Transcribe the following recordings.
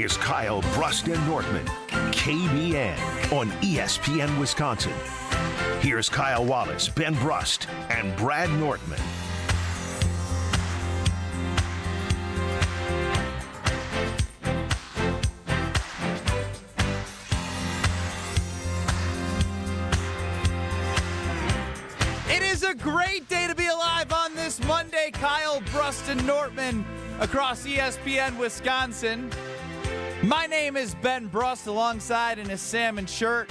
is Kyle Brust and Nortman, KBN on ESPN Wisconsin. Here's Kyle Wallace, Ben Brust, and Brad Nortman. It is a great day to be alive on this Monday. Kyle Brust and Nortman across ESPN Wisconsin. My name is Ben Brust, alongside in his salmon shirt,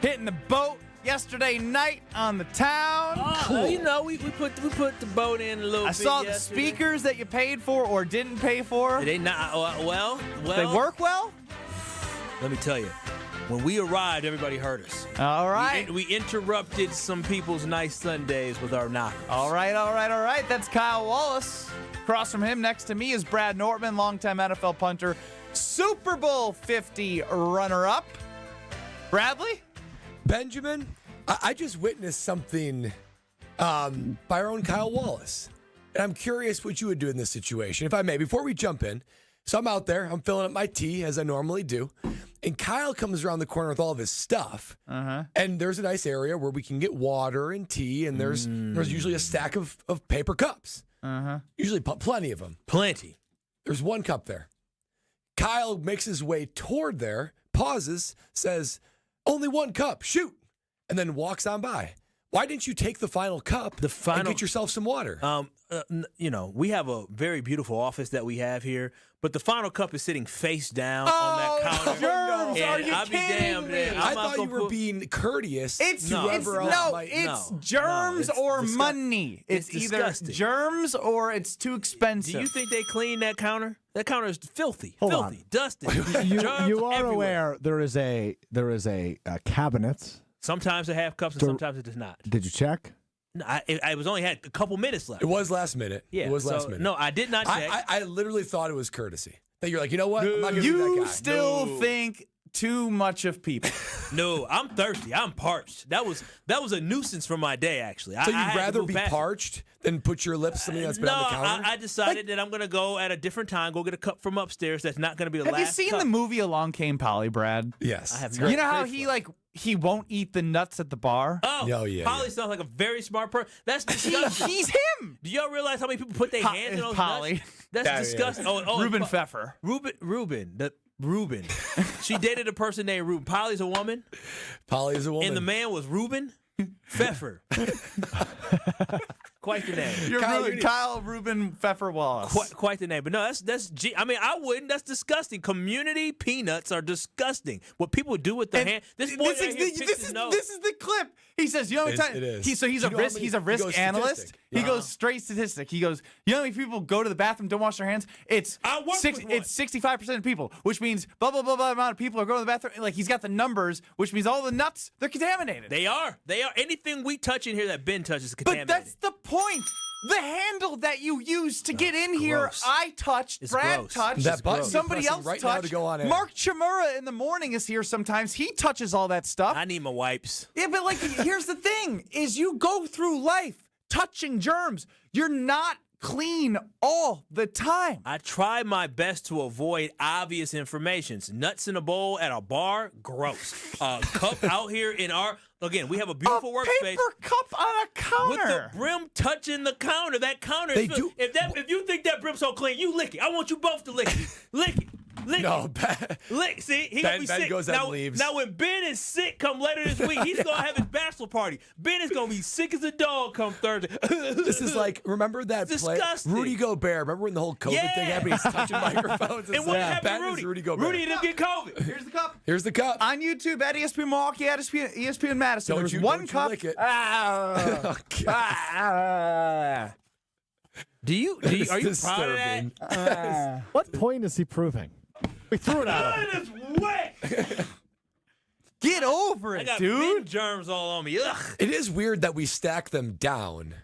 hitting the boat yesterday night on the town. Cool. You know, we put the boat in a little bit. I saw the yesterday. speakers that you paid for or didn't pay for. They not well. They work well? Let me tell you, when we arrived, everybody heard us. All right. We interrupted some people's nice Sundays with our knockers. All right. That's Kyle Wallace. Across from him, next to me, is Brad Nortman, longtime NFL punter, Super Bowl 50 runner-up. Bradley? Benjamin, I just witnessed something by our own Kyle Wallace. And I'm curious what you would do in this situation, if I may, before we jump in. So I'm out there, I'm filling up my tea, as I normally do. And Kyle comes around the corner with all of his stuff. And there's a nice area where we can get water and tea, and there's usually a stack of paper cups. Usually plenty of them. Plenty. There's one cup there. Kyle makes his way toward there, pauses, says, "Only one cup, shoot," and then walks on by. Why didn't you take the final cup and get yourself some water? We have a very beautiful office that we have here, but the final cup is sitting face down on that counter. Germs! And Are you I'll be kidding damned, me? man. I thought you were being courteous. It's to whoever else might. it's No. germs No, or it's money. It's It's either disgusting. germs or it's too expensive. Do you think they clean that counter? That counter is filthy, Hold on. dusty. You Germs are everywhere. aware there is a cabinet. Sometimes it have cups and sometimes it does not. Did you check? No, I was only had a couple minutes left. It was last minute. Yeah, it was so, last minute. No, I did not check. I literally thought it was courtesy. That you're like, you know what? I'm not going to be that You guy. still think too much of people. No, I'm thirsty. I'm parched. That was a nuisance for my day, actually. So you'd rather be parched than put your lips something that's been on the counter? I decided that I'm going to go at a different time, go get a cup from upstairs that's not going to be the Have last you seen cup. the movie Along Came Polly, Brad? Yes. I have It's not. great. You know how Great he won't eat the nuts at the bar? Oh, yeah, Polly yeah. sounds like a very smart person. That's disgusting. He's him. Do y'all realize how many people put their hands in those Polly. nuts? That's Yeah, yeah. disgusting. Oh, Ruben Pa- Pfeffer. Ruben. She dated a person named Ruben. Polly's a woman, Polly is a woman. and the man was Ruben Pfeffer. Quite the name. You're Kyle, Kyle Ruben Pfeffer Wallace. Quite the name. But no, I mean, I wouldn't. That's disgusting. Community peanuts are disgusting. What people do with their hand. This boy this right is here the, picks this his is nose. this is the clip. He says, you know, It is. He's Do a you know how risk. many- He's a he risk goes analyst. statistic. He Yeah. goes straight statistic. He goes, you know how many people go to the bathroom, don't wash their hands? It's I work with one. It's 65% of people, which means blah blah blah blah amount of people are going to the bathroom. Like he's got the numbers, which means all the nuts they're contaminated. They are. Anything we touch in here that Ben touches is But contaminated. that's the point. The handle that you use to get in here, gross. I touched, It's Brad gross. touched, That button you're somebody pressing else right now touched. to go on air. Mark Chimura in the morning is here sometimes. He touches all that stuff. I need my wipes. Yeah, but like, here's the thing: is you go through life touching germs. You're not clean all the time. I try my best to avoid obvious informations. Nuts in a bowl at a bar, gross. Cup out here in again, we have a beautiful workspace. Paper cup on a counter. With the brim touching the counter. That counter They is do- if you think that brim's so clean, you lick it. I want you both to lick it. Lick it. Lick No, it. Ben. Lick. See, he gonna be Ben sick. goes and now, leaves. now when Ben is sick come later this week, he's gonna have his bachelor party. Ben is gonna be sick as a dog come Thursday. This is like, remember that It's play? disgusting. Rudy Gobert. Remember when the whole COVID Yeah. thing happened? He's touching microphones. And what happened Ben to is Rudy? Rudy Gobert. Rudy didn't get COVID. Here's the cup. Here's the cup. On YouTube at ESPN Milwaukee, at ESPN Madison. Don't There's you- one don't you cup. lick it. Ah. Oh, God. Are you It's proud of disturbing. that? What point is he proving? We threw it at him. It is wet. Get over I it, got dude. Ben germs all on me. Ugh. It is weird that we stack them down.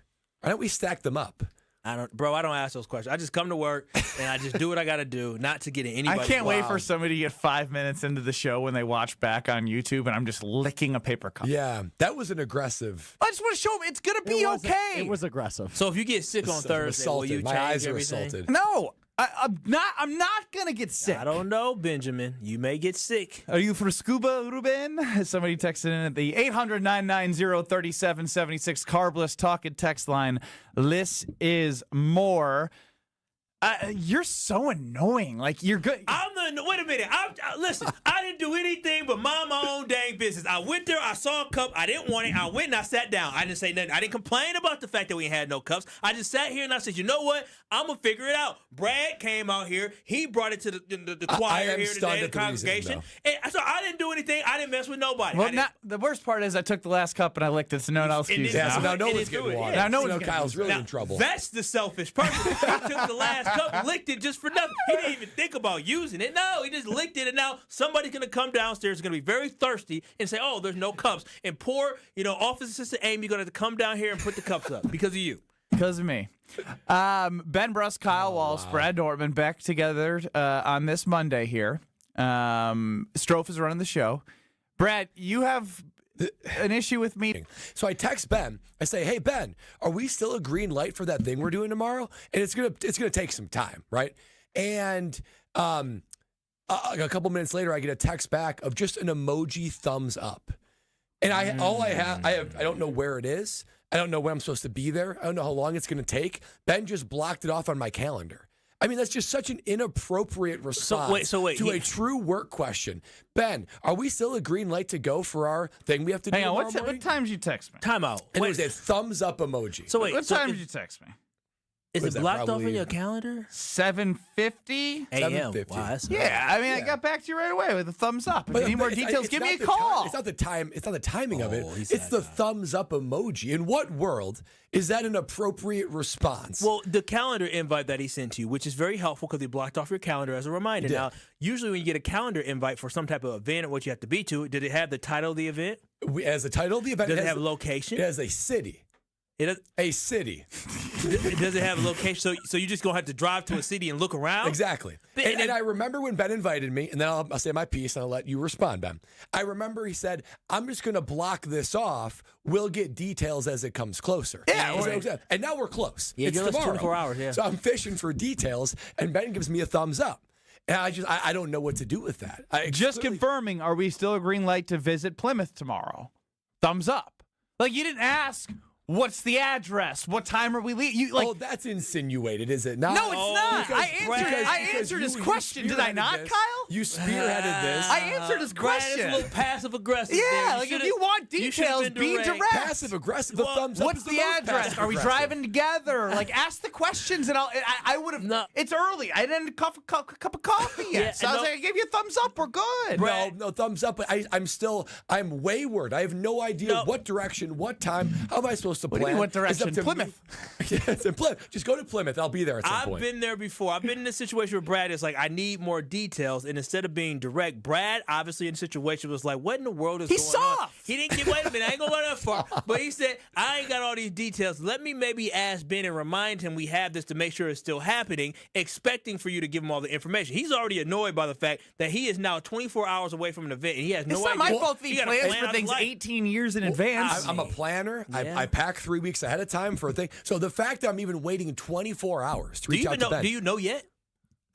Why don't we stack them up? I don't ask those questions. I just come to work and I just do what I got to do, not to get in anybody. I can't wait Wow. for somebody to get 5 minutes into the show when they watch back on YouTube and I'm just licking a paper cup. Yeah, that was an aggressive. I just want to show them it's going to be It was- okay. It was aggressive. So if you get sick on Thursday, will you assaulted. My change eyes are everything? assaulted. No, I'm not gonna get sick. I don't know, Benjamin. You may get sick. Are you for scuba, Ruben? Somebody texted in at the 800-990-3776 Carbless talk and text line. This is more. You're so annoying. Like, you're good. Wait a minute. Listen, I didn't do anything but mind my own dang business. I went there. I saw a cup. I didn't want it. I went and I sat down. I didn't say nothing. I didn't complain about the fact that we had no cups. I just sat here and I said, you know what? I'm going to figure it out. Brad came out here. He brought it to the choir here today, the congregation. And so I didn't do anything. I didn't mess with nobody. Well, the worst part is I took the last cup and I licked it, so no one else used it. Yeah, so now no one's getting water. Now no one's Kyle's really in trouble. That's the selfish person. He took the last cup, licked it just for nothing. He didn't even think about using it. No, he just licked it, and now somebody's going to come downstairs, going to be very thirsty, and say, oh, there's no cups. And poor, office assistant Amy going to come down here and put the cups up because of you. Because of me. Ben Brust, Kyle Wallace, Brad Nortman back together on this Monday here. Stro is running the show. Brad, you have an issue with me. So I text Ben. I say, hey, Ben, are we still a green light for that thing we're doing tomorrow? And it's gonna take some time, right? And a couple minutes later, I get a text back of just an emoji thumbs up. And I don't know where it is. I don't know when I'm supposed to be there. I don't know how long it's going to take. Ben just blocked it off on my calendar. I mean, that's just such an inappropriate response to a true work question. Ben, are we still a green light to go for our thing we have to do tomorrow morning? What time did you text me? Time out. And it was a thumbs up emoji. So wait, what time did you text me? Is it blocked off in your calendar? 7:50 a.m. 7:50. Wow, that's I got back to you right away with a thumbs up. If you need more details, give me a call. It's not the time. It's not the timing of it. It's the thumbs up emoji. In what world is that an appropriate response? Well, the calendar invite that he sent to you, which is very helpful because he blocked off your calendar as a reminder. Now, usually when you get a calendar invite for some type of event or what you have to be to, did it have the title of the event? As the title of the event, does it have location? It has a city. A city. Does it have a location? So you just gonna have to drive to a city and look around? Exactly. And I remember when Ben invited me, and then I'll say my piece and I'll let you respond, Ben. I remember he said, I'm just gonna block this off. We'll get details as it comes closer. Yeah. And now we're close. Yeah, it's you're tomorrow. 24 hours, yeah. So I'm fishing for details, and Ben gives me a thumbs up. And I don't know what to do with that. Just confirming, are we still a green light to visit Plymouth tomorrow? Thumbs up. Like, you didn't ask, what's the address? What time are we leaving? That's insinuated, is it not? No, it's not. Because I answered his question. Did I not, Kyle? You spearheaded this. I answered his question. Brad is a little passive aggressive. Yeah, like if you want details, be direct. Passive aggressive. The thumbs up. What's the address? Are we driving together? Like, ask the questions, and I would have. No. It's early. I didn't have a cup of coffee yet, so I was like, I gave you a thumbs up. We're good. No thumbs up. But I'm wayward. I have no idea what direction, what time. How am I supposed to plan? What direction? Plymouth. It's in Plymouth. Just go to Plymouth. I'll be there at some point. I've been there before. I've been in a situation where Brad is like, I need more details, and instead of being direct, Brad obviously in the situation was like, what in the world is going on? He's soft. He didn't get. Wait a minute, I ain't gonna go that far. But he said, I ain't got all these details. Let me maybe ask Ben and remind him we have this to make sure it's still happening, expecting for you to give him all the information. He's already annoyed by the fact that he is now 24 hours away from an event, and he has no idea. It's not my fault that he plans for things 18 years in advance. I'm a planner. Yeah. I pack 3 weeks ahead of time for a thing. So the fact that I'm even waiting 24 hours to reach out to Ben. Do you know yet?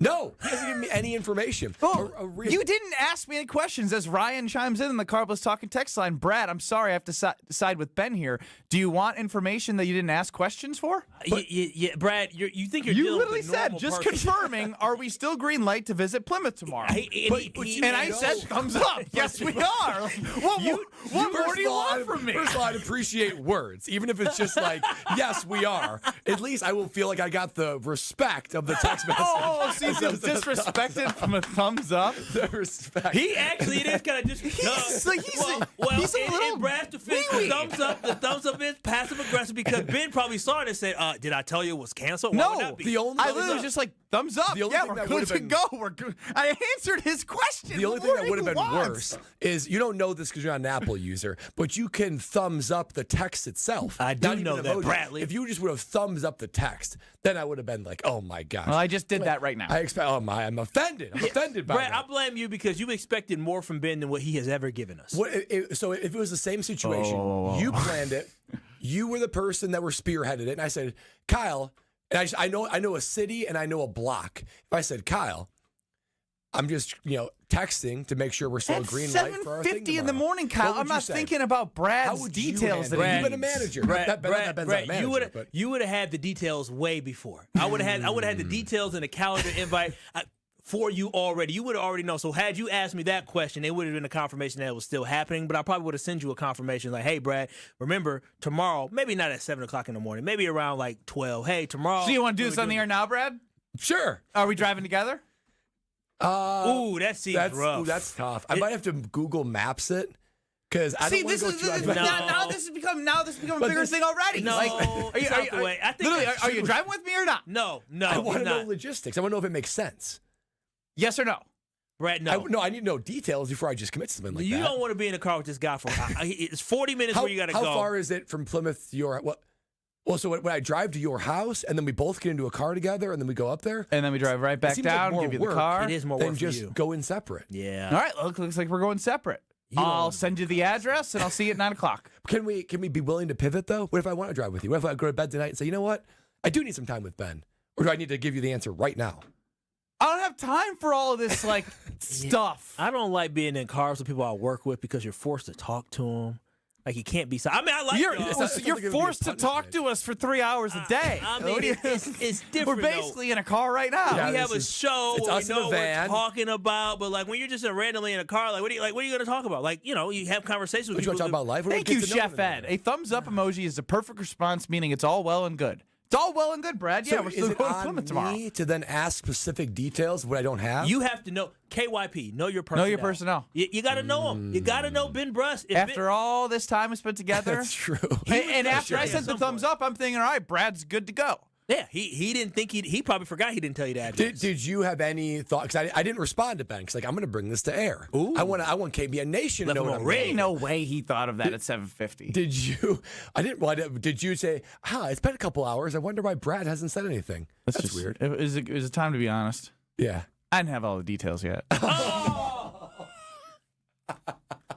No, he hasn't given me any information. You didn't ask me any questions. As Ryan chimes in the Carbless Talking text line, Brad, I'm sorry I have to side with Ben here. Do you want information that you didn't ask questions for? Yeah, Brad, you think you're You dealing literally with a normal said, just person. confirming, are we still green light to visit Plymouth tomorrow? I said, thumbs up. Yes, we are. What more do you want from me? First of all, I'd appreciate words, even if it's just like, yes, we are. At least I will feel like I got the respect of the text message. See, disrespected from a thumbs up. The respect. He actually, it is kind of just. He's a little in Brad's defense, the thumbs up is passive aggressive because Ben probably saw it and said, "Did I tell you it was canceled?" No, I literally was just like, thumbs up. We're good to go. We're good. I answered his question. The only thing that would have been worse is you don't know this because you're not an Apple user, but you can thumbs up the text itself. I do know that, Bradley. If you just would have thumbs up the text, then I would have been like, oh my gosh. Well, I just did that right now. I'm offended. I'm offended by Brad, that. I blame you because you expected more from Ben than what he has ever given us. So if it was the same situation, you planned it, you were the person that were spearheaded it, and I said, Kyle, And I know a city and I know a block. If I said, Kyle, I'm just, texting to make sure we're still a green light for our thing 7:50 in the tomorrow. morning, Kyle. I'm not thinking about Brad's details. You've been a manager. Ben's not a manager. You would have had the details way before. I would have had the details in the calendar invite for you already. You would have already known. So had you asked me that question, it would have been a confirmation that it was still happening. But I probably would have sent you a confirmation like, hey, Brad, remember tomorrow, maybe not at 7 o'clock in the morning, maybe around like 12. Hey, tomorrow. So you want to do this on the air now, Brad? Sure. Are we driving together? That seems rough. Ooh, that's tough. I might have to Google Maps it because I don't want to go too. Now this has become a bigger thing already. No, it's not the way. I think are you driving with me or not? No. I want to know logistics. I want to know if it makes sense. Yes or no? Brad, no. I need to know details before I just commit to something like that. You don't want to be in a car with this guy for. It's 40 minutes where you got to go. How far is it from Plymouth to your? Well, so when I drive to your house and then we both get into a car together and then we go up there, and then we drive right back down, like give you the work car. It is more than work for just you. go in separate. Yeah. All right, looks like we're going separate. I'll send you the address and I'll see you at 9 o'clock. Can we be willing to pivot though? What if I want to drive with you? What if I go to bed tonight and say, you know what, I do need some time with Ben, or do I need to give you the answer right now? I don't have time for all of this stuff. I don't like being in cars with people I work with because you're forced to talk to them. Like you can't be. I mean, I like you're forced to talk to us for 3 hours a day. I mean, it's different. We're basically in a car right now. Yeah, we have a show. It's us in a van. We're talking about, but like when you're just randomly in a car, what are you going to talk about? Like you have conversations with You people. want to talk about life? Thank you, Chef Ed. A thumbs up emoji is a perfect response, meaning it's all well and good. It's all well and good, Brad. Yeah, we're still going to Plymouth tomorrow. Me to then ask specific details of what I don't have? You have to know KYP. Know your personnel. Know your personnel. You got to know them. You got to know Ben Brust. After all this time we spent together. That's true. And after I sent the thumbs up, I'm thinking, all right, Brad's good to go. Yeah, he didn't think he probably forgot he didn't tell you the address. Did you have any thought? Because I didn't respond to Ben. Because I'm going to bring this to air. Ooh. I want KBN Nation to know what I'm doing. No way he thought of that at 7:50. Did you? I didn't. Well, did you say? It's been a couple hours. I wonder why Brad hasn't said anything. That's weird. It was a time to be honest. Yeah. I didn't have all the details yet.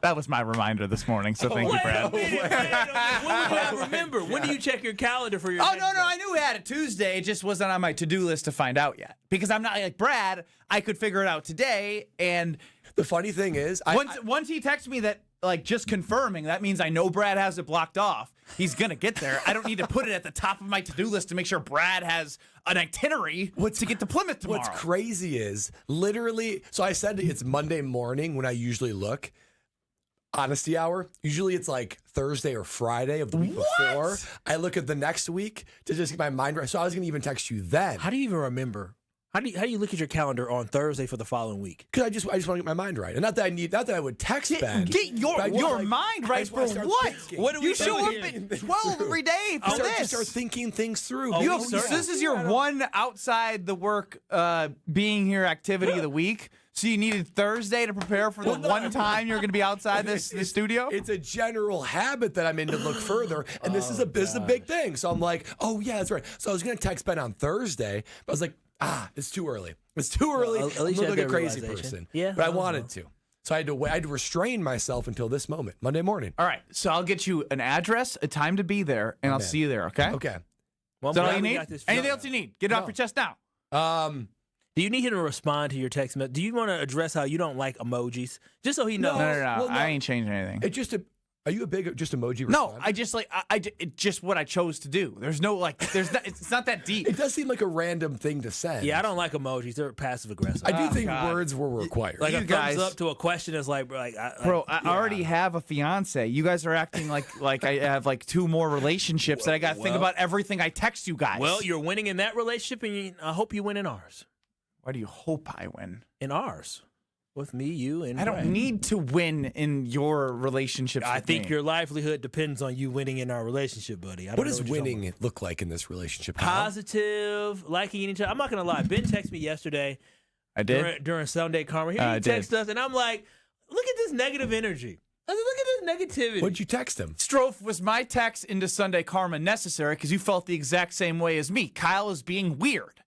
That was my reminder this morning, so thank you, Brad. When would I remember? When do you check your calendar for your no, I knew we had it Tuesday. It just wasn't on my to-do list to find out yet. Because I'm not like Brad, I could figure it out today. And the funny thing is, once he texted me that, just confirming, that means I know Brad has it blocked off. He's going to get there. I don't need to put it at the top of my to-do list to make sure Brad has an itinerary to get to Plymouth tomorrow. What's crazy is, literally, so I said it's Monday morning when I usually look. Honesty hour. Usually it's like Thursday or Friday of the week before. I look at the next week to just get my mind right. So I was going to even text you then. How do you even remember? How do you look at your calendar on Thursday for the following week? Because I just want to get my mind right, and not that I would text Ben. Get your mind right for what? What do we you show up at 12 every day for this. Start thinking things through. So this is your one outside the work being here activity of the week. So you needed Thursday to prepare for the one time you're going to be outside this studio? It's a general habit that I'm in to look further, and this is a big thing. So I'm like, oh, yeah, that's right. So I was going to text Ben on Thursday, but I was like, it's too early. It's too early. At least I'm you like have a that crazy realization. person. Yeah, but I wanted to. So I had to restrain myself until this moment, Monday morning. All right. So I'll get you an address, a time to be there, and I'll see you there, okay? Okay. Well, is that all you need? Anything else you need? Get it off your chest now. Do you need him to respond to your text message? Do you want to address how you don't like emojis? Just so he knows. No. Well, I ain't changing anything. It's just are you a big just emoji responder? No, I just it's just what I chose to do. There's no it's not that deep. It does seem like a random thing to send. Yeah, I don't like emojis. They're passive aggressive. I do think words were required. Like you a guys, thumbs up to a question is like bro, I already have a fiance. You guys are acting like I have like 2 more relationships that I got to think about everything I text you guys. Well, you're winning in that relationship, and I hope you win in ours. Why do you hope I win? In ours. With me, you, and I don't need to win in your relationships. I think your livelihood depends on you winning in our relationship, buddy. What does winning look like in this relationship? Positive, liking each other. I'm not going to lie. Ben texted me yesterday. I did? During Sunday Karma. He texted us, and I'm like, look at this negative energy. I said, look at this negativity. What'd you text him? Strofe, was my text into Sunday Karma necessary because you felt the exact same way as me? Kyle is being weird.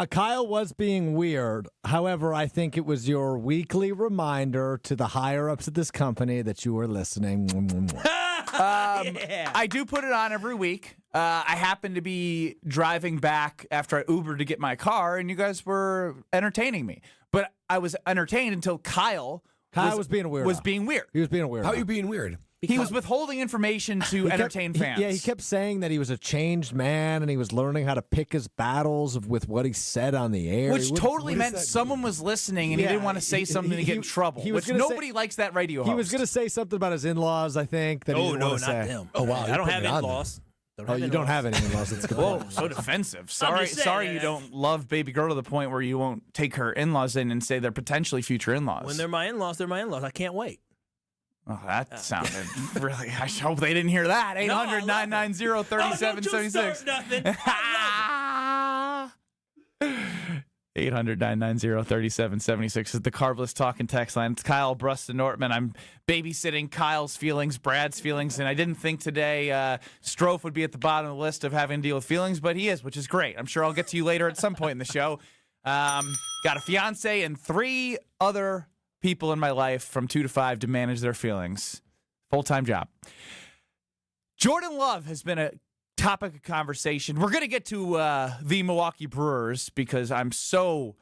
Kyle was being weird. However, I think it was your weekly reminder to the higher-ups at this company that you were listening. Yeah. I do put it on every week. I happened to be driving back after I Ubered to get my car, and you guys were entertaining me. But I was entertained until Kyle was being a weirdo. Was being weird. He was being a weirdo. How are you being weird? He was withholding information to entertain fans. He kept saying that he was a changed man and he was learning how to pick his battles with what he said on the air. Which totally meant someone was listening and he didn't want to say something to get in trouble. Which nobody likes that radio host. He was going to say something about his in-laws, I think. That he didn't want to say. Not them. Oh, wow. I don't have in-laws. You don't have any in-laws. That's good. Whoa, so defensive. Sorry you don't love baby girl to the point where you won't take her in-laws in and say they're potentially future in-laws. When they're my in-laws, they're my in-laws. I can't wait. Oh, that sounded really... I hope they didn't hear that. 800-990-3776. Nothing. 800-990-3776 is the Carbless Talk and Text line. It's Kyle, Brust, and Nortman. I'm babysitting Kyle's feelings, Brad's feelings, and I didn't think today Stro would be at the bottom of the list of having to deal with feelings, but he is, which is great. I'm sure I'll get to you later at some point in the show. Got a fiance and 3 other people in my life from 2 to 5 to manage their feelings. Full-time job. Jordan Love has been a topic of conversation. We're going to get to the Milwaukee Brewers because I'm so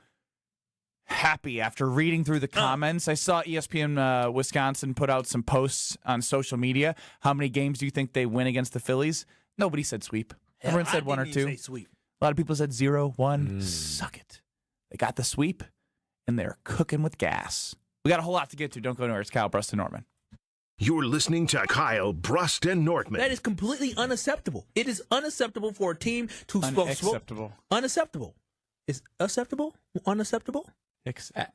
happy after reading through the comments. I saw ESPN Wisconsin put out some posts on social media. How many games do you think they win against the Phillies? Nobody said sweep. Everyone said 1 or 2. Say sweep. A lot of people said 0, 1. Suck it. They got the sweep, and they're cooking with gas. We got a whole lot to get to. Don't go anywhere. It's Kyle, Brust, and Nortman. You're listening to Kyle, Brust, and Nortman. That is completely unacceptable. It is unacceptable for a team to Unacceptable. Unacceptable. Is acceptable? Unacceptable?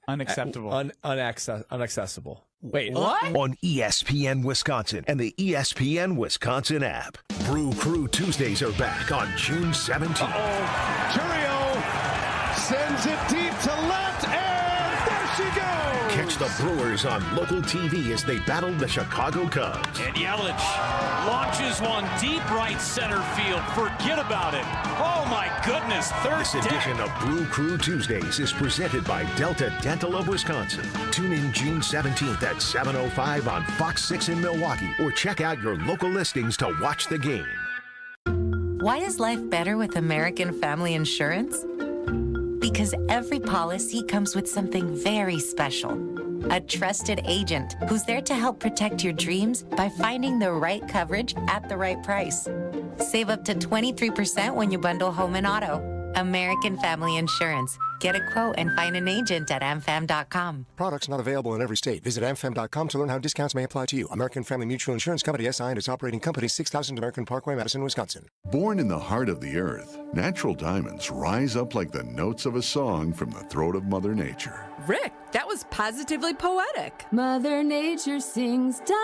Unacceptable. Unaccessible. Wait, What? On ESPN Wisconsin and the ESPN Wisconsin app. Brew Crew Tuesdays are back on June 17th. Churio sends it deep to left, and there she goes. Catch the Brewers on local TV as they battle the Chicago Cubs. And Yelich launches one deep right center field. Forget about it. Oh, my goodness. Third This edition of Brew Crew Tuesdays is presented by Delta Dental of Wisconsin. Tune in June 17th at 7:05 on Fox 6 in Milwaukee or check out your local listings to watch the game. Why is life better with American Family Insurance? Because every policy comes with something very special. A trusted agent who's there to help protect your dreams by finding the right coverage at the right price. Save up to 23% when you bundle home and auto. American Family Insurance. Get a quote and find an agent at amfam.com. Products not available in every state. Visit amfam.com to learn how discounts may apply to you. American Family Mutual Insurance Company, SI, and its operating company, 6000 American Parkway, Madison, Wisconsin. Born in the heart of the earth, natural diamonds rise up like the notes of a song from the throat of Mother Nature. Rick, that was positively poetic. Mother Nature sings diamonds.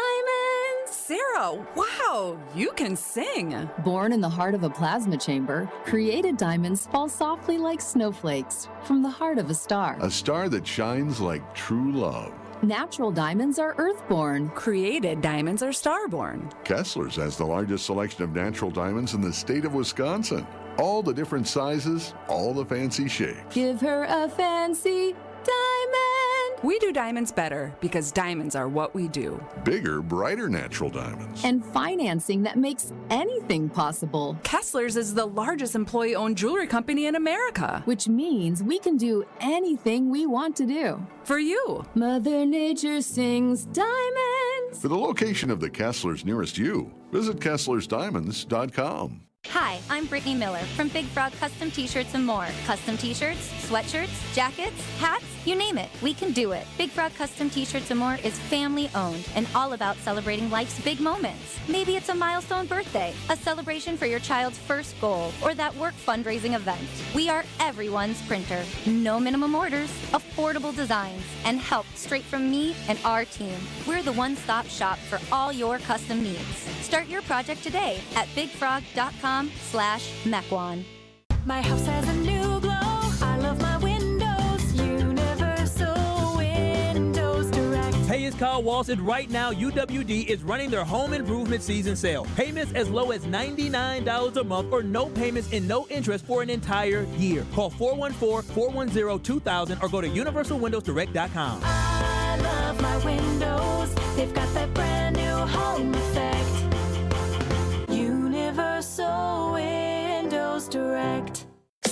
Sarah, wow, you can sing. Born in the heart of a plasma chamber, created diamonds fall softly like snowflakes from the heart of a star. A star that shines like true love. Natural diamonds are earthborn. Created diamonds are starborn. Kessler's has the largest selection of natural diamonds in the state of Wisconsin. All the different sizes, all the fancy shapes. Give her a fancy diamond. We do diamonds better because diamonds are what we do. Bigger, brighter natural diamonds. And financing that makes anything possible. Kessler's is the largest employee-owned jewelry company in America. Which means we can do anything we want to do. For you. Mother Nature sings diamonds. For the location of the Kessler's nearest you, visit KesslersDiamonds.com. Hi, I'm Brittany Miller from Big Frog Custom T-Shirts and more. Custom T-shirts, sweatshirts, jackets, hats, you name it, we can do it. Big Frog Custom T-Shirts and more is family owned and all about celebrating life's big moments. Maybe it's a milestone birthday, a celebration for your child's first goal, or that work fundraising event. We are everyone's printer. No minimum orders, affordable designs, and help straight from me and our team. We're the one-stop shop for all your custom needs. Start your project today at bigfrog.com/Mequon. My house has a new glow. I love my windows. Universal Windows Direct. Hey, it's Kyle Wallace, and right now UWD is running their home improvement season sale. Payments as low as $99 a month or no payments and no interest for an entire year. Call 414-410-2000 or go to universalwindowsdirect.com. I love my windows. They've got that brand new home effect.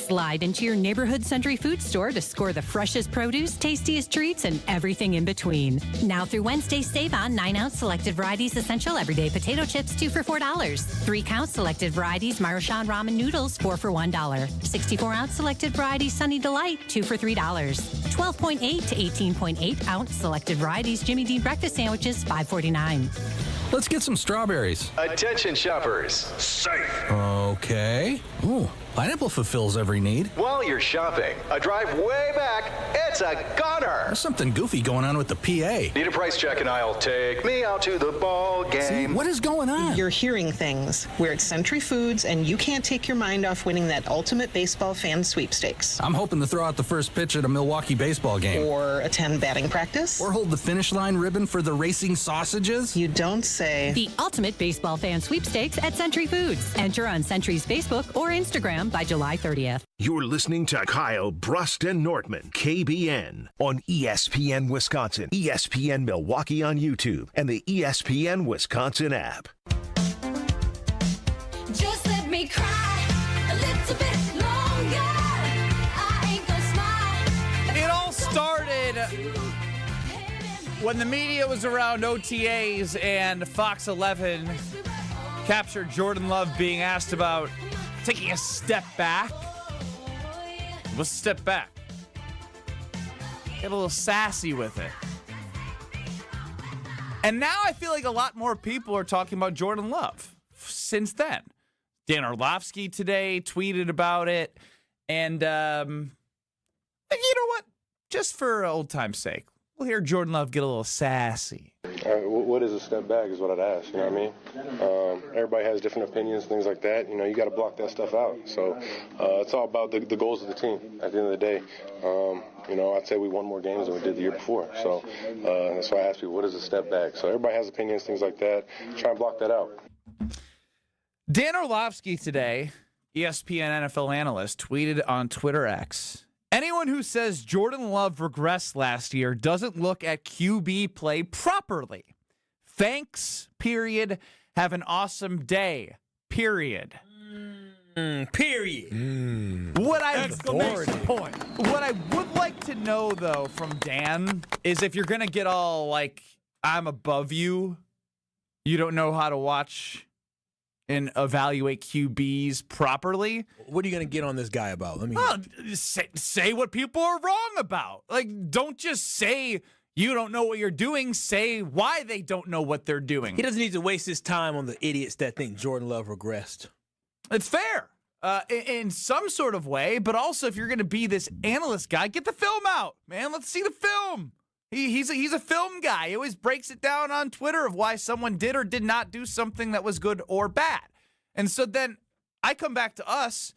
Slide into your neighborhood Century Food store to score the freshest produce, tastiest treats, and everything in between. Now through Wednesday, save on 9-ounce selected varieties essential everyday potato chips, 2 for $4. 3-count selected varieties Maruchan ramen noodles, 4 for $1. 64-ounce selected varieties Sunny Delight, 2 for $3. 12.8 to 18.8 ounce selected varieties Jimmy Dean breakfast sandwiches, $5.49. Let's get some strawberries. Attention shoppers. Safe. Okay. Ooh, pineapple fulfills every need. While you're shopping, a drive way back, it's a gunner. There's something goofy going on with the PA. Need a price check and I'll take me out to the ball game. See, what is going on? You're hearing things. We're at Century Foods, and you can't take your mind off winning that ultimate baseball fan sweepstakes. I'm hoping to throw out the first pitch at a Milwaukee baseball game. Or attend batting practice. Or hold the finish line ribbon for the racing sausages. You don't say. The ultimate baseball fan sweepstakes at Century Foods. Enter on Century's Facebook or Instagram by July 30th. You're listening to Kyle, Brust, and Nortman, KBN, on ESPN Wisconsin, ESPN Milwaukee on YouTube, and the ESPN Wisconsin app. Just let me cry a little bit longer. I ain't gonna smile. It all started when the media was around OTAs and Fox 11 captured Jordan Love being asked about taking a step back. What's a step back? Get a little sassy with it. And now I feel like a lot more people are talking about Jordan Love since then. Dan Orlovsky today tweeted about it. And you know what? Just for old time's sake, we'll hear Jordan Love get a little sassy. What is a step back is what I'd ask, you know what I mean? Everybody has different opinions, things like that. You know, you got to block that stuff out. So it's all about the goals of the team at the end of the day. You know, I'd say we won more games than we did the year before. So that's why I ask people, what is a step back? So everybody has opinions, things like that. Try and block that out. Dan Orlovsky today, ESPN NFL analyst, tweeted on Twitter X, anyone who says Jordan Love regressed last year doesn't look at QB play properly. Thanks, period. Have an awesome day, period. Period. What I would like to know, though, from Dan is if you're going to get all like, I'm above you, you don't know how to watch and evaluate QBs properly. What are you going to get on this guy about? Let me say what people are wrong about. Like, don't just say you don't know what you're doing. Say why they don't know what they're doing. He doesn't need to waste his time on the idiots that think Jordan Love regressed. It's fair in some sort of way, but also if you're going to be this analyst guy, get the film out, man. Let's see the film. He's a film guy. He always breaks it down on Twitter of why someone did or did not do something that was good or bad. And so then I come back to us,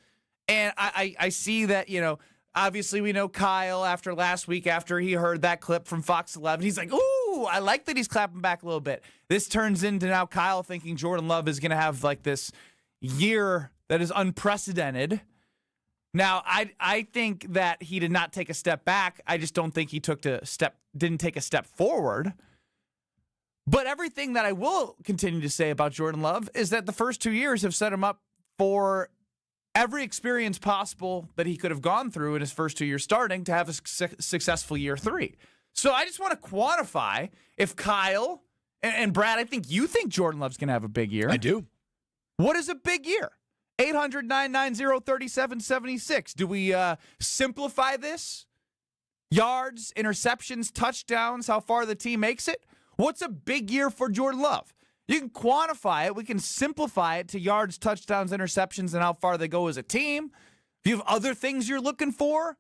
and I see that, you know, obviously we know Kyle after last week, after he heard that clip from Fox 11, he's like, ooh, I like that he's clapping back a little bit. This turns into now Kyle thinking Jordan Love is going to have like this year that is unprecedented. Now, I think that he did not take a step back. I just don't think he didn't take a step forward. But everything that I will continue to say about Jordan Love is that the first 2 years have set him up for every experience possible that he could have gone through in his first 2 years starting to have a successful year 3. So I just want to quantify if Kyle and Brad, I think you think Jordan Love's going to have a big year. I do. What is a big year? 800-990-3776. Do we simplify this? Yards, interceptions, touchdowns, how far the team makes it? What's a big year for Jordan Love? You can quantify it. We can simplify it to yards, touchdowns, interceptions, and how far they go as a team. If you have other things you're looking for,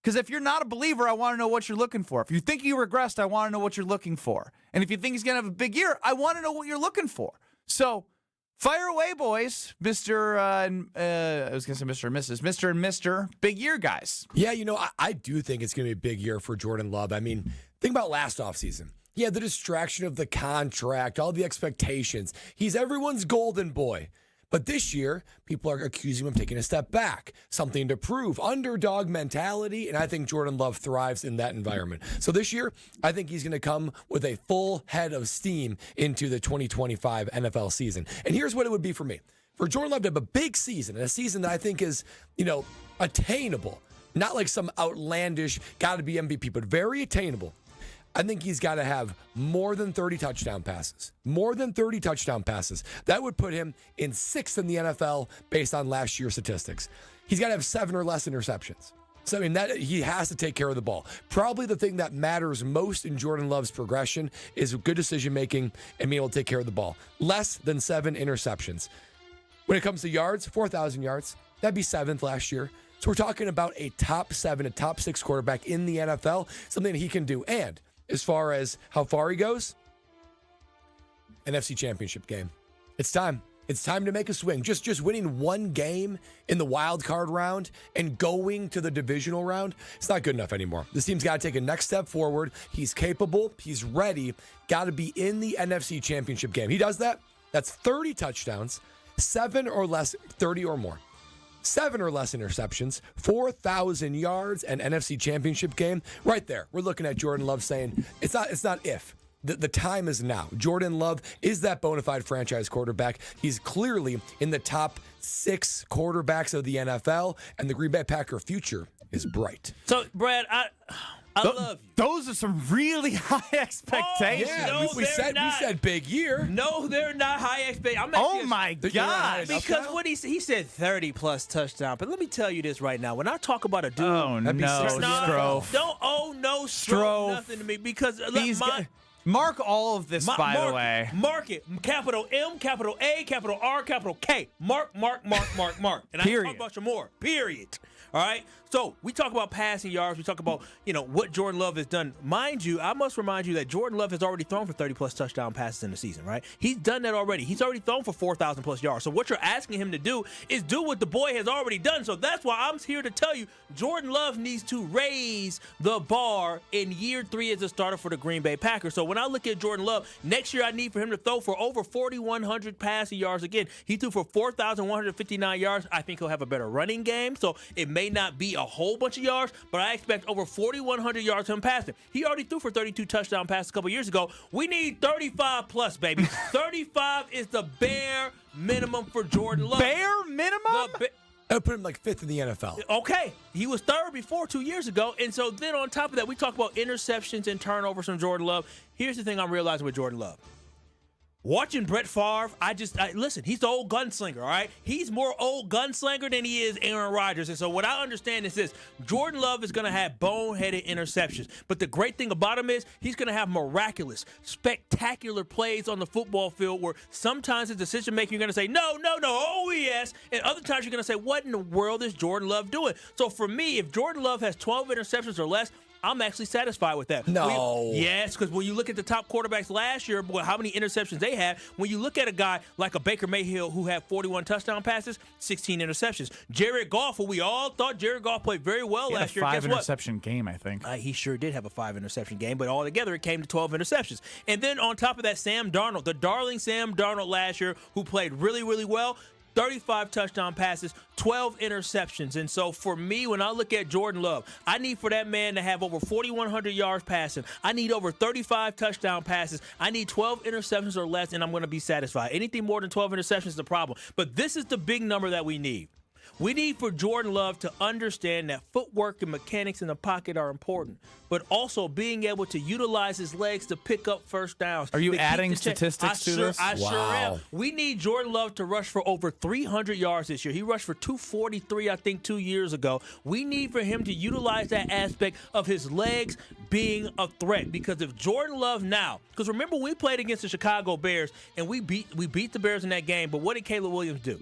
because if you're not a believer, I want to know what you're looking for. If you think he regressed, I want to know what you're looking for. And if you think he's going to have a big year, I want to know what you're looking for. So fire away, boys. I was going to say Mr. and Mrs. Mr. and Mr. Big year guys. Yeah, you know, I do think it's going to be a big year for Jordan Love. I mean, think about last offseason. He had the distraction of the contract, all the expectations. He's everyone's golden boy. But this year, people are accusing him of taking a step back, something to prove, underdog mentality, and I think Jordan Love thrives in that environment. So this year, I think he's going to come with a full head of steam into the 2025 NFL season. And here's what it would be for me. for Jordan Love to have a big season, and a season that I think is, attainable, not like some outlandish, got to be MVP, but very attainable. I think he's got to have more than 30 touchdown passes. More than 30 touchdown passes. That would put him in 6th in the NFL based on last year's statistics. He's got to have 7 or less interceptions. So, I mean, that he has to take care of the ball. Probably the thing that matters most in Jordan Love's progression is good decision-making and being able to take care of the ball. Less than 7 interceptions. When it comes to yards, 4,000 yards. That'd be 7th last year. So we're talking about a top 7, a top 6 quarterback in the NFL, something that he can do. And as far as how far he goes, NFC Championship game. It's time. It's time to make a swing. Just winning one game in the wild card round and going to the divisional round, it's not good enough anymore. This team's got to take a next step forward. He's capable. He's ready. Got to be in the NFC Championship game. He does that. That's 30 touchdowns, 7 or less, 30 or more. 7 or less interceptions, 4,000 yards, and NFC Championship game. Right there, we're looking at Jordan Love saying, it's not if. The time is now. Jordan Love is that bona fide franchise quarterback. He's clearly in the top 6 quarterbacks of the NFL, and the Green Bay Packer future is bright. So, Brad, I love you. Those are some really high expectations. We said big year. No, they're not high expectations. Oh my God! Because what he said 30+ touchdowns. But let me tell you this right now. When I talk about a dude, Stro. Stro, nothing to me because mark all of this, by the way. Mark it. Capital M, capital A, capital R, capital K. Mark. And I can talk about you more. Period. All right? So we talk about passing yards. We talk about, what Jordan Love has done. Mind you, I must remind you that Jordan Love has already thrown for 30+ touchdown passes in the season, right? He's done that already. He's already thrown for 4,000+ yards. So what you're asking him to do is do what the boy has already done. So that's why I'm here to tell you Jordan Love needs to raise the bar in year 3 as a starter for the Green Bay Packers. So when I look at Jordan Love, next year I need for him to throw for over 4,100 passing yards again. He threw for 4,159 yards. I think he'll have a better running game. So it may not be a whole bunch of yards, but I expect over 4,100 yards from him passing. He already threw for 32 touchdown passes a couple years ago. We need 35+, baby. 35 is the bare minimum for Jordan Love. Bare minimum? I would put him like 5th in the NFL. Okay. He was 3rd before 2 years ago. And so then on top of that, we talk about interceptions and turnovers from Jordan Love. Here's the thing I'm realizing with Jordan Love. Watching Brett Favre, listen, he's the old gunslinger, all right? He's more old gunslinger than he is Aaron Rodgers. And so what I understand is this. Jordan Love is going to have boneheaded interceptions. But the great thing about him is he's going to have miraculous, spectacular plays on the football field where sometimes the decision-making you're going to say, no, oh, yes. And other times you're going to say, what in the world is Jordan Love doing? So for me, if Jordan Love has 12 interceptions or less, I'm actually satisfied with that. No. Yes, because when you look at the top quarterbacks last year, how many interceptions they had, when you look at a guy like a Baker Mayfield who had 41 touchdown passes, 16 interceptions. Jared Goff, who we all thought Jared Goff played very well last year. He had a 5-interception game, I think. He sure did have a 5-interception game, but altogether it came to 12 interceptions. And then on top of that, Sam Darnold, the darling Sam Darnold last year, who played really, really well, 35 touchdown passes, 12 interceptions. And so for me, when I look at Jordan Love, I need for that man to have over 4,100 yards passing. I need over 35 touchdown passes. I need 12 interceptions or less, and I'm going to be satisfied. Anything more than 12 interceptions is a problem. But this is the big number that we need. We need for Jordan Love to understand that footwork and mechanics in the pocket are important, but also being able to utilize his legs to pick up first downs. Are you adding statistics to this? I sure am. We need Jordan Love to rush for over 300 yards this year. He rushed for 243, I think, 2 years ago. We need for him to utilize that aspect of his legs being a threat, because if Jordan Love now, because remember we played against the Chicago Bears and we beat the Bears in that game, but what did Caleb Williams do?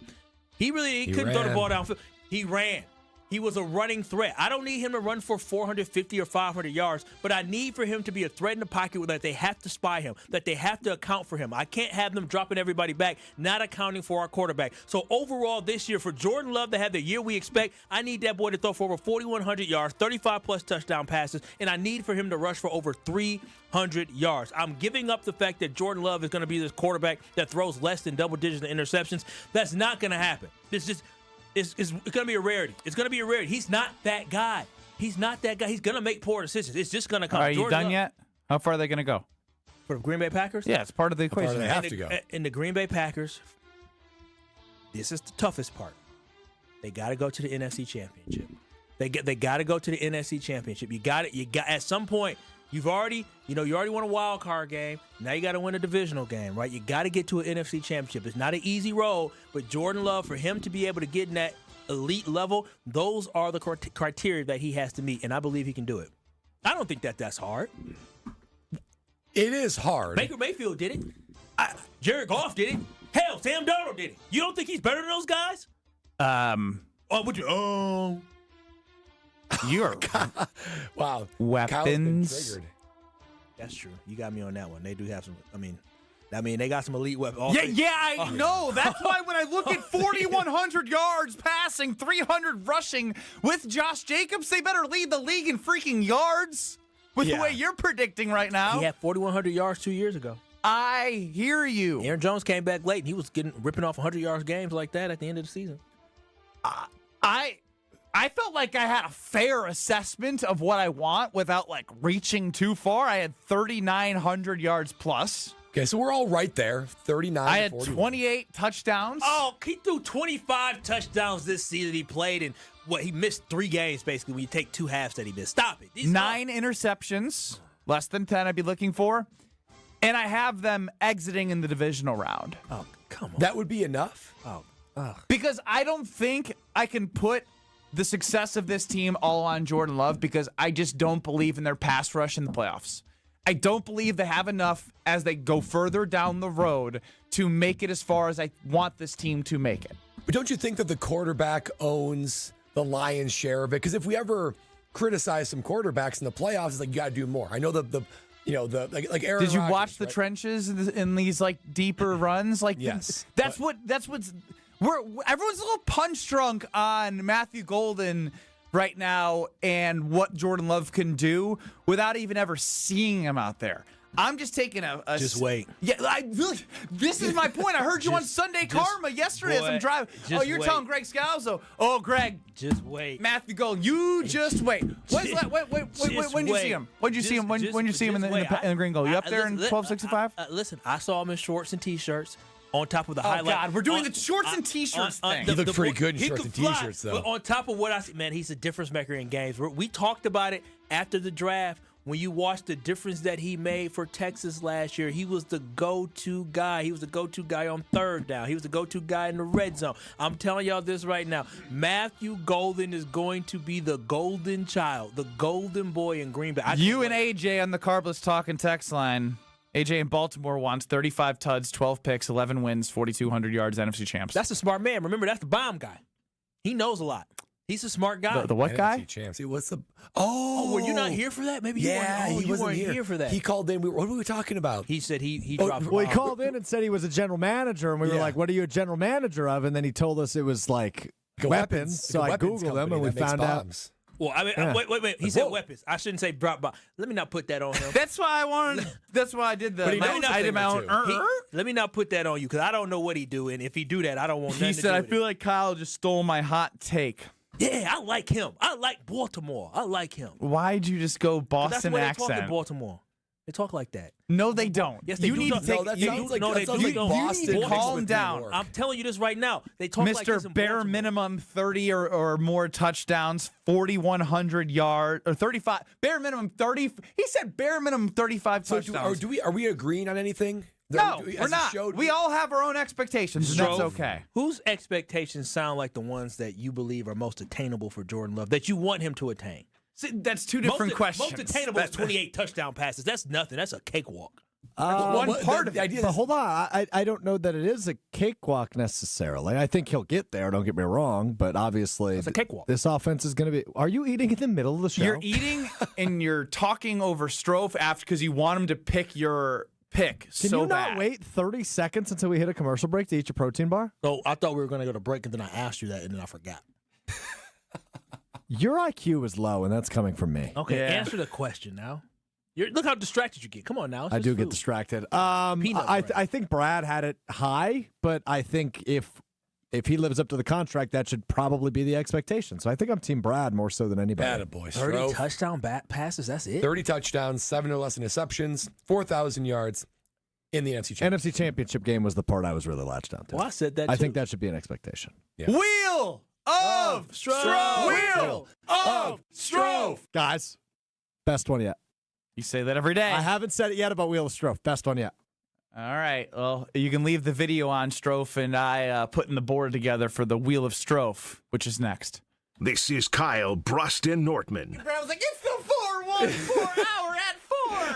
He couldn't throw the ball downfield. He ran. He was a running threat. I don't need him to run for 450 or 500 yards, but I need for him to be a threat in the pocket that they have to spy him, that they have to account for him. I can't have them dropping everybody back, not accounting for our quarterback. So overall this year, for Jordan Love to have the year we expect, I need that boy to throw for over 4,100 yards, 35+ touchdown passes, and I need for him to rush for over 300 yards. I'm giving up the fact that Jordan Love is going to be this quarterback that throws less than double digits in interceptions. That's not going to happen. It's going to be a rarity. It's going to be a rarity. He's not that guy. He's not that guy. He's going to make poor decisions. It's just going to come. Are you done yet? How far are they going to go? For the Green Bay Packers? Yeah, it's part of the equation. They have to go. In the Green Bay Packers, this is the toughest part. They got to go to the NFC Championship. They got to go to the NFC Championship. You got at some point. You already won a wild card game. Now you got to win a divisional game, right? You got to get to an NFC Championship. It's not an easy road, but Jordan Love, for him to be able to get in that elite level, those are the criteria that he has to meet, and I believe he can do it. I don't think that's hard. It is hard. Baker Mayfield did it. Jared Goff did it. Hell, Sam Darnold did it. You don't think he's better than those guys? You're wow. Weapons. That's true. You got me on that one. They do have some. I mean, they got some elite weapons. I know. That's why when I look at 4,100 yards passing, 300 rushing with Josh Jacobs, they better lead the league in freaking yards with the way you're predicting right now. He had 4,100 yards 2 years ago. I hear you. Aaron Jones came back late, and he was ripping off 100 yards games like that at the end of the season. I felt like I had a fair assessment of what I want without reaching too far. I had 3,900 yards plus. Okay, so we're all right there. 39. I had 28 touchdowns. Oh, he threw 25 touchdowns this season. He played in he missed 3 games basically when you take 2 halves that he missed. Stop it. 9 interceptions, less than 10 I'd be looking for. And I have them exiting in the divisional round. Oh, come on. That would be enough? Because I don't think I can put the success of this team all on Jordan Love because I just don't believe in their pass rush in the playoffs. I don't believe they have enough as they go further down the road to make it as far as I want this team to make it. But don't you think that the quarterback owns the lion's share of it? Because if we ever criticize some quarterbacks in the playoffs, it's like you got to do more. I know like Aaron Did you Rodgers, watch the right? trenches in these deeper runs? Yes. That's what's everyone's a little punch drunk on Matthew Golden right now and what Jordan Love can do without even ever seeing him out there. I'm just taking Just wait. Yeah, this is my point. I heard you on Sunday Karma yesterday as I'm driving. Oh, you're telling Greg Scalzo. Oh, Greg. Just wait. Matthew Golden, you just wait. When did you see him? When did you see him? When did you see him in the green goal? You up there in 1265? Listen, I saw him in shorts and T-shirts. On top of the highlight. Oh, God, we're doing the shorts and T-shirts thing. He looked pretty good in shorts and T-shirts, though. But on top of what I see, man, he's a difference maker in games. We talked about it after the draft. When you watch the difference that he made for Texas last year, he was the go-to guy. He was the go-to guy on third down. He was the go-to guy in the red zone. I'm telling y'all this right now. Matthew Golden is going to be the golden child, the golden boy in Green Bay. You and AJ on the Carbless Talking text line. AJ in Baltimore wants 35 tuds, 12 picks, 11 wins, 4,200 yards, NFC champs. That's a smart man. Remember, that's the bomb guy. He knows a lot. He's a smart guy. The what guy? NFC champs. What's the? Oh, were you not here for that? Maybe he wasn't here for that. He called in. What were we talking about? He said he dropped. Well, he called in and said he was a general manager, and we were like, "What are you a general manager of?" And then he told us it was weapons. So I Googled them, and we found out. Well, I mean, wait. He said weapons. I shouldn't say drop bomb. Let me not put that on him. That's why I wanted. That's why I did the. I did my own. Let me not put that on you because I don't know what he do, and if he do that, I don't want. Nothing to do I with feel it. like Kyle just stole my hot take. Yeah, I like him. I like Baltimore. I like him. Why'd you just go Boston that's the way accent? They talk in Baltimore. They talk like that. No, they don't. Yes, they do. Need to take, that sounds like Boston. You need to calm down. I'm telling you this right now. They talk like this in Mr. Bare Baltimore. minimum 30 or more touchdowns, 4,100 yards, or 35. Bare minimum 30. He said bare minimum 35 touchdowns. Are we agreeing on anything? No, we're not. We all have our own expectations, and that's okay. Whose expectations sound like the ones that you believe are most attainable for Jordan Love, that you want him to attain? See, that's two different questions. Most attainable is 28 touchdown passes. That's nothing. That's a cakewalk. One part of the idea. But hold on, I don't know that it is a cakewalk necessarily. I think he'll get there. Don't get me wrong, but obviously, it's a cakewalk. This offense is going to be. Are you eating in the middle of the show? You're eating and you're talking over Stro after because you want him to pick your pick. Can you not wait 30 seconds until we hit a commercial break to eat your protein bar? So I thought we were going to go to break, and then I asked you that, and then I forgot. Your IQ is low, and that's coming from me. Okay, answer the question now. Look how distracted you get. Come on now. I do get distracted. I think Brad had it high, but I think if he lives up to the contract, that should probably be the expectation. So I think I'm Team Brad more so than anybody. Attaboy, 30 touchdown passes, that's it? 30 touchdowns, 7 or less interceptions, 4,000 yards. in the NFC Championship. NFC Championship game was the part I was really latched on to. Well, I said that, I too. think that should be an expectation. Yeah. Wheel of Stro! Wheel of Stro! Guys, best one yet. You say that every day. I haven't said it yet about Wheel of Stro. Best one yet. All right. Well, you can leave the video on Strofe and I putting the board together for the Wheel of Strofe, which is next. This is Kyle, Brust, and Nortman. I was like, it's the 4-1-4 hour at 4.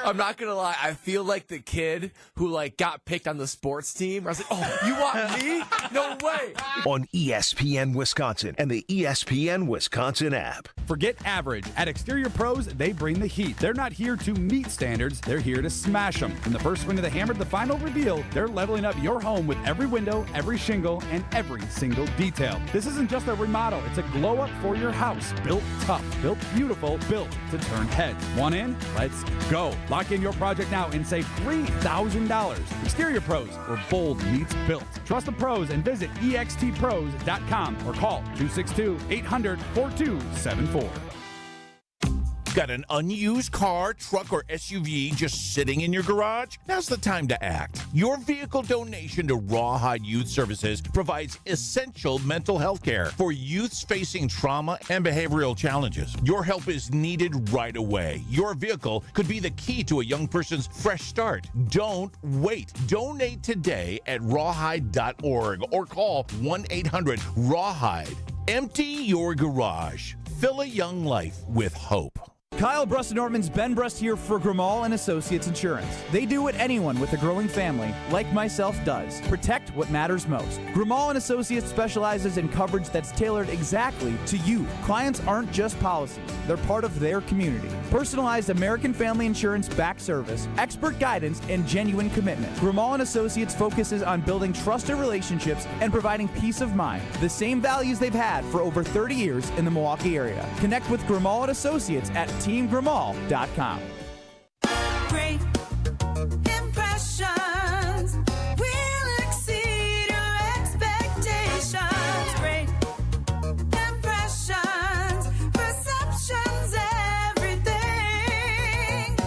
I'm not gonna lie. I feel like the kid who got picked on the sports team. I was like, "Oh, you want me? No way!" On ESPN Wisconsin and the ESPN Wisconsin app. Forget average. At Exterior Pros, they bring the heat. They're not here to meet standards. They're here to smash them. From the first swing of the hammer to the final reveal, they're leveling up your home with every window, every shingle, and every single detail. This isn't just a remodel. It's a glow up for your house. Built tough, built beautiful, built to turn heads. Want in? Let's go. Lock in your project now and save $3,000. Exterior Pros, where bold meets built. Trust the pros and visit extpros.com or call 262-800-4274. Got an unused car, truck, or SUV just sitting in your garage? Now's the time to act. Your vehicle donation to Rawhide Youth Services provides essential mental health care for youths facing trauma and behavioral challenges. Your help is needed right away. Your vehicle could be the key to a young person's fresh start. Don't wait. Donate today at rawhide.org or call 1-800-RAWHIDE. Empty your garage. Fill a young life with hope. Kyle, Brust, and Nortman's Ben Brust here for Grimal and Associates Insurance. They do what anyone with a growing family, like myself, does. Protect what matters most. Grimal and Associates specializes in coverage that's tailored exactly to you. Clients aren't just policies. They're part of their community. Personalized American Family Insurance back service, expert guidance, and genuine commitment. Grimal and Associates focuses on building trusted relationships and providing peace of mind. The same values they've had for over 30 years in the Milwaukee area. Connect with Grimal and Associates at teamgrimal.com. Great impressions will exceed your expectations. Great impressions, perceptions, everything.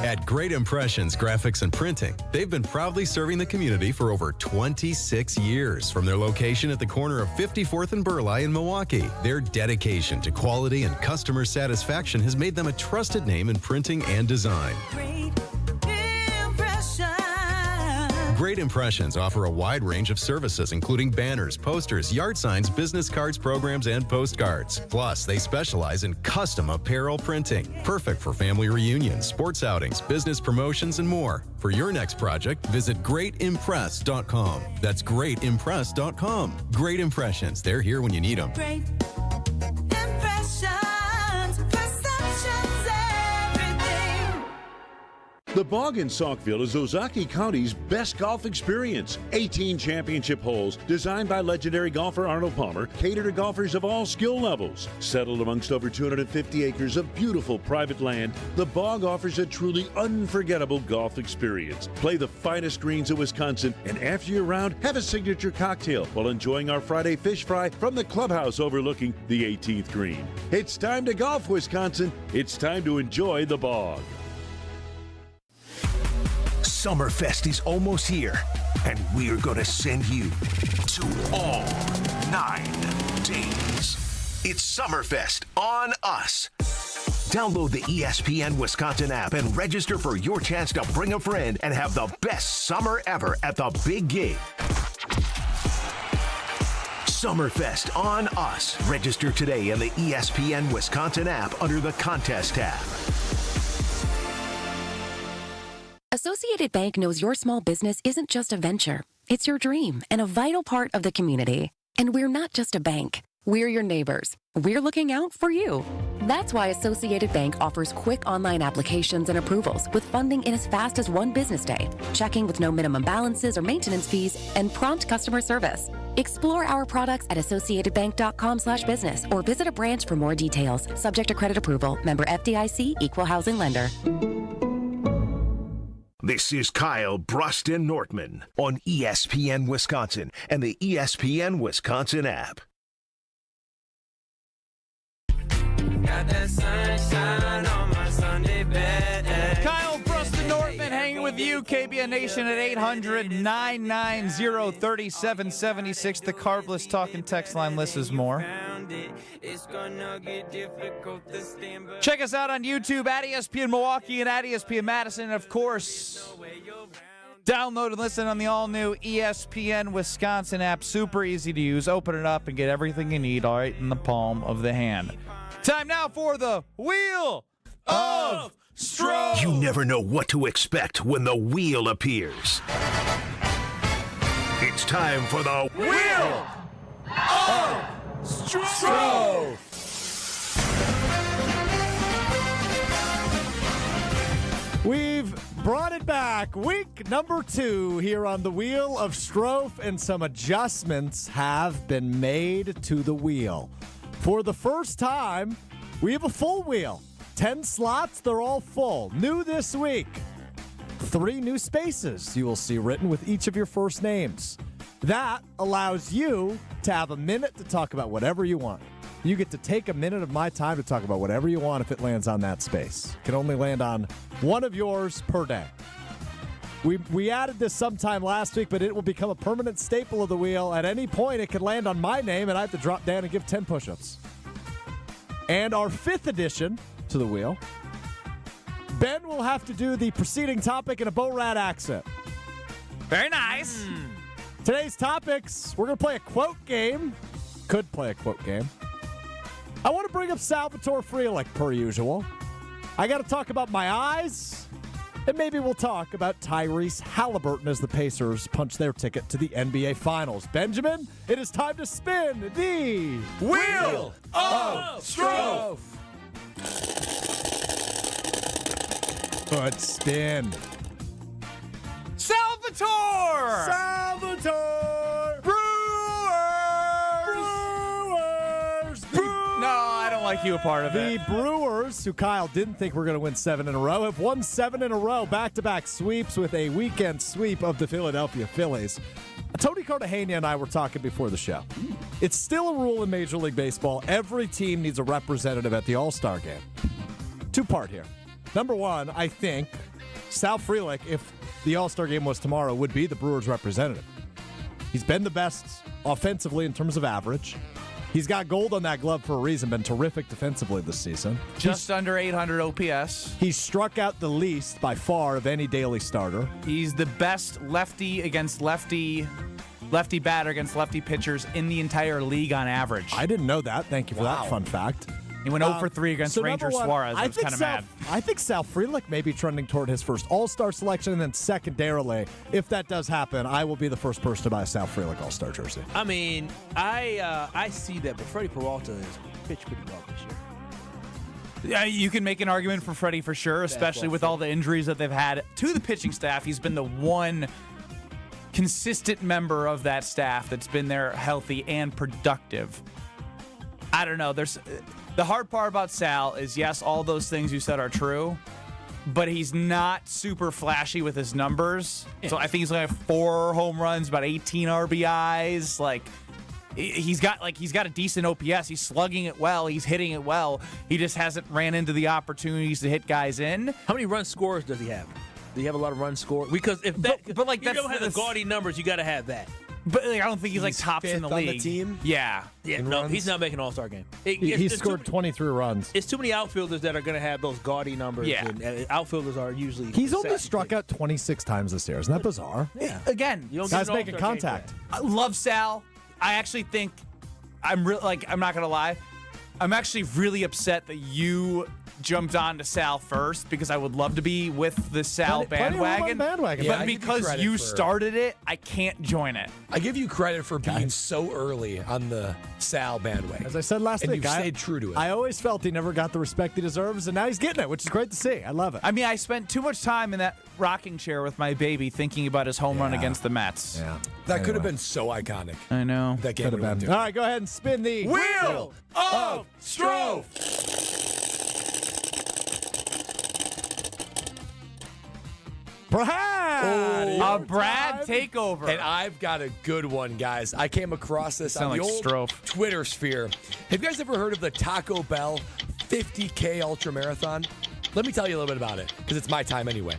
At Great Impressions Graphics and Printing, they've been proudly serving the community for over 26 years. From their location at the corner of 54th and Burleigh in Milwaukee, their dedication to quality and customer satisfaction has made them a trusted name in printing and design. Great Impressions offer a wide range of services, including banners, posters, yard signs, business cards, programs, and postcards. Plus, they specialize in custom apparel printing, perfect for family reunions, sports outings, business promotions, and more. For your next project, visit greatimpress.com. That's greatimpress.com. Great Impressions. They're here when you need them. Great impressions, perceptions, everything. The Bog in Saukville is Ozaki County's best golf experience. 18 championship holes designed by legendary golfer Arnold Palmer cater to golfers of all skill levels. Settled amongst over 250 acres of beautiful private land, the Bog offers a truly unforgettable golf experience. Play the finest greens of Wisconsin, and after your round, have a signature cocktail while enjoying our Friday fish fry from the clubhouse overlooking the 18th green. It's time to golf, Wisconsin. It's time to enjoy the Bog. Summerfest is almost here, and we're going to send you to all 9 days. It's Summerfest on us. Download the ESPN Wisconsin app and register for your chance to bring a friend and have the best summer ever at the big game. Summerfest on us. Register today in the ESPN Wisconsin app under the contest tab. Associated Bank knows your small business isn't just a venture. It's your dream and a vital part of the community. And we're not just a bank. We're your neighbors. We're looking out for you. That's why Associated Bank offers quick online applications and approvals with funding in as fast as 1 business day, checking with no minimum balances or maintenance fees, and prompt customer service. Explore our products at associatedbank.com/business or visit a branch for more details. Subject to credit approval. Member FDIC, Equal Housing Lender. This is Kyle, Brust, and Nortman on ESPN Wisconsin and the ESPN Wisconsin app. Got that sunshine on my Sunday bed. Kyle, Brust, and Nortman hanging with View, KBN Nation at 800-990-3776. The Carbless Talking text line lists more. Check us out on YouTube at ESPN Milwaukee and at ESPN Madison. And of course, download and listen on the all-new ESPN Wisconsin app. Super easy to use. Open it up and get everything you need all right in the palm of the hand. Time now for the Wheel of Stro. You never know what to expect when the wheel appears. It's time for the Wheel of Stro. We've brought it back. Week number 2 here on the Wheel of Strofe, and some adjustments have been made to the wheel. For the first time, we have a full wheel. 10 slots, they're all full. New this week, 3 new spaces you will see written with each of your first names. That allows you to have a minute to talk about whatever you want. You get to take a minute of my time to talk about whatever you want if it lands on that space. It can only land on one of yours per day. We added this sometime last week, but it will become a permanent staple of the wheel. At any point, it could land on my name, and I have to drop down and give 10 push-ups. And our 5th addition to the wheel, Ben will have to do the preceding topic in a Bo Rat accent. Very nice. Today's topics, we're going to play a quote game. Could play a quote game. I want to bring up Salvatore Frelick, per usual. I got to talk about my eyes, and maybe we'll talk about Tyrese Halliburton as the Pacers punch their ticket to the NBA Finals. Benjamin, it is time to spin the Wheel of Stro. Good spin. Salvatore! Brewers! No, I don't like you a part of it. The Brewers, who Kyle didn't think were going to win 7 in a row, have won 7 in a row, back-to-back sweeps with a weekend sweep of the Philadelphia Phillies. Tony Cartagena and I were talking before the show. It's still a rule in Major League Baseball. Every team needs a representative at the All-Star game. 2-part here. Number 1, I think Sal Frelick, if the All-Star game was tomorrow, would be the Brewers' representative. He's been the best offensively in terms of average. He's got gold on that glove for a reason, been terrific defensively this season. Just under 800 OPS. He's struck out the least by far of any daily starter. He's the best lefty against lefty batter against lefty pitchers in the entire league on average. I didn't know that. Thank you for that fun fact. He went 0 for 3 against Ranger Suarez. I was kind of mad. I think Sal Frelick may be trending toward his first All-Star selection, and then secondarily, if that does happen, I will be the first person to buy a Sal Frelick All-Star jersey. I mean, I see that, but Freddie Peralta is pitched pretty well this year. Yeah, you can make an argument for Freddie for sure, especially with all the injuries that they've had to the pitching staff. He's been the one consistent member of that staff that's been there healthy and productive. I don't know. The hard part about Sal is, yes, all those things you said are true, but he's not super flashy with his numbers. Yeah. So I think he's going to have 4 home runs, about 18 RBIs. Like, he's got a decent OPS. He's slugging it well. He's hitting it well. He just hasn't ran into the opportunities to hit guys in. How many run scores does he have? Do you have a lot of run score? Because if that, but like, you don't have the gaudy numbers, you got to have that. But like, I don't think he's like tops in the league. On the team? Yeah. No, runs. He's not making an All-Star game. He scored 23 runs. It's too many outfielders that are going to have those gaudy numbers. Yeah. And outfielders are usually. He's only struck out 26 times this year. Isn't that bizarre? Yeah. Again, guys making contact. I love Sal. I actually think I'm not gonna lie. I'm actually really upset that you jumped on to Sal first, because I would love to be with the Sal bandwagon. Yeah, but because you started it, I can't join it. I give you credit for being so early on the Sal bandwagon. As I said last week, you've stayed true to it. I always felt he never got the respect he deserves, and now he's getting it, which is great to see. I love it. I mean, I spent too much time in that rocking chair with my baby thinking about his home run against the Mets. Yeah. That could have been so iconic. I know. That game could have been. All right, go ahead and spin the Wheel of Stro. Brad! A Brad takeover. And I've got a good one, guys. I came across this on the old Stro. Twitter sphere. Have you guys ever heard of the Taco Bell 50K Ultra Marathon? Let me tell you a little bit about it, because it's my time anyway.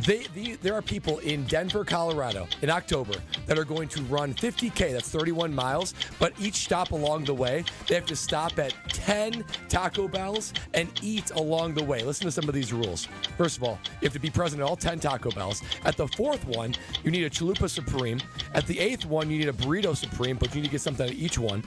There are people in Denver, Colorado in October that are going to run 50K, that's 31 miles, but each stop along the way, they have to stop at 10 Taco Bells and eat along the way. Listen to some of these rules. First of all, you have to be present at all 10 Taco Bells. At the fourth one, you need a Chalupa Supreme. At the eighth one, you need a Burrito Supreme, but you need to get something at each one.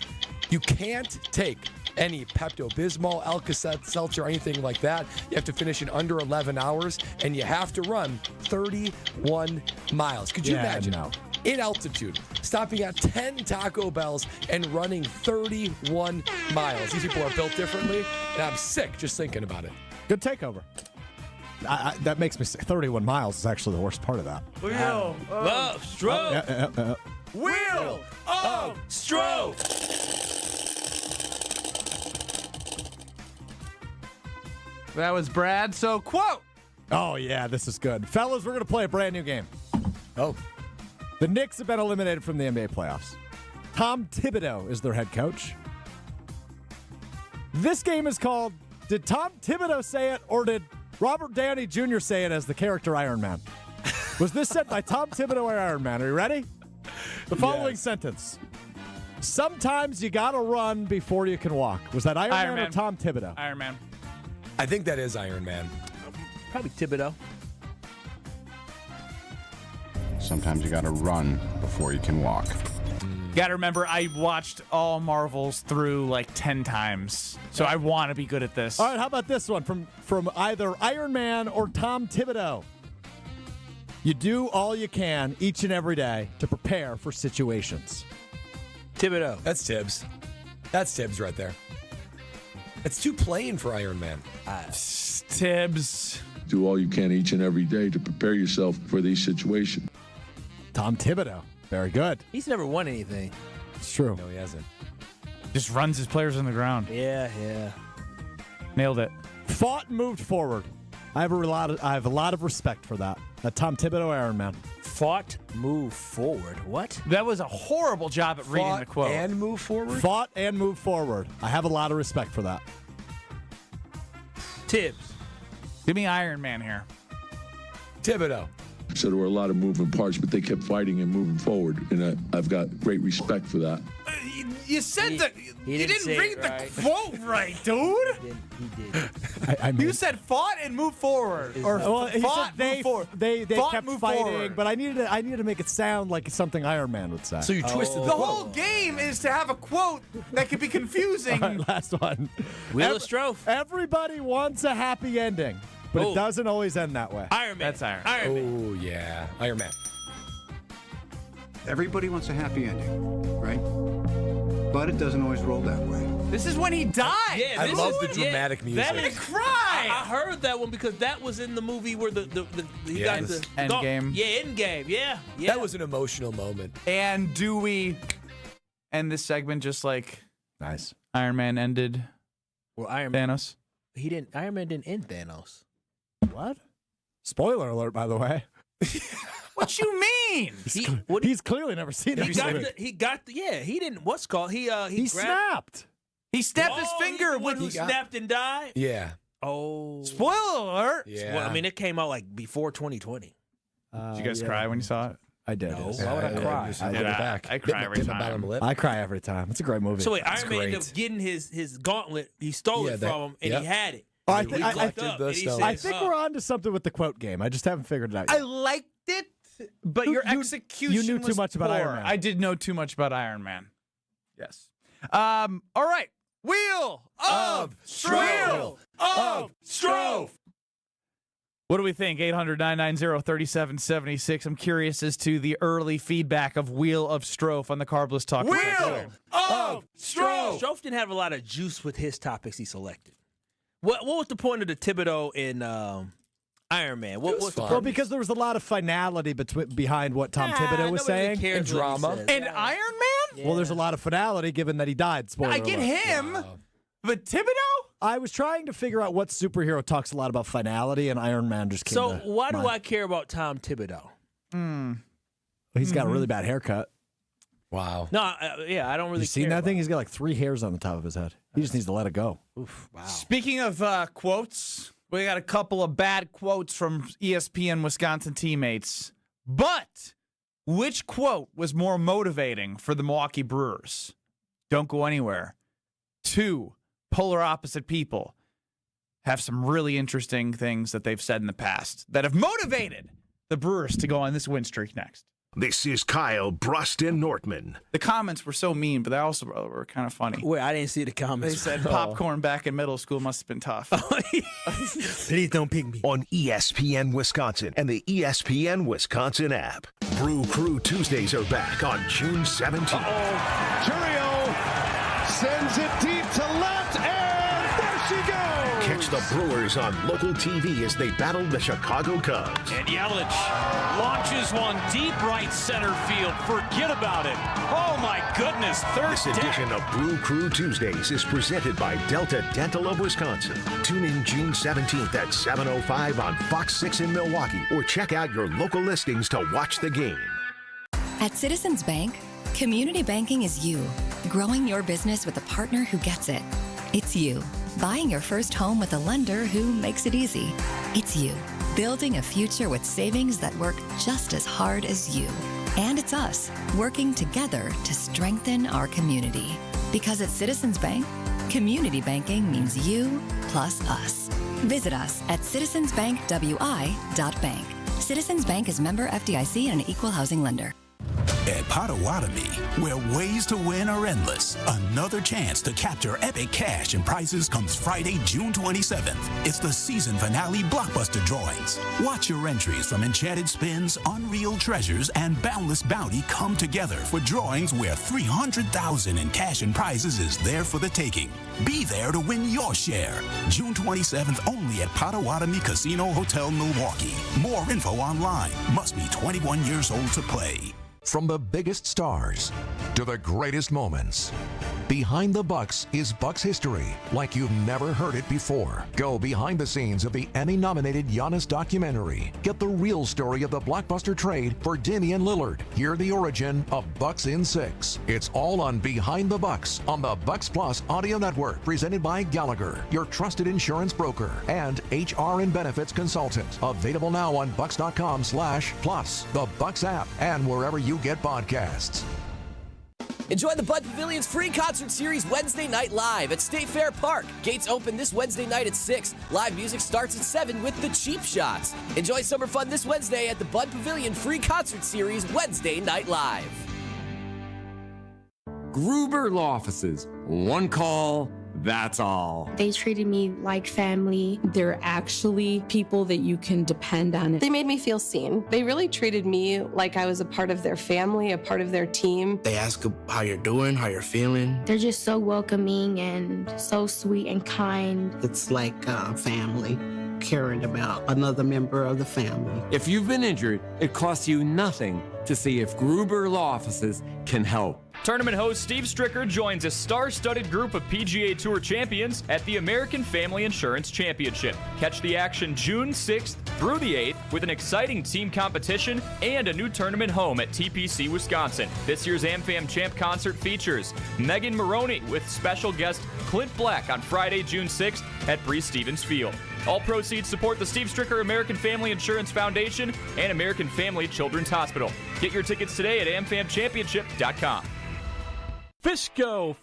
You can't take any Pepto-Bismol, Alka-Seltzer, anything like that. You have to finish in under 11 hours, and you have to run 31 miles. Could you imagine in altitude, stopping at 10 Taco Bells and running 31 miles? These people are built differently, and I'm sick just thinking about it. Good takeover. That makes me sick. 31 miles is actually the worst part of that. Wheel of Stro. Wheel of Stro. That was Brad. So, quote. Oh, yeah, this is good. Fellas, we're going to play a brand new game. Oh. The Knicks have been eliminated from the NBA playoffs. Tom Thibodeau is their head coach. This game is called, did Tom Thibodeau say it, or did Robert Downey Jr. say it as the character Iron Man? Was this said by Tom Thibodeau or Iron Man? Are you ready? The following sentence. Sometimes you got to run before you can walk. Was that Iron Man or Tom Thibodeau? Iron Man. I think that is Iron Man. Probably Thibodeau. Sometimes you got to run before you can walk. Gotta remember, I watched all Marvels through like 10 times, so I want to be good at this. All right, how about this one from either Iron Man or Tom Thibodeau? You do all you can each and every day to prepare for situations. Thibodeau. That's Tibbs. That's Tibbs right there. It's too plain for Iron Man. Tibbs. Do all you can each and every day to prepare yourself for these situations. Tom Thibodeau. Very good. He's never won anything. It's true. No, he hasn't. Just runs his players on the ground. Yeah. Nailed it. Fought and moved forward. I have a lot of respect for that. That Tom Thibodeau Iron Man. Fought, move forward. What? That was a horrible job at reading the quote. And move forward? Fought and moved forward. I have a lot of respect for that. Tibbs. Give me Iron Man here. Thibodeau. So there were a lot of moving parts, but they kept fighting and moving forward, and I've got great respect for that. You said you didn't read the quote right, dude. He did. I mean, You said fought and move forward. Or he fought, said move forward. they Fought, kept move fighting, forward. but I needed to make it sound like something Iron Man would say. So you twisted the The quote. whole game is to have a quote that could be confusing. All right, last one. Wheel of Stro. Everybody wants a happy ending, but it doesn't always end that way. Iron Man. That's Iron. Iron Man. Oh, yeah. Iron Man. Everybody wants a happy ending, right? But it doesn't always roll that way. This is when he died. Yeah, I this love is- the dramatic music. I'm gonna cry. I heard that one because that was in the movie where he Yeah, got this- the Endgame. Yeah, Endgame. Yeah. That was an emotional moment. And do we end this segment just like Nice. Iron Man ended Well, Iron Man. Thanos? Iron Man didn't end Thanos. What? Spoiler alert, by the way. What you mean? He's clearly never seen it. He didn't. What's called? He He snapped. He snapped his finger when when he snapped and died. Yeah. Oh. Spoiler alert. Yeah. Well, I mean, it came out like before 2020. Did you guys cry when you saw it? I did. No. yes. Why would I cry? I did it back. I cry every Bit my bottom time. lip. I cry every time. It's a great movie. So wait, That's Iron Man ended great. up getting his gauntlet. He stole Yeah, it that- from him, and yep. he had it. Oh, I And think- he I- looked I- up, and he the said, I think we're on to something with the quote game. I just haven't figured it out I yet. liked it, but You- your you- execution you knew too was much about poor. Iron Man. I did know too much about Iron Man. Yes. All right. Wheel of Stro. of Stro. What do we think? 800-990-3776. I'm curious as to the early feedback of Wheel of Strofe on the Carbless Talk. Wheel of Strofe. Strofe didn't have a lot of juice with his topics he selected. What was the point of the Thibodeau in Iron Man? What was the Well, because there was a lot of finality behind what Tom Thibodeau was nobody saying. cares And what he drama. says. And Iron Man? Well, there's a lot of finality given that he died. Spoiler I get alert. him, but Thibodeau? I was trying to figure out what superhero talks a lot about finality, and Iron Man just came So to why do mind. I care about Tom Thibodeau? He's got a really bad haircut. Wow. No, I don't really You seen care that about thing? He's got like 3 hairs on the top of his head. He just needs to let it go. Oof, wow. Speaking of quotes, We got a couple of bad quotes from ESPN Wisconsin teammates. But which quote was more motivating for the Milwaukee Brewers? Don't go anywhere. 2 polar opposite people have some really interesting things that they've said in the past that have motivated the Brewers to go on this win streak next. This is Kyle, Brust, and Nortman. The comments were so mean, but they also were kind of funny. Wait, I didn't see the comments. They said popcorn back in middle school must have been tough. Please don't pick me. On ESPN Wisconsin and the ESPN Wisconsin app. Brew Crew Tuesdays are back on June 17th. Churio sends it deep to left, and there she goes. Catch the Brewers on local TV as they battle the Chicago Cubs. And Yelich launches one deep right center field. Forget about it. Oh, my goodness. This edition of Brew Crew Tuesdays is presented by Delta Dental of Wisconsin. Tune in June 17th at 7:05 on Fox 6 in Milwaukee, or check out your local listings to watch the game. At Citizens Bank, community banking is you, growing your business with a partner who gets it. It's you, buying your first home with a lender who makes it easy. It's you, building a future with savings that work just as hard as you. And it's us, working together to strengthen our community. Because at Citizens Bank, community banking means you plus us. Visit us at citizensbankwi.bank. Citizens Bank is member FDIC and an equal housing lender. At Potawatomi, where ways to win are endless, another chance to capture epic cash and prizes comes Friday, June 27th. It's the season finale blockbuster drawings. Watch your entries from Enchanted Spins, Unreal Treasures, and Boundless Bounty come together for drawings where $300,000 in cash and prizes is there for the taking. Be there to win your share. June 27th only at Potawatomi Casino Hotel, Milwaukee. More info online. Must be 21 years old to play. From the biggest stars to the greatest moments, Behind the Bucks is Bucks history like you've never heard it before. Go behind the scenes of the Emmy-nominated Giannis documentary. Get the real story of the blockbuster trade for Damian Lillard. Hear the origin of Bucks in 6. It's all on Behind the Bucks on the Bucks Plus audio network, presented by Gallagher, your trusted insurance broker and HR and benefits consultant. Available now on bucks.com/plus, the Bucks app, and wherever you get podcasts. Enjoy the Bud Pavilion's free concert series Wednesday Night Live at State Fair Park. Gates open this Wednesday night at 6. Live music starts at 7 with the Cheap Shots. Enjoy summer fun this Wednesday at the Bud Pavilion free concert series Wednesday Night Live. Gruber Law Offices. One call, that's all. They treated me like family. They're actually people that you can depend on. They made me feel seen. They really treated me like I was a part of their family, a part of their team. They ask how you're doing, how you're feeling. They're just so welcoming and so sweet and kind. It's like family, caring about another member of the family. If you've been injured, it costs you nothing to see if Gruber Law Offices can help. Tournament host Steve Stricker joins a star-studded group of PGA Tour champions at the American Family Insurance Championship. Catch the action June 6th through the 8th with an exciting team competition and a new tournament home at TPC Wisconsin. This year's AmFam Champ concert features Megan Maroney with special guest Clint Black on Friday, June 6th at Bree Stevens Field. All proceeds support the Steve Stricker American Family Insurance Foundation and American Family Children's Hospital. Get your tickets today at amfamchampionship.com. Fisco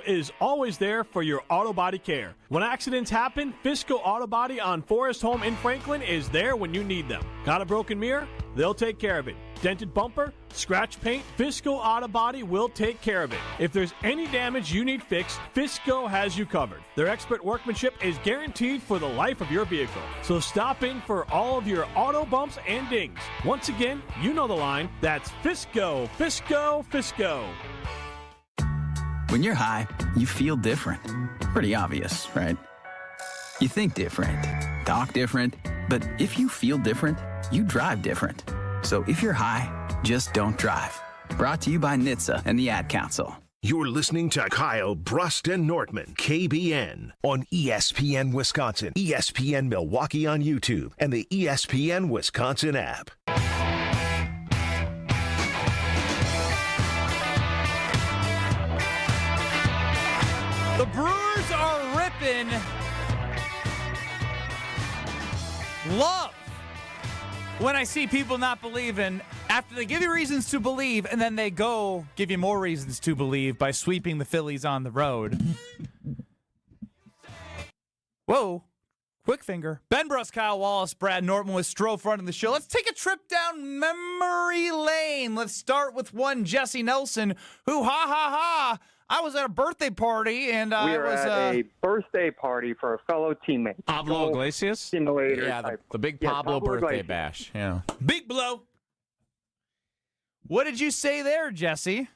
is always there for your auto body care. When accidents happen, Fisco Auto Body on Forest Home in Franklin is there when you need them. Got a broken mirror? They'll take care of it. Dented bumper? Scratch paint? Fisco Auto Body will take care of it. If there's any damage you need fixed, Fisco has you covered. Their expert workmanship is guaranteed for the life of your vehicle. So stop in for all of your auto bumps and dings. Once again, you know the line. That's Fisco. When you're high, you feel different. Pretty obvious, right? You think different, talk different, but if you feel different, you drive different. So if you're high, just don't drive. Brought to you by NHTSA and the Ad Council. You're listening to Kyle, Brust, and Nortman, KBN, on ESPN Wisconsin, ESPN Milwaukee on YouTube, and the ESPN Wisconsin app. The Brewers are ripping love when I see people not believing after they give you reasons to believe, and then they go give you more reasons to believe by sweeping the Phillies on the road. Whoa. Quick finger. Ben Brust, Kyle Wallace, Brad Nortman with Stro running the show. Let's take a trip down memory lane. Let's start with one Jesse Nelson, who, I was at a birthday party, and we were at a birthday party for a fellow teammate. Pablo Iglesias? Yeah, the big Pablo birthday Iglesias. bash. Yeah. Big blow. What did you say there, Jesse?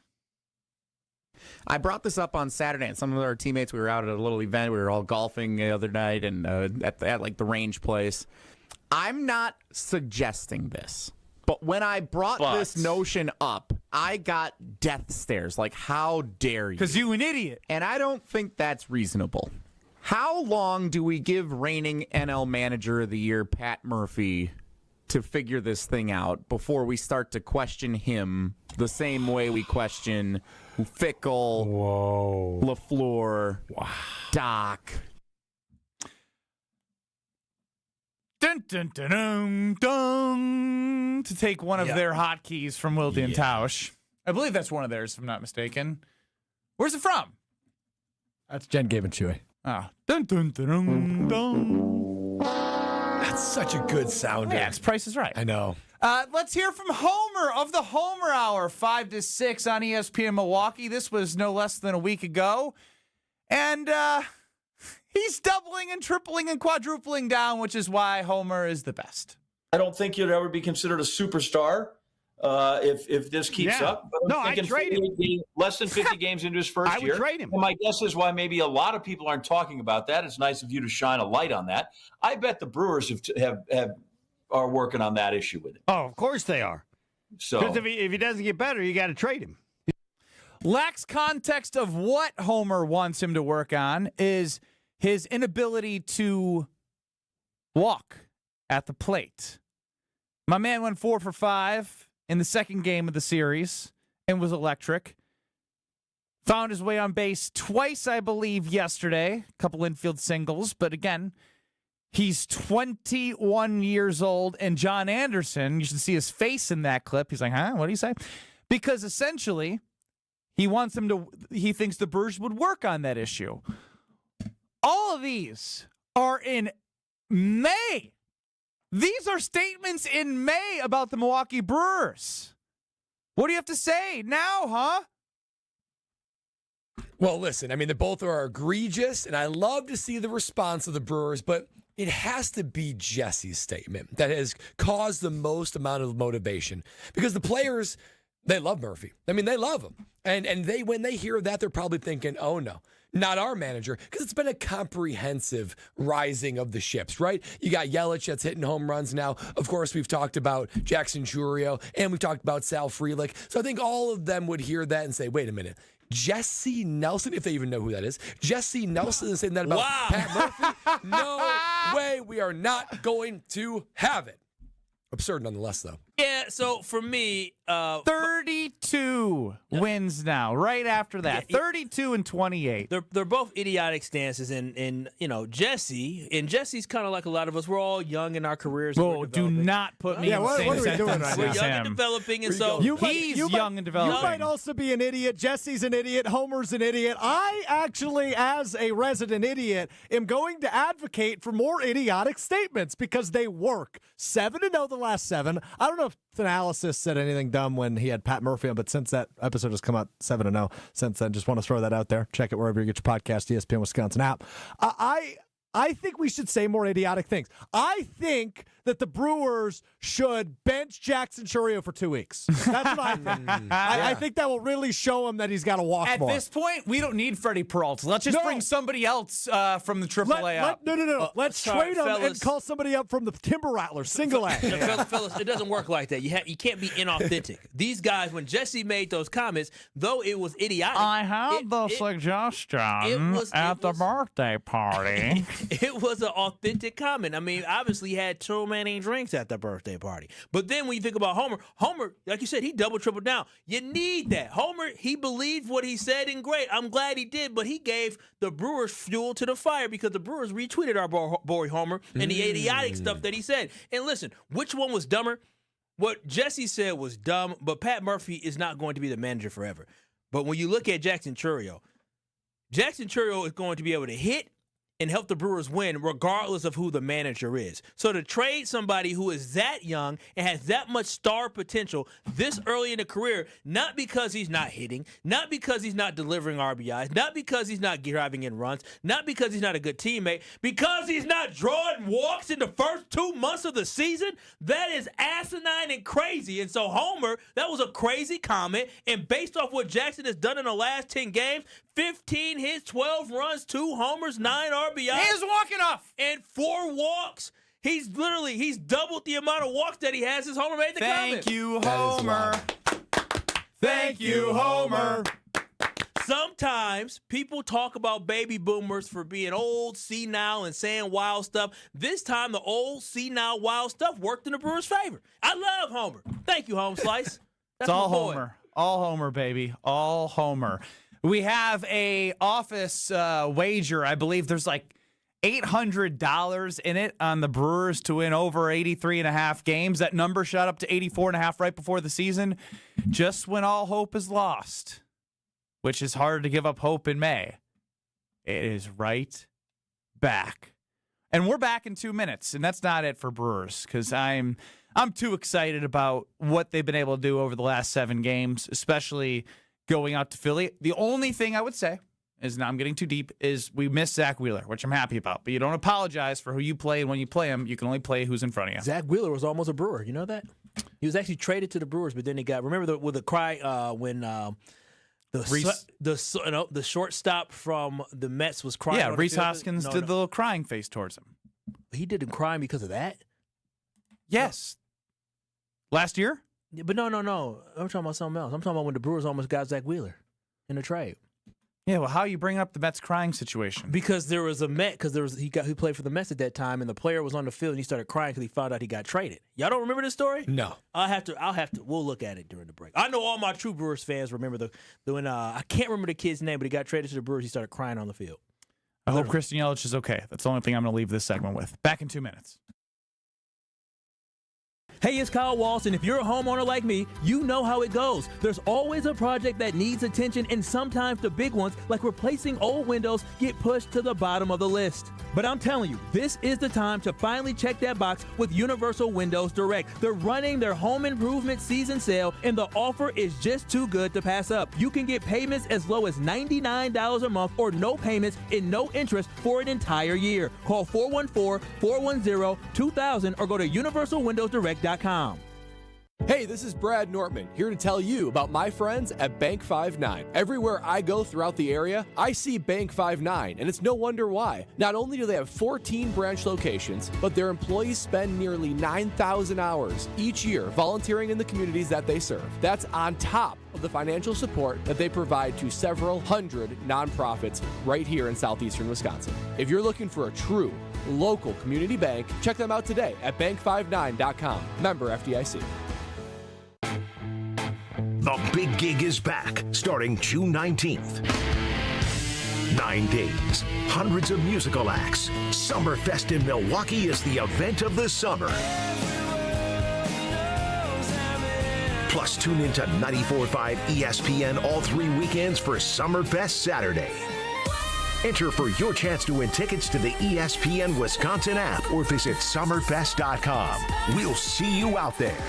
I brought this up on Saturday, and some of our teammates, we were out at a little event. We were all golfing the other night and at like the range place. I'm not suggesting this, but when I brought this notion up, I got death stares. Like, how dare you? Because you an idiot. And I don't think that's reasonable. How long do we give reigning NL Manager of the Year, Pat Murphy, to figure this thing out before we start to question him the same way we question Fickle, LaFleur, Doc? Dun, dun, dun, dun, dun, to take one of their hotkeys from Wilde and Tausch. I believe that's one of theirs, if I'm not mistaken. Where's it from? That's Jen, Gabe, and Chewy. Ah. Dun, dun, dun, dun, dun. That's such a good sound. Yeah, it's Price is Right. I know. Let's hear from Homer of the Homer Hour, 5 to 6 on ESPN Milwaukee. This was no less than a week ago. And he's doubling and tripling and quadrupling down, which is why Homer is the best. I don't think he'll ever be considered a superstar if this keeps up. But I'd trade him. Less than 50 games into his first year. I would trade him. And my guess is why maybe a lot of people aren't talking about that. It's nice of you to shine a light on that. I bet the Brewers are working on that issue with him. Oh, of course they are. So because if he doesn't get better, you got to trade him. Lacks context of what Homer wants him to work on is his inability to walk at the plate. My man went 4 for 5 in the second game of the series and was electric. Found his way on base twice, I believe, yesterday. A couple infield singles, but again, he's 21 years old, and John Anderson, you should see his face in that clip. He's like, huh? What do you say? Because essentially, he thinks the Brewers would work on that issue. All of these are in May. These are statements in May about the Milwaukee Brewers. What do you have to say now, huh? Well, listen, I mean, they both are egregious, and I love to see the response of the Brewers, but it has to be Jesse's statement that has caused the most amount of motivation. Because the players, they love Murphy. I mean, they love him. And they when they hear that, they're probably thinking, oh, no, not our manager. Because it's been a comprehensive rising of the ships, right? You got Yelich that's hitting home runs now. Of course, we've talked about Jackson Chourio, and we've talked about Sal Frelick. So I think all of them would hear that and say, wait a minute. Jesse Nelson, if they even know who that is. Jesse Nelson is saying that about Pat Murphy. No way. We are not going to have it. Absurd nonetheless, though. Yeah, so for me... 32 wins now, right after that. 32 and 28. They're both idiotic stances, and Jesse's kind of like a lot of us. We're all young in our careers. Whoa, do not put me in the same sentence. We're young and developing, and so he's young and developing. You might also be an idiot. Jesse's an idiot. Homer's an idiot. I actually, as a resident idiot, am going to advocate for more idiotic statements because they work. 7-0 the last 7. I don't know if Analysis said anything dumb when he had Pat Murphy on, but since that episode has come out 7-0 since then, just want to throw that out there. Check it wherever you get your podcast, ESPN Wisconsin app. I think we should say more idiotic things. I think that the Brewers should bench Jackson Chourio for 2 weeks. That's what I think. I think that will really show him that he's got to walk more. At this point, we don't need Freddie Peralta. Let's just bring somebody else from the AAA up. No. Let's trade him and call somebody up from the Timber Rattlers, single A. Fellas, it doesn't work like that. You can't be inauthentic. These guys, when Jesse made those comments, though it was idiotic. I had the suggestion at the birthday party. It was an authentic comment. I mean, obviously he had Truman man ain't drinks at the birthday party. But then when you think about Homer, like you said, he tripled down. You need that. Homer, he believed what he said, and great. I'm glad he did, but he gave the Brewers fuel to the fire because the Brewers retweeted our boy Homer and the idiotic stuff that he said. And listen, which one was dumber? What Jesse said was dumb, but Pat Murphy is not going to be the manager forever. But when you look at Jackson Chourio is going to be able to hit and help the Brewers win regardless of who the manager is. So to trade somebody who is that young and has that much star potential this early in the career, not because he's not hitting, not because he's not delivering RBIs, not because he's not driving in runs, not because he's not a good teammate, because he's not drawing walks in the first 2 months of the season, that is asinine and crazy. And so Homer, that was a crazy comment. And based off what Jackson has done in the last 10 games, 15 hits, 12 runs, 2 homers, 9 RBIs. He is walking off. And 4 walks. He's doubled the amount of walks that he has since Homer made the comment. Thank you, Homer. Thank you, Homer. Sometimes people talk about baby boomers for being old, senile, and saying wild stuff. This time, the old, senile, wild stuff worked in the Brewers' favor. I love Homer. Thank you, Home Slice. It's all Homer. All Homer, baby. All Homer. We have a office wager. I believe there's like $800 in it on the Brewers to win over 83.5 games. That number shot up to 84.5 right before the season, just when all hope is lost, which is hard to give up hope in May. It is right back. And we're back in 2 minutes, and that's not it for Brewers because I'm too excited about what they've been able to do over the last 7 games, especially going out to Philly. The only thing I would say is, now I'm getting too deep, is we missed Zach Wheeler, which I'm happy about. But you don't apologize for who you play, and when you play him, you can only play who's in front of you. Zach Wheeler was almost a Brewer. You know that? He was actually traded to the Brewers, but then he got, remember with the cry when the shortstop from the Mets was crying. Yeah, Reese Hoskins did the little crying face towards him. He did the crying because of that? Yes. Last year? Yeah, but no. I'm talking about something else. I'm talking about when the Brewers almost got Zach Wheeler in a trade. Yeah, well, how you bring up the Mets crying situation? Because there was a Met, he played for the Mets at that time, and the player was on the field and he started crying because he found out he got traded. Y'all don't remember this story? No. I'll have to. We'll look at it during the break. I know all my true Brewers fans remember when I can't remember the kid's name, but he got traded to the Brewers. He started crying on the field. I hope Christian Yelich is okay. That's the only thing I'm going to leave this segment with. Back in 2 minutes. Hey, it's Kyle Walsh, and if you're a homeowner like me, you know how it goes. There's always a project that needs attention, and sometimes the big ones, like replacing old windows, get pushed to the bottom of the list. But I'm telling you, this is the time to finally check that box with Universal Windows Direct. They're running their home improvement season sale, and the offer is just too good to pass up. You can get payments as low as $99 a month or no payments and no interest for an entire year. Call 414-410-2000 or go to universalwindowsdirect.com. Hey, this is Brad Nortman, here to tell you about my friends at Bank 5-9. Everywhere I go throughout the area, I see Bank 5-9, and it's no wonder why. Not only do they have 14 branch locations, but their employees spend nearly 9,000 hours each year volunteering in the communities that they serve. That's on top of the financial support that they provide to several hundred nonprofits right here in southeastern Wisconsin. If you're looking for a true local community bank, check them out today at bank59.com. Member FDIC. The big gig is back, starting June 19th. 9 days, hundreds of musical acts. Summerfest in Milwaukee is the event of the summer. Plus, tune into 94.5 ESPN all 3 weekends for Summerfest Saturday. Enter for your chance to win tickets to the ESPN Wisconsin app or visit summerfest.com. We'll see you out there.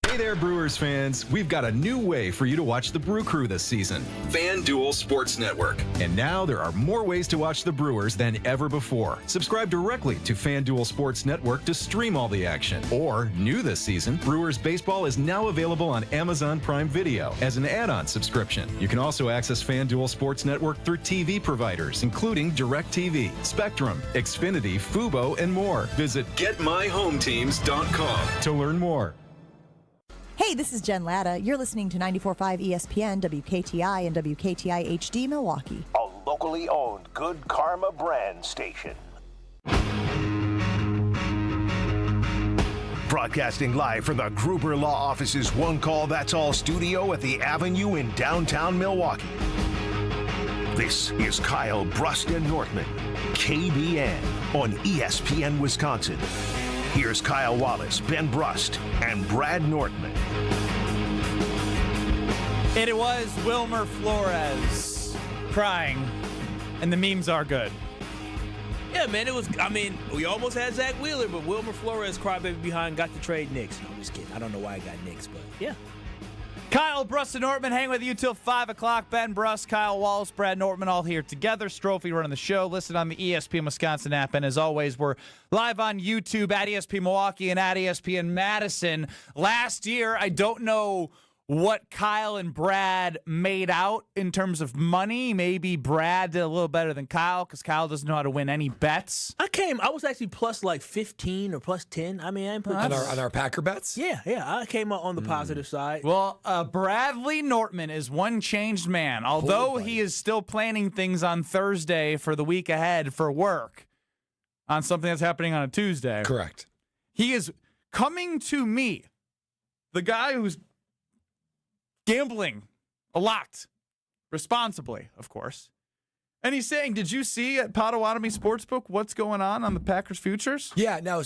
Hey there, Brewers fans. We've got a new way for you to watch the Brew Crew this season. FanDuel Sports Network. And now there are more ways to watch the Brewers than ever before. Subscribe directly to FanDuel Sports Network to stream all the action. Or, new this season, Brewers Baseball is now available on Amazon Prime Video as an add-on subscription. You can also access FanDuel Sports Network through TV providers, including DirecTV, Spectrum, Xfinity, Fubo, and more. Visit GetMyHomeTeams.com to learn more. Hey, this is Jen Latta. You're listening to 94.5 ESPN, WKTI, and WKTI HD Milwaukee. A locally owned Good Karma brand station. Broadcasting live from the Gruber Law Office's One Call That's All studio at the Avenue in downtown Milwaukee. This is Kyle Brust and Nortman, KBN on ESPN Wisconsin. Here's Kyle Wallace, Ben Brust, and Brad Nortman. And it was Wilmer Flores crying, and the memes are good. Yeah, man, it was. I mean, we almost had Zach Wheeler, but Wilmer Flores, crybaby behind, got to trade Knicks. No, I'm just kidding. I don't know why I got Knicks, but yeah. Kyle, Brust, and Nortman hang with you till 5 o'clock. Ben Brust, Kyle Wallace, Brad Nortman all here together. Strophy running the show. Listen on the ESPN Wisconsin app. And as always, we're live on YouTube at ESPN Milwaukee and at ESPN Madison. Last year, I don't know what Kyle and Brad made out in terms of money. Maybe Brad did a little better than Kyle because Kyle doesn't know how to win any bets. I was actually plus like 15 or plus 10. I mean, I put on our Packer bets? Yeah. I came out on the positive side. Well, Bradley Nortman is one changed man. Although he is still planning things on Thursday for the week ahead for work on something that's happening on a Tuesday. Correct. He is coming to me, the guy who's gambling a lot, responsibly, of course. And he's saying, did you see at Potawatomi Sportsbook what's going on the Packers futures? Yeah, now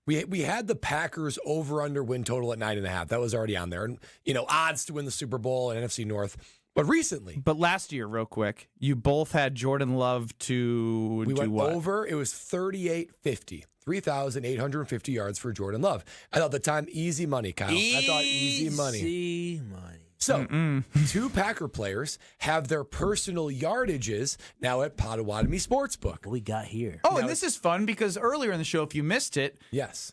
we had the Packers over-under win total at 9.5. That was already on there. And, odds to win the Super Bowl and NFC North. But recently. But last year, real quick, you both had Jordan Love to we do went what? over. It was 38.50. 3,850 yards for Jordan Love. I thought at the time, easy money, Kyle. I thought easy money. Easy money. So, two Packer players have their personal yardages now at Potawatomi Sportsbook. What we got here? Oh, and this is fun because earlier in the show, if you missed it, yes,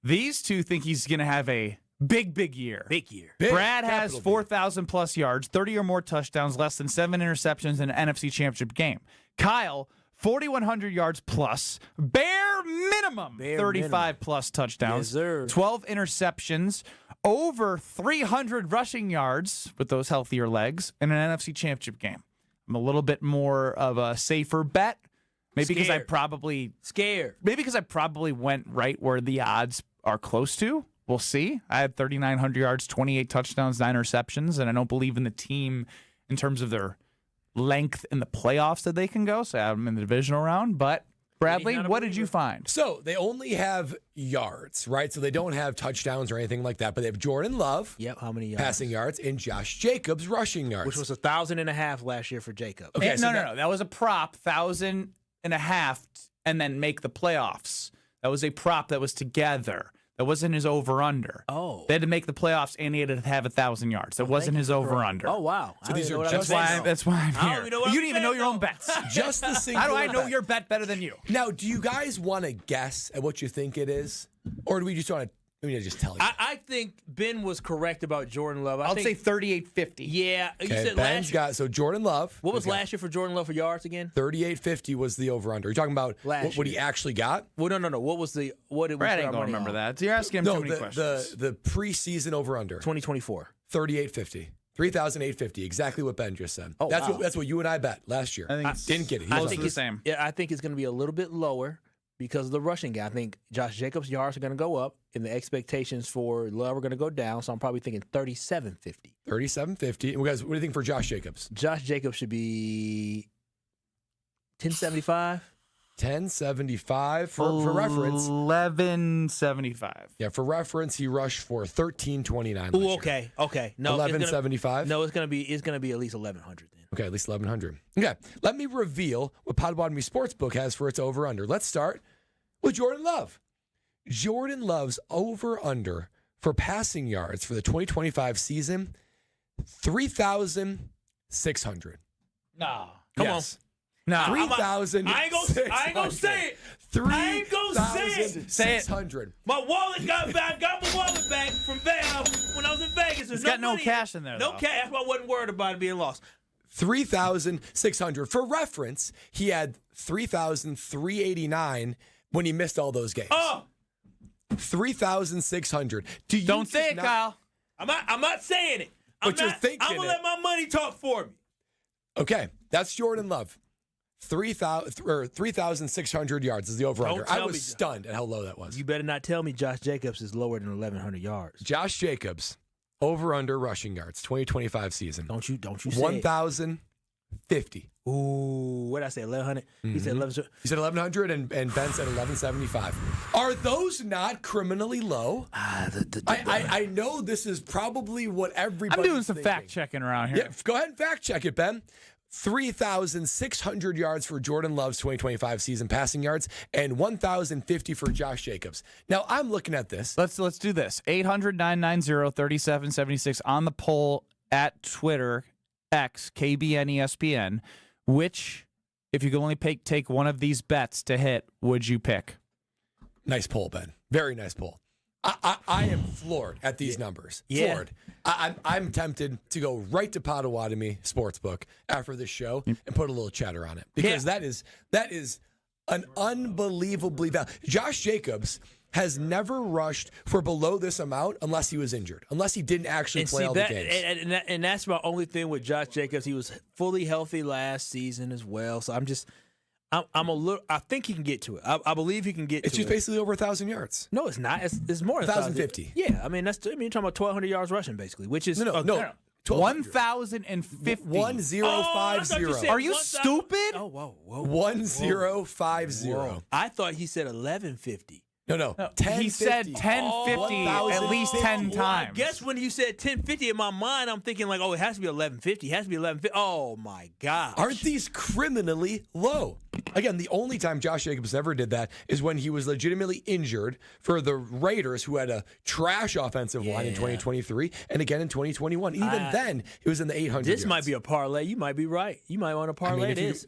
these two think he's going to have a big year. Big year. Brad has 4,000 plus yards, 30 or more touchdowns, less than 7 interceptions in an NFC Championship game. Kyle, 4,100 yards plus, bare minimum 35 plus touchdowns, Yes, sir. 12 interceptions, over 300 rushing yards with those healthier legs in an NFC Championship game. I'm a little bit more of a safer bet. Maybe because I probably went right where the odds are close to. We'll see. I had 3,900 yards, 28 touchdowns, 9 interceptions, and I don't believe in the team in terms of their length in the playoffs that they can go. So I have them in the divisional round. But Bradley, what did you find? So they only have yards, right? So they don't have touchdowns or anything like that. But they have Jordan Love. Yep. How many yards? Passing yards and Josh Jacobs rushing yards, Which was 1,500 last year for Jacob. Okay, no. That was a prop, 1,500, and then make the playoffs. That was a prop that was together. That wasn't his over-under. Oh. They had to make the playoffs, and he had to have 1,000 yards. That wasn't his over-under. Oh, wow. So these are That's why I'm here. You didn't even know your own bets. just the single. How do I know your bet better than you? Now, do you guys want to guess at what you think it is? Or do we just want to just tell you? I think Ben was correct about Jordan Love. I'll say 38.50. Yeah. You Okay, said Ben's got, so Jordan Love. What was last year for Jordan Love for yards again? 38.50 was the over-under. You're talking about what he actually got? Well, no. What was the what did we Brad put ain't our gonna money remember on? that. So you're asking him too many questions. the preseason over-under. 2024. 38.50. 3,850. Exactly what Ben just said. Oh, that's wow. that's what you and I bet last year. I didn't get it. I think it's the same. Yeah, I think it's going to be a little bit lower because of the rushing game. I think Josh Jacobs' yards are going to go up, and the expectations for Love are going to go down. So I'm probably thinking 37.50. 37.50. And guys, what do you think for Josh Jacobs? Josh Jacobs should be 10.75. 10.75 for reference. 11.75. Yeah, for reference, he rushed for 13.29. Ooh, okay. No, 11.75. No, it's gonna be at least 1,100 then. Okay, at least 1,100. Okay, let me reveal what Potawatomi Sportsbook has for its over/under. Let's start with Jordan Love. Jordan Love's over/under for passing yards for the 2025 season, 3,600. No, come on. No, 3,000. I ain't gonna say it. 3,600. My wallet got back. Got my wallet back from when I was in Vegas. It's got no cash in there. No cash. That's why I wasn't worried about it being lost. 3,600. For reference, he had 3,389 when he missed all those games. Oh, 3,600. Don't say it, Kyle. I'm not saying it. But you're thinking I'm gonna let my money talk for me. Okay, that's Jordan Love. 3,600 yards is the over-under. I was stunned at how low that was. You better not tell me Josh Jacobs is lower than 1,100 yards. Josh Jacobs, over-under rushing yards, 2025 season. Don't you say 1,050. Ooh, what did I say, 1,100? He said 1,100. He said 1,100, and Ben said 1,175. Are those not criminally low? I know this is probably what everybody. I'm doing some fact checking around here. Yeah, go ahead and fact check it, Ben. 3,600 yards for Jordan Love's 2025 season passing yards and 1,050 for Josh Jacobs. Now, I'm looking at this. Let's do this. 800-990-3776 on the poll at Twitter, X, KBN, ESPN. Which, if you could only take one of these bets to hit, would you pick? Nice poll, Ben. Very nice poll. I am floored at these numbers. Yeah. Floored. I'm tempted to go right to Potawatomi Sportsbook after this show and put a little cheddar on it because that is an unbelievably value. Josh Jacobs has never rushed for below this amount unless he was injured, unless he didn't actually play all the games. And that's my only thing with Josh Jacobs. He was fully healthy last season as well. So I'm a little. I think he can get to it. I believe he can get to it. It's just basically over 1,000 yards. No, it's not. It's more than 1,050. Yeah, I mean you're talking about 1,200 yards rushing basically, which is no. 1,050. 1,050. Are you stupid? Oh, whoa. 1,050. Whoa. I thought he said 1,150. No. He said 1050 at least 10 times. I guess when you said 1050 in my mind, I'm thinking like, it has to be 1150. It has to be 1150. Oh my gosh. Aren't these criminally low? Again, the only time Josh Jacobs ever did that is when he was legitimately injured for the Raiders, who had a trash offensive line in 2023 and again in 2021. Even then, it was in the 800s. This might be a parlay. You might be right. You might want to parlay this.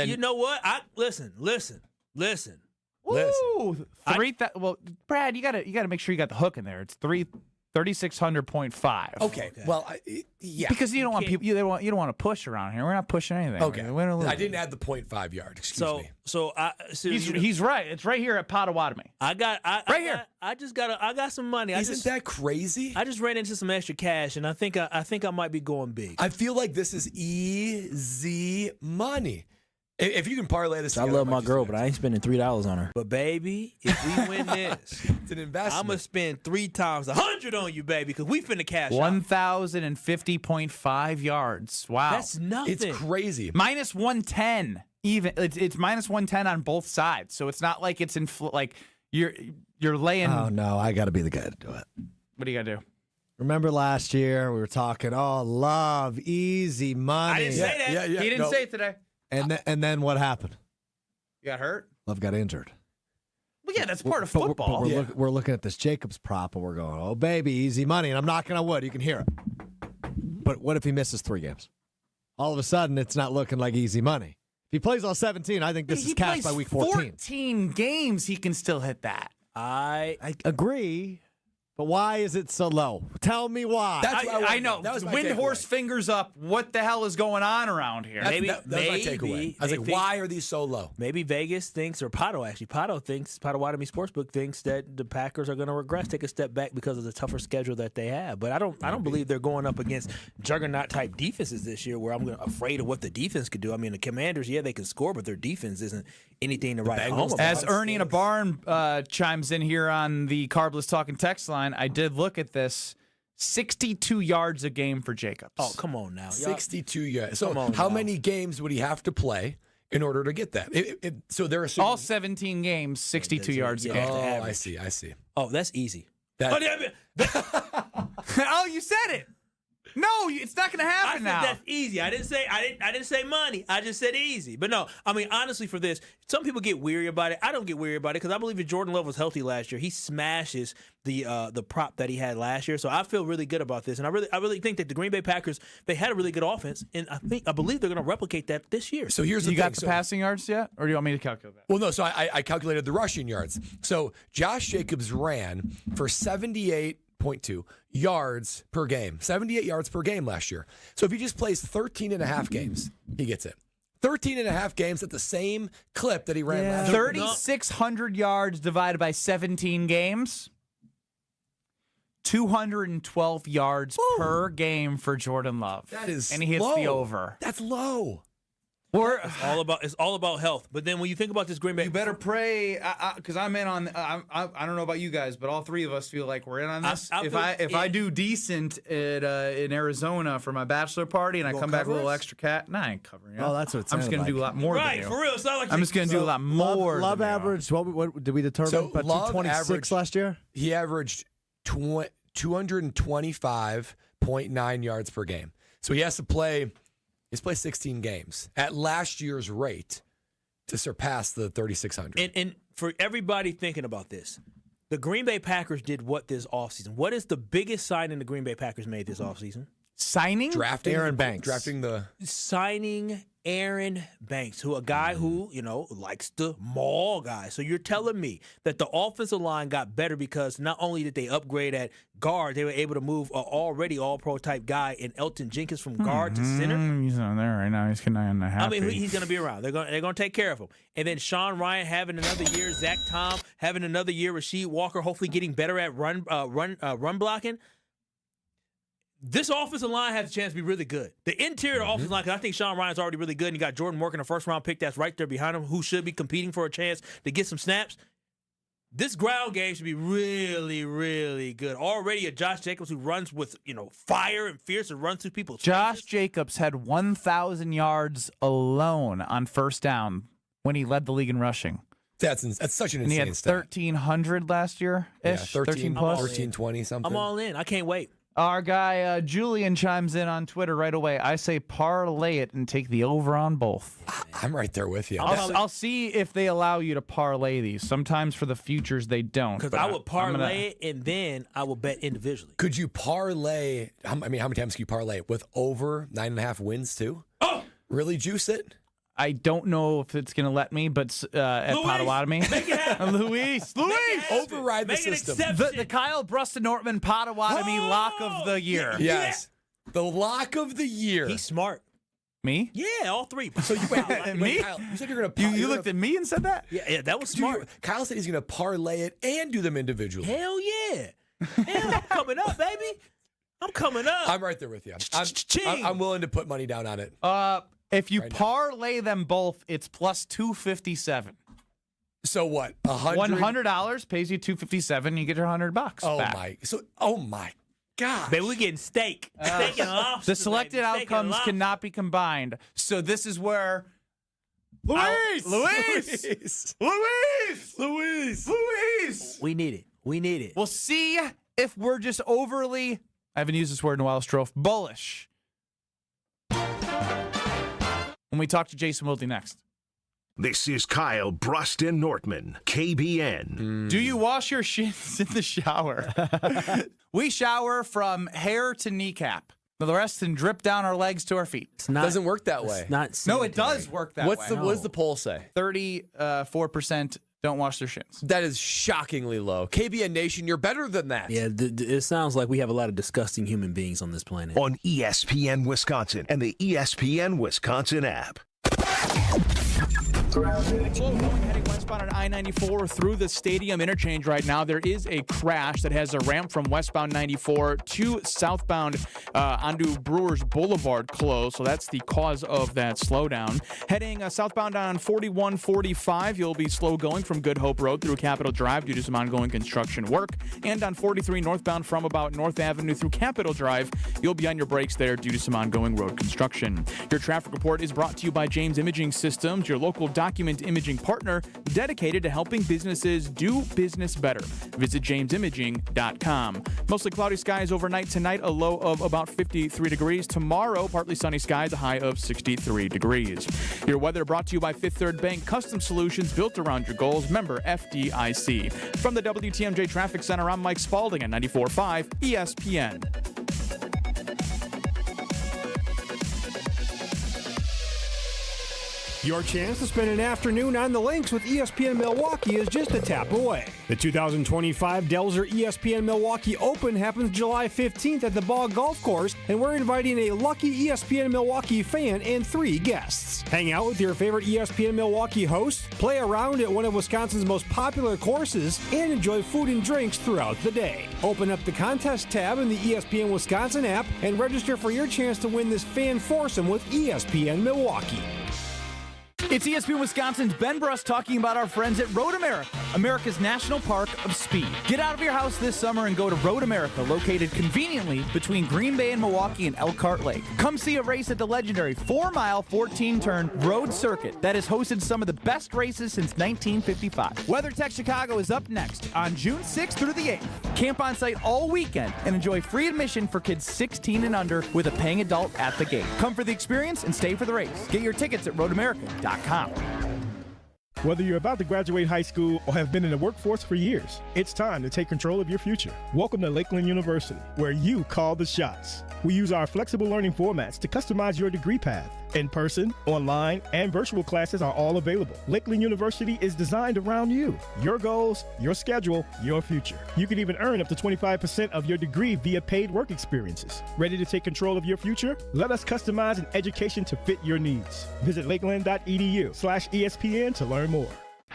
You know what? Listen. Woo! Well, Brad, you gotta make sure you got the hook in there. It's 3,600.5. Okay. Well, yeah. Because you don't want people. You don't want to push around here. We're not pushing anything. Okay. I didn't add the 0.5 yard. Excuse me. He's right. It's right here at Potawatomi. I got some money. Isn't that crazy? I just ran into some extra cash, and I think I might be going big. I feel like this is easy money. If you can parlay this, I love my girl, but I ain't spending $3 on her. But baby, if we win this, it's an investment. I'm gonna spend 3 times 100 on you, baby, because we finna cash 1,050.5 yards. Wow, that's nothing. It's crazy. Minus 110. Even it's minus 110 on both sides, so it's not like it's like you're laying. Oh no, I got to be the guy to do it. What do you got to do? Remember last year we were talking, love, easy money. I didn't say that. Yeah. He didn't say it today. And then what happened? You got hurt? Love got injured. Well, yeah, that's part of football. We're looking at this Jacobs prop, and we're going, oh, baby, easy money. And I'm knocking on wood. You can hear it. But what if he misses 3 games? All of a sudden, it's not looking like easy money. If he plays all 17, I think this is cash by week 14. 14 games, he can still hit that. I agree. But why is it so low? Tell me why. I know. Wind horse fingers up. What the hell is going on around here? That was my takeaway. I was like, why are these so low? Maybe Vegas thinks, or Potawatomi Potawatomi Sportsbook thinks that the Packers are going to regress, take a step back because of the tougher schedule that they have. But I don't believe they're going up against juggernaut type defenses this year, where I'm afraid of what the defense could do. I mean, the Commanders, they can score, but their defense isn't anything to write home about. As Ernie in a barn chimes in here on the Carbless Talking text line, I did look at this. 62 yards a game for Jacobs. Oh, come on now. 62 yards. So how many games would he have to play in order to get that? So they're assuming all 17 games, 62 yards a game. Oh, I see. Oh, that's easy. Oh, you said it. No, it's not going to happen now. That's easy. I didn't say money. I just said easy. But no, I mean, honestly, for this, some people get weary about it. I don't get weary about it because I believe if Jordan Love was healthy last year, he smashes the prop that he had last year. So I feel really good about this, and I really think that the Green Bay Packers, they had a really good offense, and I believe they're going to replicate that this year. So here's the thing. You got the passing yards yet, or do you want me to calculate that? Well, no. So I calculated the rushing yards. So Josh Jacobs ran for 78.2 yards per game. 78 yards per game last year. So if he just plays 13 and a half games, he gets it. 13 and a half games at the same clip that he ran last year. 3,600 yards divided by 17 games. 212 yards per game for Jordan Love. That is and he hits low. the over. That's low. It's all about health. But then when you think about this Green Bay, you better pray, because I'm in on. I don't know about you guys, but all three of us feel like we're in on this. If I do decent in Arizona for my bachelor party and I come back with a little extra cat, I ain't covering it. Oh, that's what it I'm just gonna sounded do a lot more. Right, than for real. It's not like I'm just gonna do a lot more. Love average. What did we determine? So about Love 226 last year. He averaged 225.9 yards per game. So he has to play. He's played 16 games at last year's rate to surpass the 3,600. And for everybody thinking about this, the Green Bay Packers did what this offseason? What is the biggest signing the Green Bay Packers made this offseason? Signing? Drafting Aaron Banks. Signing Aaron Banks, a guy who, likes to maul guys. So you're telling me that the offensive line got better because not only did they upgrade at guard, they were able to move an already all-pro type guy in Elton Jenkins from guard to center? He's not there right now. He's kind of happy. I mean, he's going to be around. They're going to take care of him. And then Sean Ryan having another year, Zach Tom having another year, Rasheed Walker hopefully getting better at run blocking. This offensive line has a chance to be really good. The interior offensive line, because I think Sean Ryan's already really good, and you got Jordan Morgan, a first-round pick that's right there behind him, who should be competing for a chance to get some snaps. This ground game should be really, really good. Already a Josh Jacobs who runs with, fire and fierce and runs through people's Josh Jacobs had 1,000 yards alone on first down when he led the league in rushing. That's such an insane And he had 1,300 last year-ish, 13 plus. 1320 something. I'm all in. I can't wait. Our guy Julian chimes in on Twitter right away. I say parlay it and take the over on both. I'm right there with you. I'll see if they allow you to parlay these. Sometimes for the futures they don't. Because I would parlay it and then I will bet individually. Could you parlay? How many times can you parlay it with over 9.5 wins too? Oh, really juice it? I don't know if it's going to let me, but at Potawatomi. Make it happen. Luis! Override the system. The Kyle Brust and Nortman Potawatomi lock of the year. Yes. The lock of the year. He's smart. Me? Yeah, all three. So you me? Kyle, you said you're going to You looked at me and said that? Yeah, that was smart. Kyle said he's going to parlay it and do them individually. Hell yeah. Hell, I'm coming up, baby. I'm coming up. I'm right there with you. I'm willing to put money down on it. If you parlay them both, it's plus 257. So what? $100 pays you $257. You get your $100 back. Oh my God! Baby, we getting steak and lobster. The selected outcomes cannot be combined. So this is where Luis. We need it. We'll see if we're just overly, I haven't used this word in a while, Strofe, bullish. When we talk to Jason Wilde next. This is Kyle Brust and Nortman, KBN. Do you wash your shins in the shower? We shower from hair to kneecap. The rest can drip down our legs to our feet. It doesn't work that way. No, it does work that way. What does the poll say? 34% don't wash their shins. That is shockingly low. KBN Nation, you're better than that. Yeah, it sounds like we have a lot of disgusting human beings on this planet. On ESPN Wisconsin and the ESPN Wisconsin app. Heading westbound on I-94 through the stadium interchange right now. There is a crash that has a ramp from westbound 94 to southbound onto Brewers Boulevard closed. So that's the cause of that slowdown. Heading southbound on 4145, you'll be slow going from Good Hope Road through Capitol Drive due to some ongoing construction work. And on 43 northbound from about North Avenue through Capitol Drive, you'll be on your brakes there due to some ongoing road construction. Your traffic report is brought to you by James Imaging Systems, your local document imaging partner dedicated to helping businesses do business better. Visit jamesimaging.com. Mostly cloudy skies overnight tonight, a low of about 53 degrees. Tomorrow, partly sunny skies, a high of 63 degrees. Your weather brought to you by Fifth Third Bank, custom solutions built around your goals. Member FDIC. From the WTMJ Traffic Center, I'm Mike Spalding at 94.5 ESPN. Your chance to spend an afternoon on the links with ESPN Milwaukee is just a tap away. The 2025 Delzer ESPN Milwaukee Open happens July 15th at the Ball Golf Course, and we're inviting a lucky ESPN Milwaukee fan and 3 guests. Hang out with your favorite ESPN Milwaukee hosts, play around at one of Wisconsin's most popular courses, and enjoy food and drinks throughout the day. Open up the contest tab in the ESPN Wisconsin app and register for your chance to win this fan foursome with ESPN Milwaukee. It's ESPN Wisconsin's Ben Brust talking about our friends at Road America, America's National Park of Speed. Get out of your house this summer and go to Road America, located conveniently between Green Bay and Milwaukee and Elkhart Lake. Come see a race at the legendary 4-mile, 14-turn road circuit that has hosted some of the best races since 1955. WeatherTech Chicago is up next on June 6th through the 8th. Camp on site all weekend and enjoy free admission for kids 16 and under with a paying adult at the gate. Come for the experience and stay for the race. Get your tickets at roadamerica.com. Whether you're about to graduate high school or have been in the workforce for years, it's time to take control of your future. Welcome to Lakeland University, where you call the shots. We use our flexible learning formats to customize your degree path. In-person, online, and virtual classes are all available. Lakeland University is designed around you, your goals, your schedule, your future. You can even earn up to 25% of your degree via paid work experiences. Ready to take control of your future? Let us customize an education to fit your needs. Visit lakeland.edu/ESPN to learn more.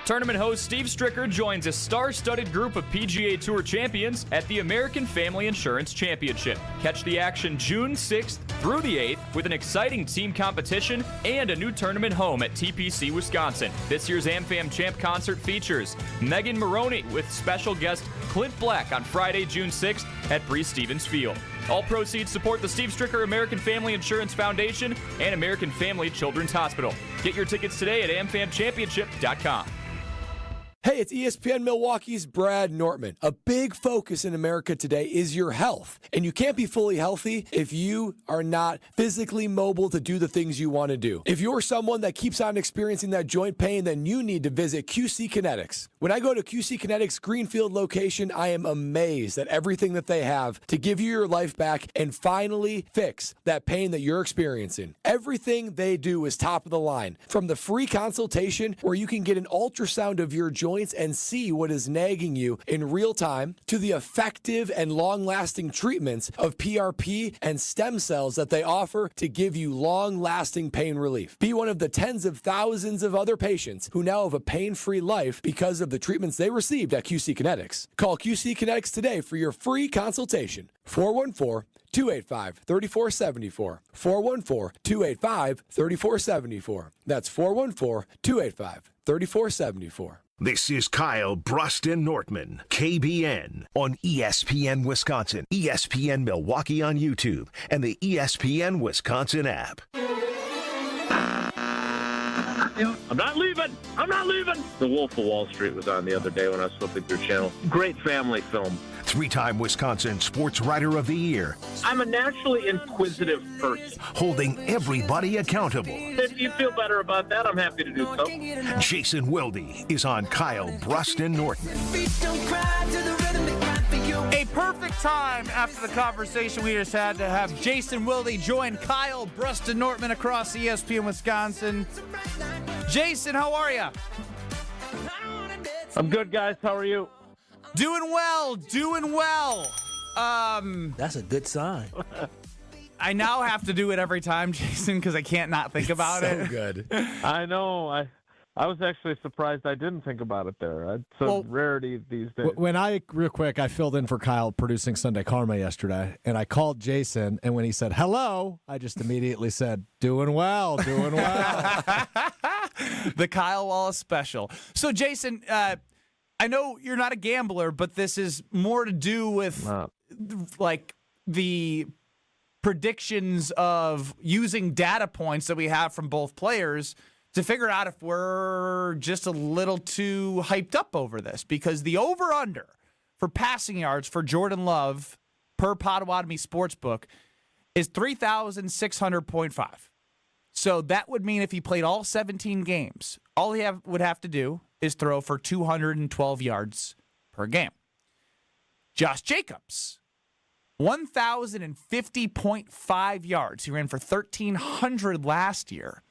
Tournament host Steve Stricker joins a star-studded group of PGA Tour champions at the American Family Insurance Championship. Catch the action June 6th through the 8th with an exciting team competition and a new tournament home at TPC Wisconsin. This year's AmFam Champ concert features Megan Maroney with special guest Clint Black on Friday, June 6th at Bree Stevens Field. All proceeds support the Steve Stricker American Family Insurance Foundation and American Family Children's Hospital. Get your tickets today at amfamchampionship.com. Hey, it's ESPN Milwaukee's Brad Nortman. A big focus in America today is your health. And you can't be fully healthy if you are not physically mobile to do the things you want to do. If you're someone that keeps on experiencing that joint pain, then you need to visit QC Kinetics. When I go to QC Kinetics' Greenfield location, I am amazed at everything that they have to give you your life back and finally fix that pain that you're experiencing. Everything they do is top of the line. From the free consultation where you can get an ultrasound of your joints and see what is nagging you in real time, to the effective and long-lasting treatments of PRP and stem cells that they offer to give you long-lasting pain relief. Be one of the tens of thousands of other patients who now have a pain-free life because of the treatments they received at QC Kinetics. Call QC Kinetics today for your free consultation. 414-285-3474. 414-285-3474. That's 414-285-3474. This is Kyle Brust and Nortman, KBN, on ESPN Wisconsin, ESPN Milwaukee on YouTube, and the ESPN Wisconsin app. I'm not leaving. I'm not leaving. The Wolf of Wall Street was on the other day when I was flipping through channel. Great family film. Three-time Wisconsin Sports Writer of the Year. I'm a naturally inquisitive person. Holding everybody accountable. If you feel better about that, I'm happy to do so. Jason Wilde is on Kyle Brust and Nortman. A perfect time after the conversation we just had to have Jason Wilde join Kyle Brust and Nortman across ESPN Wisconsin. Jason, how are you? I'm good, guys. How are you? Doing well, doing well. That's a good sign. I now have to do it every time, Jason, because I can't not think about it. So good. I know. I was actually surprised I didn't think about it there. It's a rarity these days. When real quick, I filled in for Kyle producing Sunday Karma yesterday, and I called Jason, and when he said, hello, I just immediately said, doing well, doing well. The Kyle Wallace special. So, Jason, I know you're not a gambler, but this is more to do with like the predictions of using data points that we have from both players to figure out if we're just a little too hyped up over this, because the over-under for passing yards for Jordan Love per Potawatomi Sportsbook is 3,600.5. So that would mean if he played all 17 games, all he would have to do is throw for 212 yards per game. Josh Jacobs, 1,050.5 yards. He ran for 1,300 last year.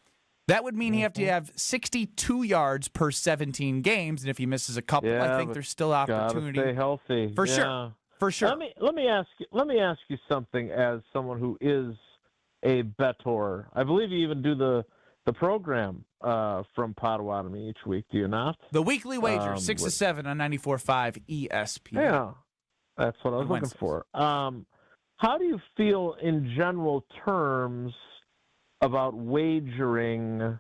That would mean he have to have 62 yards per 17 games, and if he misses a couple, I think there's still opportunity. Gotta stay healthy. For sure. For sure. Let me ask you something as someone who is a bettor. I believe you even do the program from Potawatomi each week, do you not? The weekly wager, 6 to 7 on 94.5 ESPN. Yeah, that's what I was looking for. How do you feel in general terms about wagering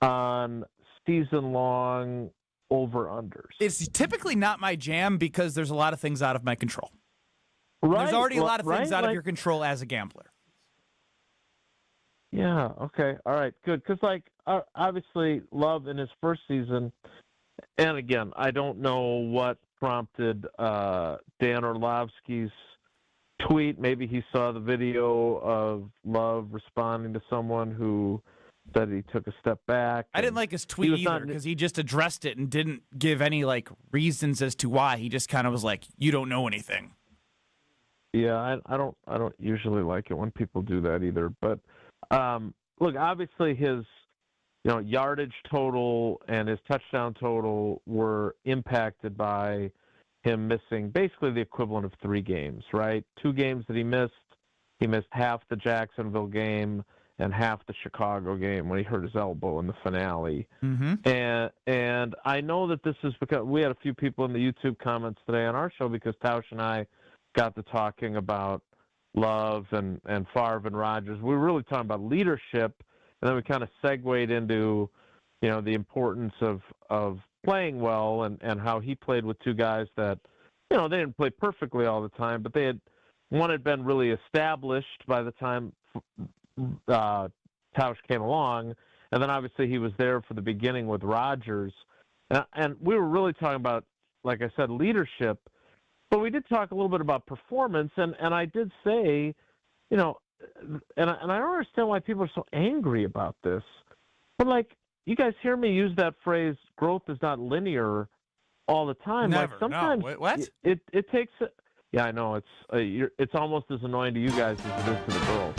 on season-long over-unders. It's typically not my jam because there's a lot of things out of my control. Right. There's already a lot of things out of Like, your control as a gambler. Yeah, okay. All right, good. Because, obviously, Love in his first season, and again, I don't know what prompted Dan Orlovsky's tweet. Maybe he saw the video of Love responding to someone who said he took a step back. I didn't like his tweet either because he just addressed it and didn't give any reasons as to why. He just kind of was like, "You don't know anything." Yeah, I don't usually like it when people do that either. But look, obviously his yardage total and his touchdown total were impacted by him missing basically the equivalent of 3 games, right? 2 games that he missed. He missed half the Jacksonville game and half the Chicago game when he hurt his elbow in the finale. Mm-hmm. And I know that this is because we had a few people in the YouTube comments today on our show because Tausch and I got to talking about Love and Favre and Rodgers. We were really talking about leadership, and then we kind of segued into, the importance of playing well and how he played with 2 guys that, they didn't play perfectly all the time, but one had been really established by the time Tausch came along, and then obviously he was there for the beginning with Rodgers. And we were really talking about, like I said, leadership. But we did talk a little bit about performance, and I did say, and I don't understand why people are so angry about this. But, you guys hear me use that phrase, growth is not linear, all the time. Never. Sometimes no. What? It takes – yeah, I know. It's almost as annoying to you guys as it is to the girls.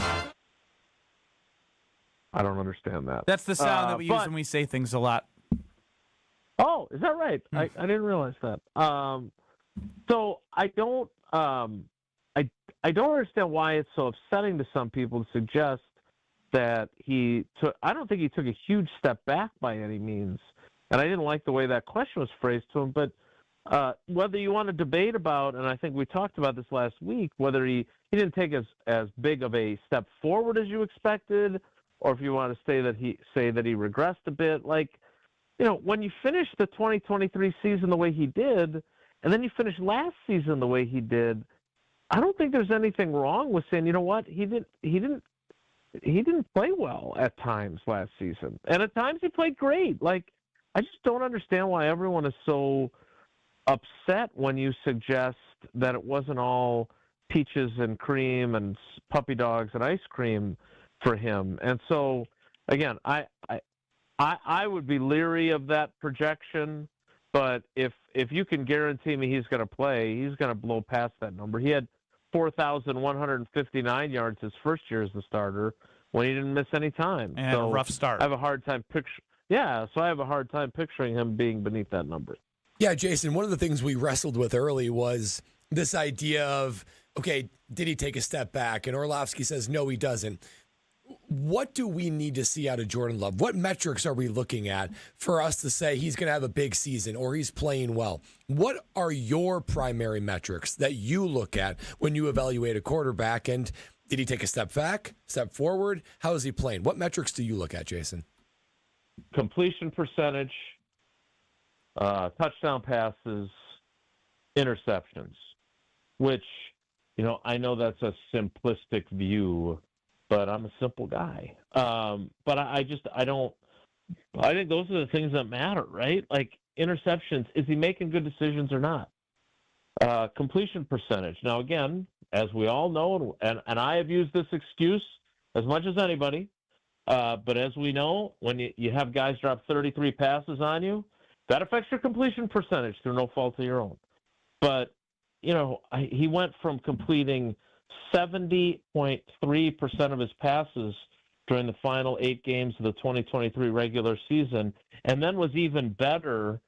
I don't understand that. That's the sound that we use when we say things a lot. Oh, is that right? I didn't realize that. So I don't I don't understand why it's so upsetting to some people to suggest that I don't think he took a huge step back by any means. And I didn't like the way that question was phrased to him, but whether you want to debate about, and I think we talked about this last week, whether he didn't take as big of a step forward as you expected, or if you want to say that he regressed a bit. When you finish the 2023 season the way he did, and then you finish last season the way he did, I don't think there's anything wrong with saying, you know what, he didn't play well at times last season, and at times he played great. I just don't understand why everyone is so upset when you suggest that it wasn't all peaches and cream and puppy dogs and ice cream for him. And so, again, I would be leery of that projection. But if you can guarantee me he's going to play, he's going to blow past that number. He had 4,159 yards his first year as the starter when he didn't miss any time. And a rough start. I have a hard time picturing him being beneath that number. Yeah, Jason, one of the things we wrestled with early was this idea of, okay, did he take a step back? And Orlovsky says, no, he doesn't. What do we need to see out of Jordan Love? What metrics are we looking at for us to say he's going to have a big season or he's playing well? What are your primary metrics that you look at when you evaluate a quarterback? And did he take a step back, step forward? How is he playing? What metrics do you look at, Jason? Completion percentage, touchdown passes, interceptions, which, I know that's a simplistic view, but I'm a simple guy. But I think those are the things that matter, right? Interceptions, is he making good decisions or not? Completion percentage. Now, again, as we all know, and I have used this excuse as much as anybody, but as we know, when you have guys drop 33 passes on you, that affects your completion percentage through no fault of your own. But, he went from completing 70.3% of his passes during the final 8 games of the 2023 regular season, and then was even better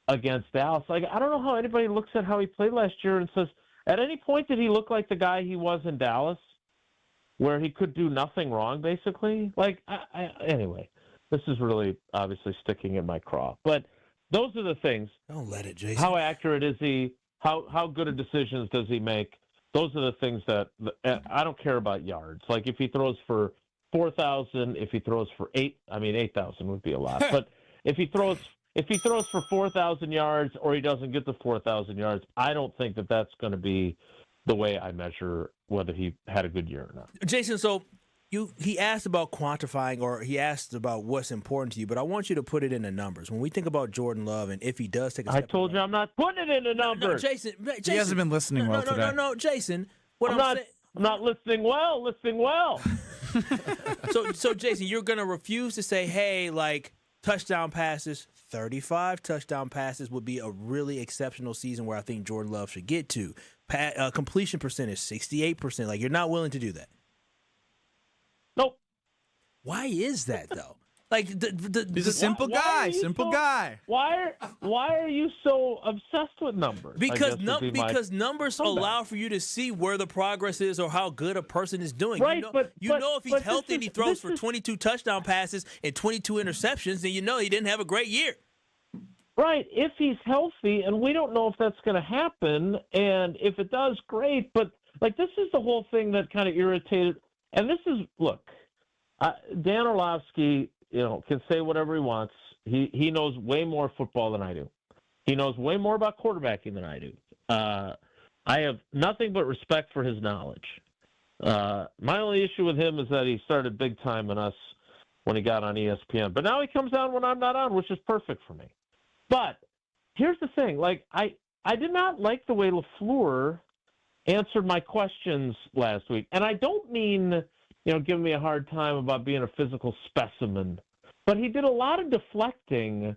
against Dallas. I don't know how anybody looks at how he played last year and says, at any point did he look like the guy he was in Dallas, where he could do nothing wrong, basically? Anyway, this is really obviously sticking in my craw. But those are the things. Don't let it, Jason. How accurate is he? How good of decisions does he make? Those are the things that I don't care about yards. If he throws for 4,000. If he throws for 8,000 would be a lot. But if he throws for 4,000 yards or he doesn't get the 4,000 yards, I don't think that that's going to be the way I measure whether he had a good year or not. Jason, so he asked about quantifying, or he asked about what's important to you, but I want you to put it into numbers. When we think about Jordan Love, and if he does take a step, I told you I'm not putting it into numbers. No, Jason, he hasn't been listening well today. No, Jason. I'm not listening well. Listening well. So Jason, you're gonna refuse to say, hey, like touchdown passes, 35 touchdown passes would be a really exceptional season where I think Jordan Love should get to. Completion percentage, 68%. Like, you're not willing to do that. Nope. Why is that though? Like he's a simple guy. Guy. Why are you so obsessed with numbers? Because numbers allow for you to see where the progress is or how good a person is doing. Right, you know if he's healthy and he throws for 22 touchdown passes and 22 interceptions, then you know he didn't have a great year. Right, if he's healthy, and we don't know if that's going to happen, and if it does, great. But like, this is the whole thing that kind of irritated. And this is, look, Dan Orlovsky, can say whatever he wants. He knows way more football than I do. He knows way more about quarterbacking than I do. I have nothing but respect for his knowledge. My only issue with him is that he started big time in us when he got on ESPN. But now he comes on when I'm not on, which is perfect for me. But here's the thing. Like, I did not like the way LaFleur answered my questions last week. And I don't mean, giving me a hard time about being a physical specimen. But he did a lot of deflecting,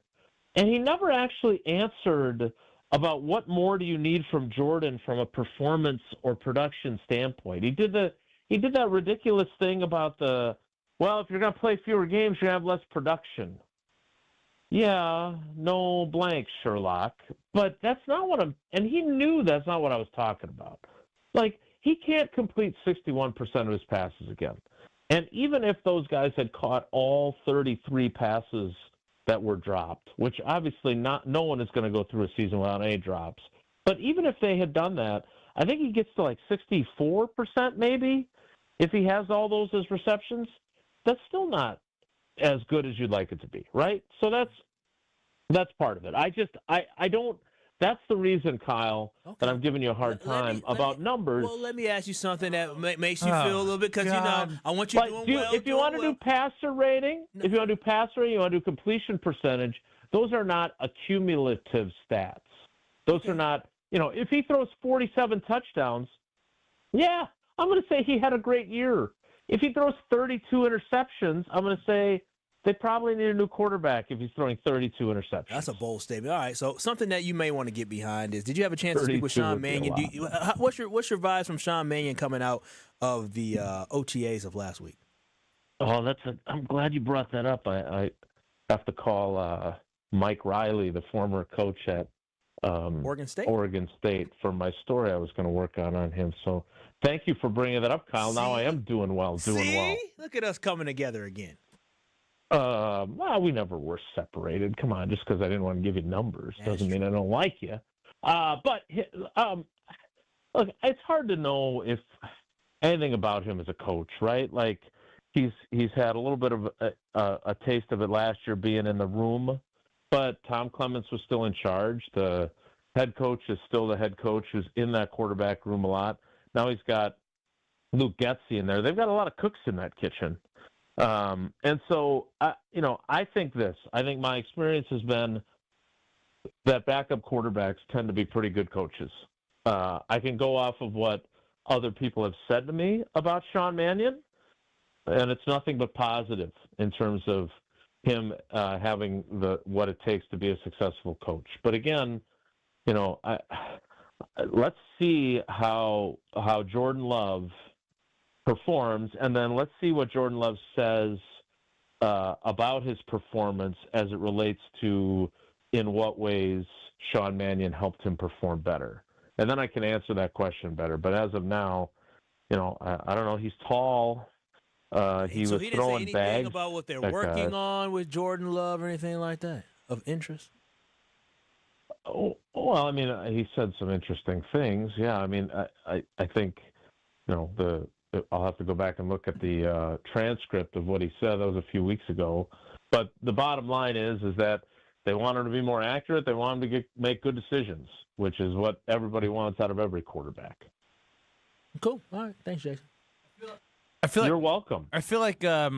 and he never actually answered about what more do you need from Jordan from a performance or production standpoint. He did that ridiculous thing about if you're going to play fewer games, you have less production. Yeah, no blank, Sherlock. But that's not what and he knew that's not what I was talking about. Like, he can't complete 61% of his passes again. And even if those guys had caught all 33 passes that were dropped, which obviously no one is going to go through a season without any drops. But even if they had done that, I think he gets to like 64% maybe if he has all those as receptions. That's still not as good as you'd like it to be, right? So that's part of it. I don't. That's the reason, Kyle, that I'm giving you a hard time about numbers. Well, let me ask you something that makes you feel a little bit, because I want you doing well. If you want to do passer rating, you want to do completion percentage, those are not accumulative stats. Those are not. If he throws 47 touchdowns, yeah, I'm going to say he had a great year. If he throws 32 interceptions, I'm going to say they probably need a new quarterback if he's throwing 32 interceptions. That's a bold statement. All right, so something that you may want to get behind is, did you have a chance to speak with Sean Mannion? What's your vibes from Sean Mannion coming out of the OTAs of last week? Oh, I'm glad you brought that up. I have to call Mike Riley, the former coach at Oregon State, for my story I was going to work on him. So thank you for bringing that up, Kyle. Now I am doing well. Look at us coming together again. Well, we never were separated. Come on, just because I didn't want to give you numbers doesn't mean I don't like you. But look, it's hard to know if anything about him as a coach, right? Like, he's had a little bit of a taste of it last year being in the room, but Tom Clements was still in charge. The head coach is still the head coach who's in that quarterback room a lot. Now he's got Luke Getsy in there. They've got a lot of cooks in that kitchen. And so, I think my experience has been that backup quarterbacks tend to be pretty good coaches. I can go off of what other people have said to me about Sean Mannion, and it's nothing but positive in terms of him having what it takes to be a successful coach. But again, let's see how Jordan Love performs, and then let's see what Jordan Love says about his performance as it relates to in what ways Sean Mannion helped him perform better. And then I can answer that question better. But as of now, I don't know. He's tall. He was didn't throwing say anything bags about what they're working on with Jordan Love or anything like that of interest? Oh, well, I mean, he said some interesting things. Yeah, I mean, I think, the I'll have to go back and look at the transcript of what he said. That was a few weeks ago. But the bottom line is that they want him to be more accurate. They want him to make good decisions, which is what everybody wants out of every quarterback. Cool. All right. Thanks, Jason. You're welcome. I feel like I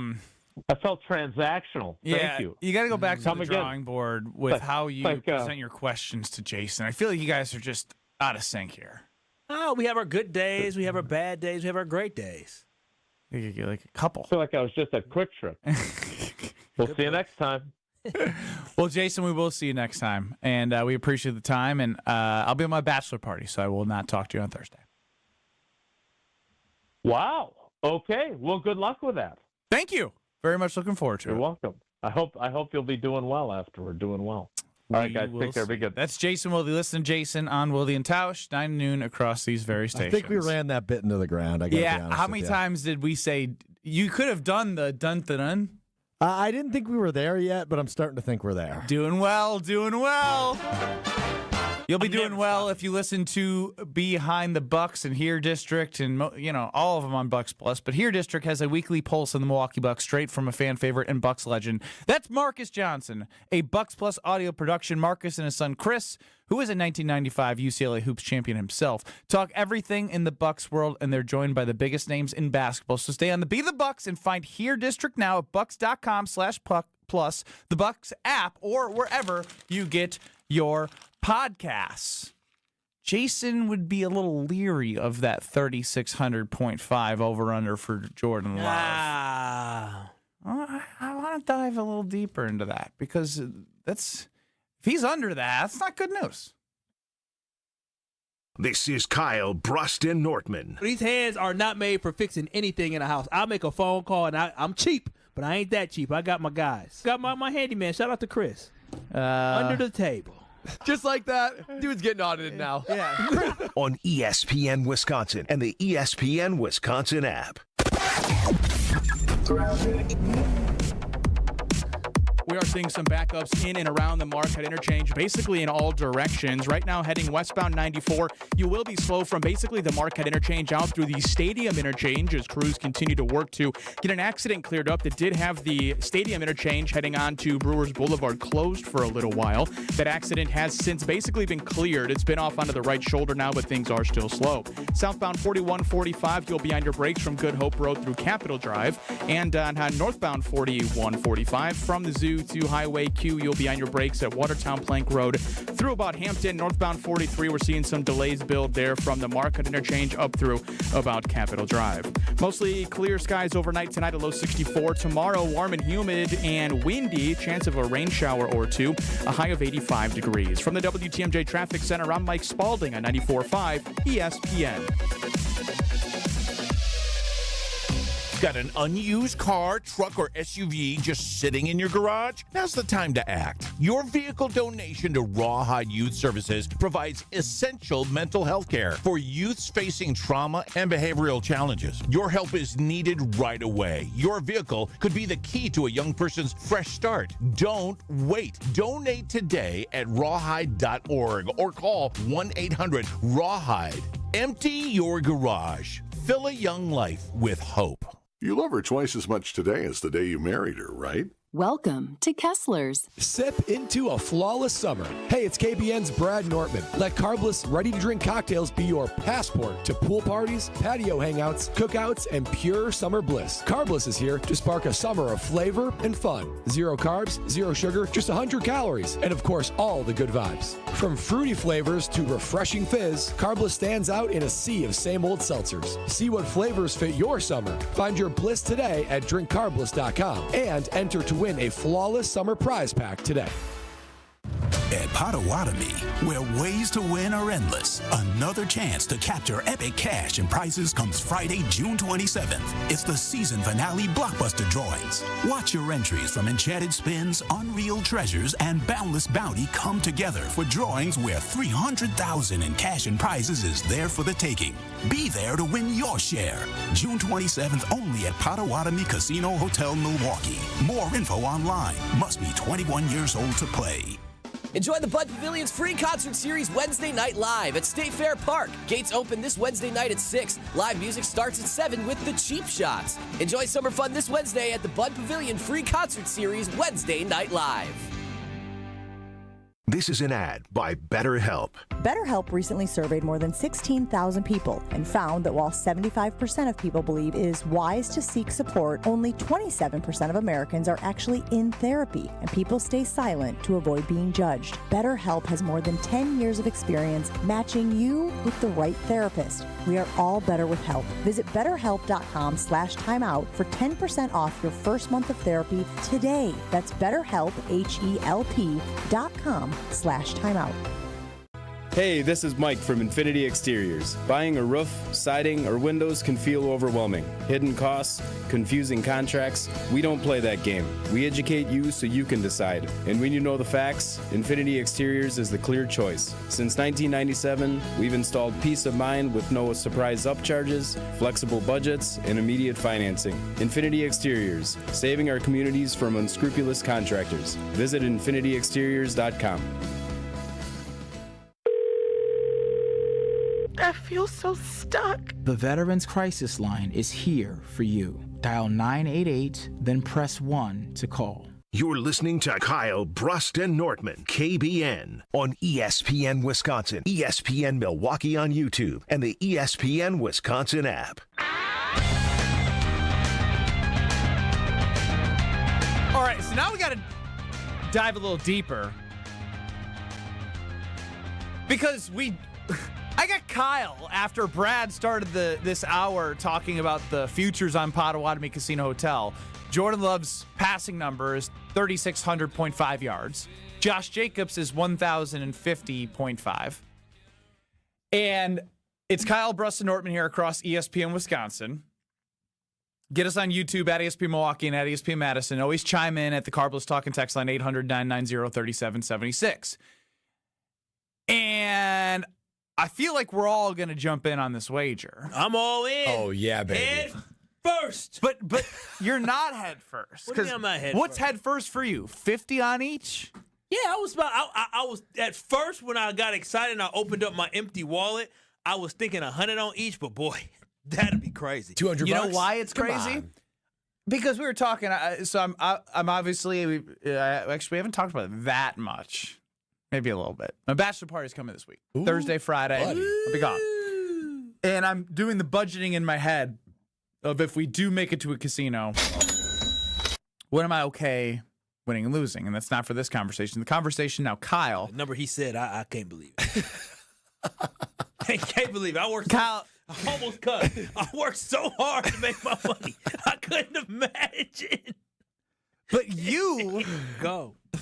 felt transactional. Thank you. You got to go back to Come the again. drawing board with how you present your questions to Jason. I feel like you guys are just out of sync here. Oh, we have our good days. We have our bad days. We have our great days. You get like a couple. I feel like I was just at Quick Trip. We'll see you next time. Well, Jason, we will see you next time. And we appreciate the time. And I'll be at my bachelor party, so I will not talk to you on Thursday. Wow. Okay. Well, good luck with that. Thank you. Very much looking forward to it. You're welcome. I hope you'll be doing well afterward. Doing well. All right, guys. Take care. Be good. That's Jason Wilde. Listen to Jason on Wilde and Tausch, 9 to noon across these very stations. I think we ran that bit into the ground. I gotta be honest how with many you. times did we say you could have done the dun-dun-dun? I didn't think we were there yet, but I'm starting to think we're there. Doing well, doing well. You'll be doing well if you listen to Behind the Bucks and Here District and, all of them on Bucks Plus. But Here District has a weekly pulse on the Milwaukee Bucks straight from a fan favorite and Bucks legend. That's Marcus Johnson, a Bucks Plus audio production. Marcus and his son Chris, who is a 1995 UCLA Hoops champion himself, talk everything in the Bucks world, and they're joined by the biggest names in basketball. So stay on the Be the Bucks and find Here District now at bucks.com/plus, the Bucks app, or wherever you get your podcasts. Jason would be a little leery of that 3,600.5 over-under for Jordan Love. I want to dive a little deeper into that because if he's under that, that's not good news. This is Kyle, Brust, and Nortman. These hands are not made for fixing anything in a house. I'll make a phone call, and I'm cheap, but I ain't that cheap. I got my guys. Got my handyman. Shout out to Chris. Under the table. Just like that, dude's getting audited now. Yeah. On ESPN Wisconsin and the ESPN Wisconsin app. We are seeing some backups in and around the Marquette interchange, basically in all directions. Right now, heading westbound 94, you will be slow from basically the Marquette interchange out through the Stadium interchange as crews continue to work to get an accident cleared up that did have the Stadium interchange heading on to Brewers Boulevard closed for a little while. That accident has since basically been cleared. It's been off onto the right shoulder now, but things are still slow. Southbound 4145, you'll be on your brakes from Good Hope Road through Capitol Drive. And on northbound 4145 from the Zoo to Highway Q, you'll be on your brakes at Watertown Plank Road through about Hampton. Northbound 43, we're seeing some delays build there from the Marquette interchange up through about Capitol Drive. Mostly clear skies overnight tonight, a low 64. Tomorrow, warm and humid and windy, chance of a rain shower or two, a high of 85 degrees. From the WTMJ Traffic Center, I'm Mike Spalding on 94.5 ESPN. Got an unused car, truck, or SUV just sitting in your garage? Now's the time to act. Your vehicle donation to Rawhide Youth Services provides essential mental health care for youths facing trauma and behavioral challenges. Your help is needed right away. Your vehicle could be the key to a young person's fresh start. Don't wait. Donate today at rawhide.org or call 1-800-RAWHIDE. Empty your garage. Fill a young life with hope. You love her twice as much today as the day you married her, right? Welcome to Kessler's. Sip into a flawless summer. Hey, it's KBN's Brad Nortman. Let carbless, ready-to-drink cocktails be your passport to pool parties, patio hangouts, cookouts, and pure summer bliss. Carbless is here to spark a summer of flavor and fun. 0 carbs, 0 sugar, just 100 calories, and of course, all the good vibes. From fruity flavors to refreshing fizz, Carbless stands out in a sea of same old seltzers. See what flavors fit your summer. Find your bliss today at drinkcarbless.com and enter to win a flawless summer prize pack today. At Potawatomi, where ways to win are endless, another chance to capture epic cash and prizes comes Friday, June 27th. It's the season finale blockbuster drawings. Watch your entries from Enchanted Spins, Unreal Treasures, and Boundless Bounty come together for drawings where $300,000 in cash and prizes is there for the taking. Be there to win your share. June 27th only at Potawatomi Casino Hotel, Milwaukee. More info online. Must be 21 years old to play. Enjoy the Bud Pavilion's free concert series Wednesday Night Live at State Fair Park. Gates open this Wednesday night at 6. Live music starts at 7 with the Cheap Shots. Enjoy summer fun this Wednesday at the Bud Pavilion free concert series Wednesday Night Live. This is an ad by BetterHelp. BetterHelp recently surveyed more than 16,000 people and found that while 75% of people believe it is wise to seek support, only 27% of Americans are actually in therapy, and people stay silent to avoid being judged. BetterHelp has more than 10 years of experience matching you with the right therapist. We are all better with help. Visit BetterHelp.com/timeout for 10% off your first month of therapy today. That's BetterHelp, HELP.com/timeout. Hey, this is Mike from Infinity Exteriors. Buying a roof, siding, or windows can feel overwhelming. Hidden costs, confusing contracts. We don't play that game. We educate you so you can decide. And when you know the facts, Infinity Exteriors is the clear choice. Since 1997, we've installed peace of mind with no surprise upcharges, flexible budgets, and immediate financing. Infinity Exteriors, saving our communities from unscrupulous contractors. Visit infinityexteriors.com. I feel so stuck. The Veterans Crisis Line is here for you. Dial 988, then press 1 to call. You're listening to Kyle, Brust, and Nortman, KBN, on ESPN Wisconsin, ESPN Milwaukee on YouTube, and the ESPN Wisconsin app. All right, so now we got to dive a little deeper because I got Kyle after Brad started this hour talking about the futures on Potawatomi Casino Hotel. Jordan Love's passing number is 3,600.5 yards. Josh Jacobs is 1,050.5. And it's Kyle, Brust, and Nortman here across ESPN Wisconsin. Get us on YouTube at ESPN Milwaukee and at ESPN Madison. Always chime in at the Carbless Talk and Text line 800-990-3776. And I feel like we're all going to jump in on this wager. I'm all in. Oh, yeah, baby. Head first. But you're not head first. What do you mean I'm not head what's first? head first for you? 50 on each? Yeah, I was at first when I got excited and I opened up my empty wallet, I was thinking 100 on each, but boy, that'd be crazy. 200 You bucks? know why it's crazy? Because we were talking, so I'm obviously, actually we haven't talked about it that much. Maybe a little bit. My bachelor party's coming this week. Ooh, Thursday, Friday. buddy. I'll be gone. And I'm doing the budgeting in my head of if we do make it to a casino, what am I okay winning and losing? And that's not for this conversation. The conversation now, Kyle. The number he said, I can't believe it. I can't believe it. I almost cut. I worked so hard to make my money. I couldn't imagine. But you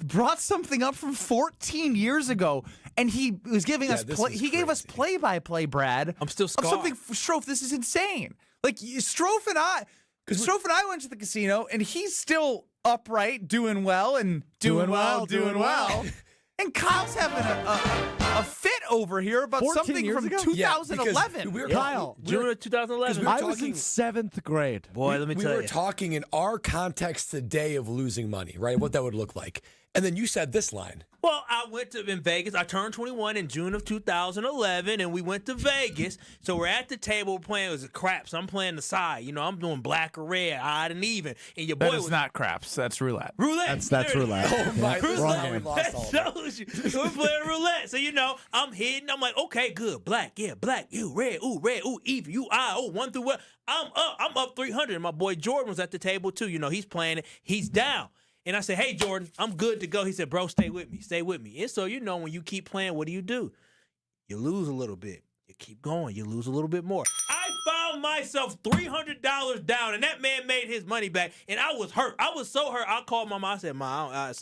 brought something up from 14 years ago, and he was giving us he gave us play-by-play, Brad. I'm still scarred. Of something, Strofe, this is insane. Like, Strofe and I went to the casino, and he's still upright, doing well, and doing well. And Kyle's having a fit over here about something from 2011. June of 2011. I was in 7th grade. Boy, let me tell you. We were talking in our context today of losing money, right? What that would look like. And then you said this line. Well, I went in Vegas. I turned 21 in June of 2011, and we went to Vegas. So we're at the table we're playing. It was a craps. I'm playing the side. You know, I'm doing black or red, odd and even. And your boy was not craps. That's roulette. Roulette. That's roulette. Oh, my Roulette. we lost all That shows you. So we're playing roulette. So, you know, I'm hitting. I'm like, okay, good. Black, yeah, black. You red, ooh, even. You, I, 1 through what? I'm up 300. And my boy Jordan was at the table, too. You know, he's playing it. He's down. And I said, hey, Jordan, I'm good to go. He said, bro, stay with me. Stay with me. And so, you know, when you keep playing, what do? You lose a little bit. You keep going. You lose a little bit more. I found myself $300 down, and that man made his money back, and I was hurt. I was so hurt. I called my mom. I said, Mom, I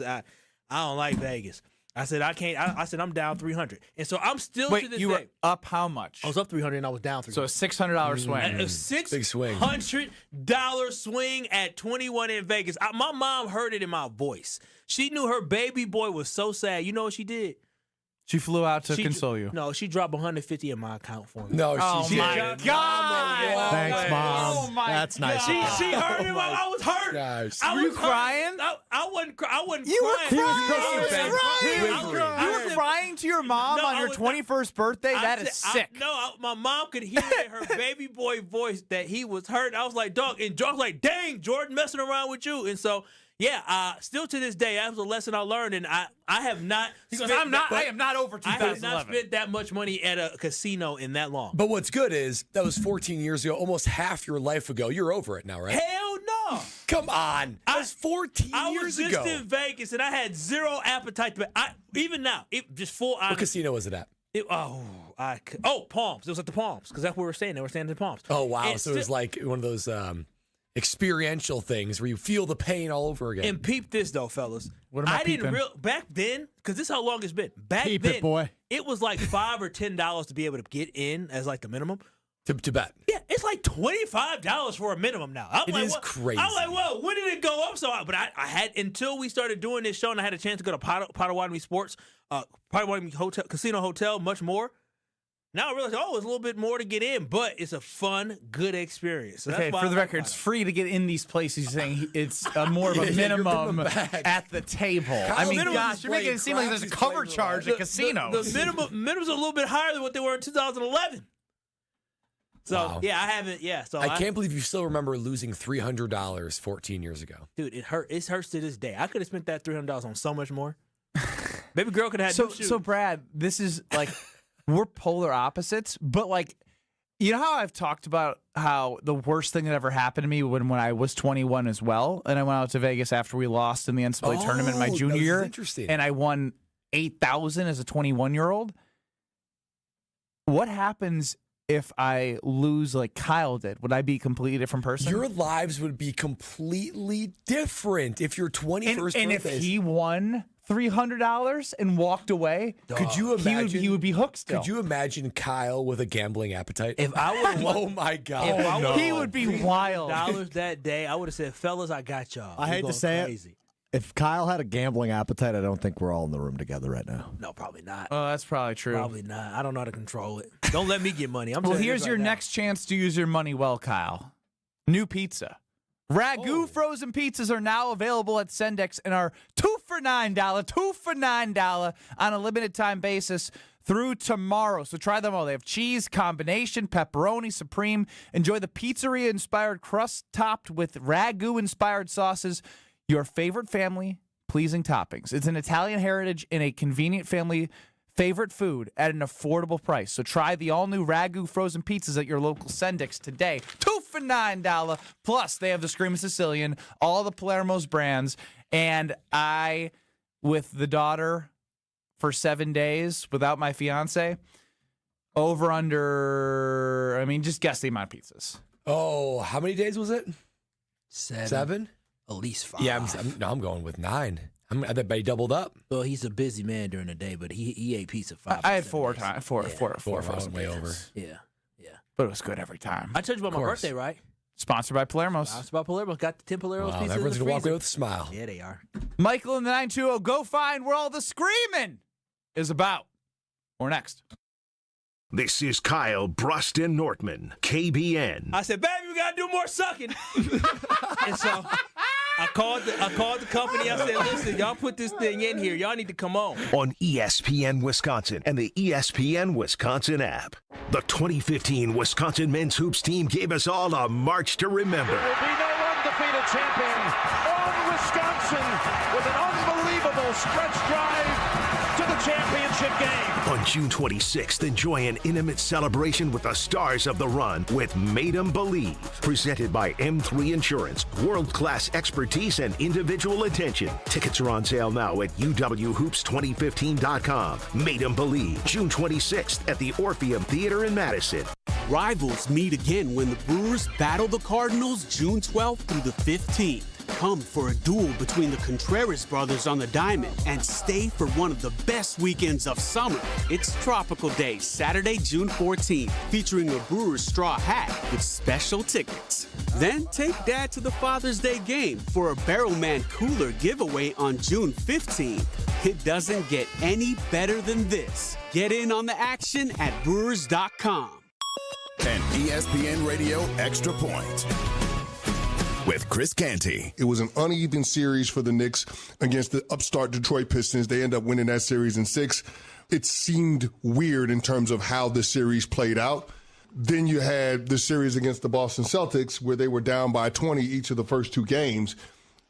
don't like Vegas. I said, I can't. I said, I'm down 300. And so I'm still to this you day. were up how much? I was up 300, and I was down 300. So a $600 swing. A $600 swing at 21 in Vegas. My mom heard it in my voice. She knew her baby boy was so sad. You know what she did? She flew out to console you. No, she dropped $150 in my account for me. No, oh she my God. Thanks, Mom. Oh my That's nice. She hurt him. I was hurt. Gosh. Were you crying? I wasn't crying. You were He was crying. You were crying to your mom on your 21st birthday? That is sick. My mom could hear in her baby boy voice that he was hurt. I was like, dog. And Jordan was like, dang, Jordan messing around with you. And so, yeah, still to this day, that was a lesson I learned. And I have not. Because I am not over 2011. I have not spent that much money at a casino in that long. But what's good is that was 14 years ago, almost half your life ago. You're over it now, right? Hell no. Come on. That was 14 years ago. I was just in Vegas, and I had zero appetite. But even now, just full honest. What casino was it at? Palms. It was at the Palms, because that's where we're staying. We're staying at the Palms. Oh, wow. So it was like one of those experiential things where you feel the pain all over again. And peep this, though, fellas. What am I peeping? Back then, because this is how long it's been. Back Peep then, it, boy. It was like $5 or $10 to be able to get in as like the minimum. To bet. Yeah, it's like $25 for a minimum now. It is crazy. I'm like, well, when did it go up so high? But I had, until we started doing this show and I had a chance to go to Potawatomi Sports, Potawatomi Casino Hotel, much more. Now I realize, it's a little bit more to get in, but it's a fun, good experience. So okay, for the record, it's free to get in these places. You're saying it's more of a minimum at the table. Kyle, Gosh, you're making it seem like there's a cover charge at casinos. The minimums are a little bit higher than what they were in 2011. So, wow. Yeah, I haven't. Yeah, so I can't believe you still remember losing $300 14 years ago. Dude, it hurt. It hurts to this day. I could have spent that $300 on so much more. Baby girl could have had new shoes. So, Brad, this is like, we're polar opposites, but like, you know how I've talked about how the worst thing that ever happened to me when I was 21 as well, and I went out to Vegas after we lost in the NCAA tournament my junior year, interesting. And I won $8,000 as a 21-year-old. What happens if I lose like Kyle did? Would I be a completely different person? Your lives would be completely different if your 21st birthday. And if he won $300 and walked away, could you imagine? He would be hooked still. Could you imagine Kyle with a gambling appetite? If I would, oh my God, he would be wild. $300 that day, I would have said, "Fellas, I got y'all." I hate to say crazy. If Kyle had a gambling appetite, I don't think we're all in the room together right now. No, probably not. Oh, that's probably true. Probably not. I don't know how to control it. Don't let me get money. Well, here's your next chance to use your money well, Kyle. New pizza. Ragu frozen pizzas are now available at Sendex and are $2 for $9 on a limited time basis through tomorrow. So try them all. They have cheese, combination, pepperoni, supreme. Enjoy the pizzeria-inspired crust topped with Ragu-inspired sauces. Your favorite family-pleasing toppings. It's an Italian heritage and a convenient family favorite food at an affordable price. So try the all-new Ragu frozen pizzas at your local Sendex today. $2 for $9. Plus, they have the Screaming Sicilian, all the Palermo's brands. And I, with the daughter for 7 days without my fiance, over under, just guess the amount of pizzas. Oh, how many days was it? 7? At least 5. Yeah, I'm going with 9. I bet he doubled up. Well, he's a busy man during the day, but he ate pizza 5. I had 4 times. Four frozen way over. Yeah. But it was good every time. I told you about my birthday, right? Sponsored by Palermo's. Sponsored by Palermo's. Got the 10 Palermo's pizzas. Everyone's going to walk away with a smile. Yeah, they are. Michael in the 920, go find where all the screaming is about. Or next. This is Kyle, Brust, and Nortman, KBN. I said, baby, we got to do more sucking. And so I called the company. I said, listen, y'all put this thing in here. Y'all need to come on. On ESPN Wisconsin and the ESPN Wisconsin app. The 2015 Wisconsin men's hoops team gave us all a march to remember. There will be no undefeated champion on Wisconsin with an unbelievable stretch drive to the championship game. On June 26th, enjoy an intimate celebration with the stars of the run with Made 'em Believe. Presented by M3 Insurance. World-class expertise and individual attention. Tickets are on sale now at uwhoops2015.com. Made 'em Believe. June 26th at the Orpheum Theater in Madison. Rivals meet again when the Brewers battle the Cardinals June 12th through the 15th. Come for a duel between the Contreras brothers on the diamond and stay for one of the best weekends of summer. It's Tropical Day, Saturday, June 14th, featuring a Brewers straw hat with special tickets. Then take Dad to the Father's Day game for a Barrelman cooler giveaway on June 15th. It doesn't get any better than this. Get in on the action at Brewers.com. An ESPN Radio Extra Point with Chris Canty. It was an uneven series for the Knicks against the upstart Detroit Pistons. They end up winning that series in 6. It seemed weird in terms of how the series played out. Then you had the series against the Boston Celtics where they were down by 20 each of the first 2 games,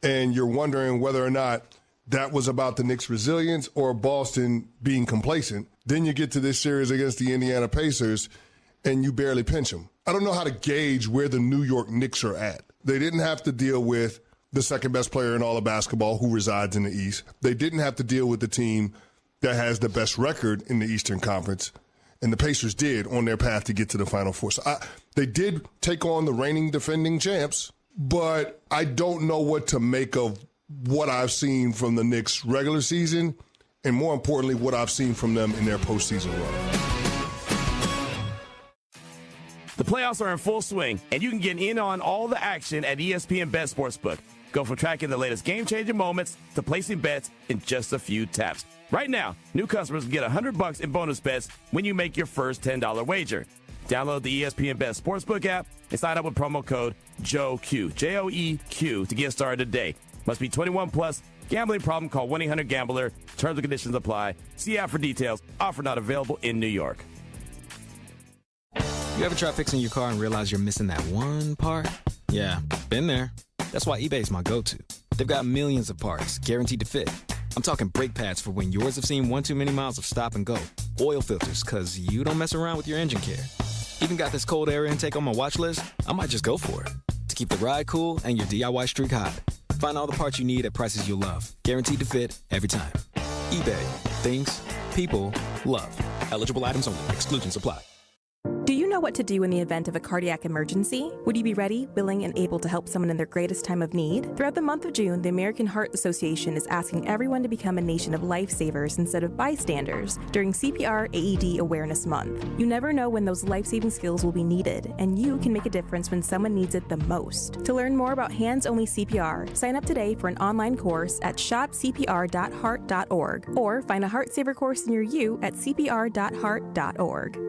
and you're wondering whether or not that was about the Knicks' resilience or Boston being complacent. Then you get to this series against the Indiana Pacers, and you barely pinch them. I don't know how to gauge where the New York Knicks are at. They didn't have to deal with the second best player in all of basketball who resides in the East. They didn't have to deal with the team that has the best record in the Eastern Conference. And the Pacers did on their path to get to the Final Four. So they did take on the reigning defending champs, but I don't know what to make of what I've seen from the Knicks regular season and, more importantly, what I've seen from them in their postseason run. The playoffs are in full swing, and you can get in on all the action at ESPN Bet Sportsbook. Go from tracking the latest game-changing moments to placing bets in just a few taps. Right now, new customers get $100 in bonus bets when you make your first $10 wager. Download the ESPN Bet Sportsbook app and sign up with promo code JOEQ, J-O-E-Q, to get started today. Must be 21 plus. Gambling problem? Call 1-800-GAMBLER. Terms and conditions apply. See app for details. Offer not available in New York. You ever try fixing your car and realize you're missing that one part? Yeah, been there. That's why eBay's my go-to. They've got millions of parts, guaranteed to fit. I'm talking brake pads for when yours have seen 1 too many miles of stop and go. Oil filters, because you don't mess around with your engine care. Even got this cold air intake on my watch list. I might just go for it. To keep the ride cool and your DIY streak hot. Find all the parts you need at prices you'll love. Guaranteed to fit every time. eBay. Things people love. Eligible items only. Exclusions apply. Do you know what to do in the event of a cardiac emergency? Would you be ready, willing, and able to help someone in their greatest time of need? Throughout the month of June, the American Heart Association is asking everyone to become a nation of lifesavers instead of bystanders during CPR AED Awareness Month. You never know when those life-saving skills will be needed, and you can make a difference when someone needs it the most. To learn more about hands-only CPR, sign up today for an online course at shopcpr.heart.org or find a Heart Saver course near you at cpr.heart.org.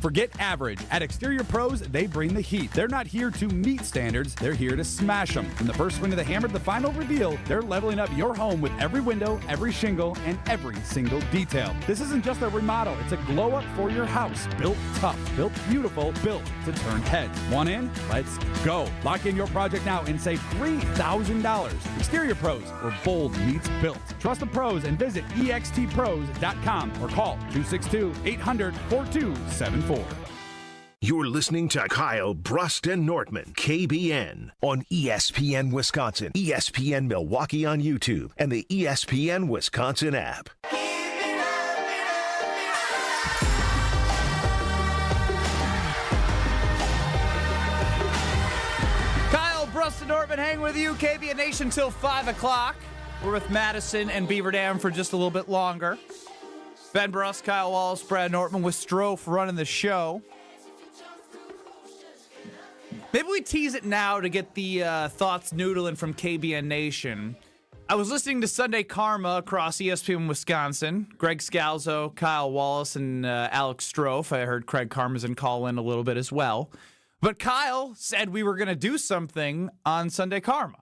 Forget average. At Exterior Pros, they bring the heat. They're not here to meet standards, they're here to smash them. From the first swing of the hammer to the final reveal, they're leveling up your home with every window, every shingle, and every single detail. This isn't just a remodel, it's a glow up for your house. Built tough, built beautiful, built to turn heads. Want in? Let's go. Lock in your project now and save $3,000. Exterior Pros, where bold meets built. Trust the pros and visit extpros.com or call 262-800-4274. You're listening to Kyle, Brust, and Nortman, KBN, on ESPN Wisconsin, ESPN Milwaukee on YouTube, and the ESPN Wisconsin app. Kyle, Brust, and Nortman hang with you, KBN Nation, till 5 o'clock. We're with Madison and Beaver Dam for just a little bit longer. Ben Brust, Kyle Wallace, Brad Nortman with Stro running the show. Maybe we tease it now to get the thoughts noodling from KBN Nation. I was listening to Sunday Karma across ESPN Wisconsin. Greg Scalzo, Kyle Wallace, and Alex Stro. I heard Craig Karmazin call in a little bit as well. But Kyle said we were going to do something on Sunday Karma.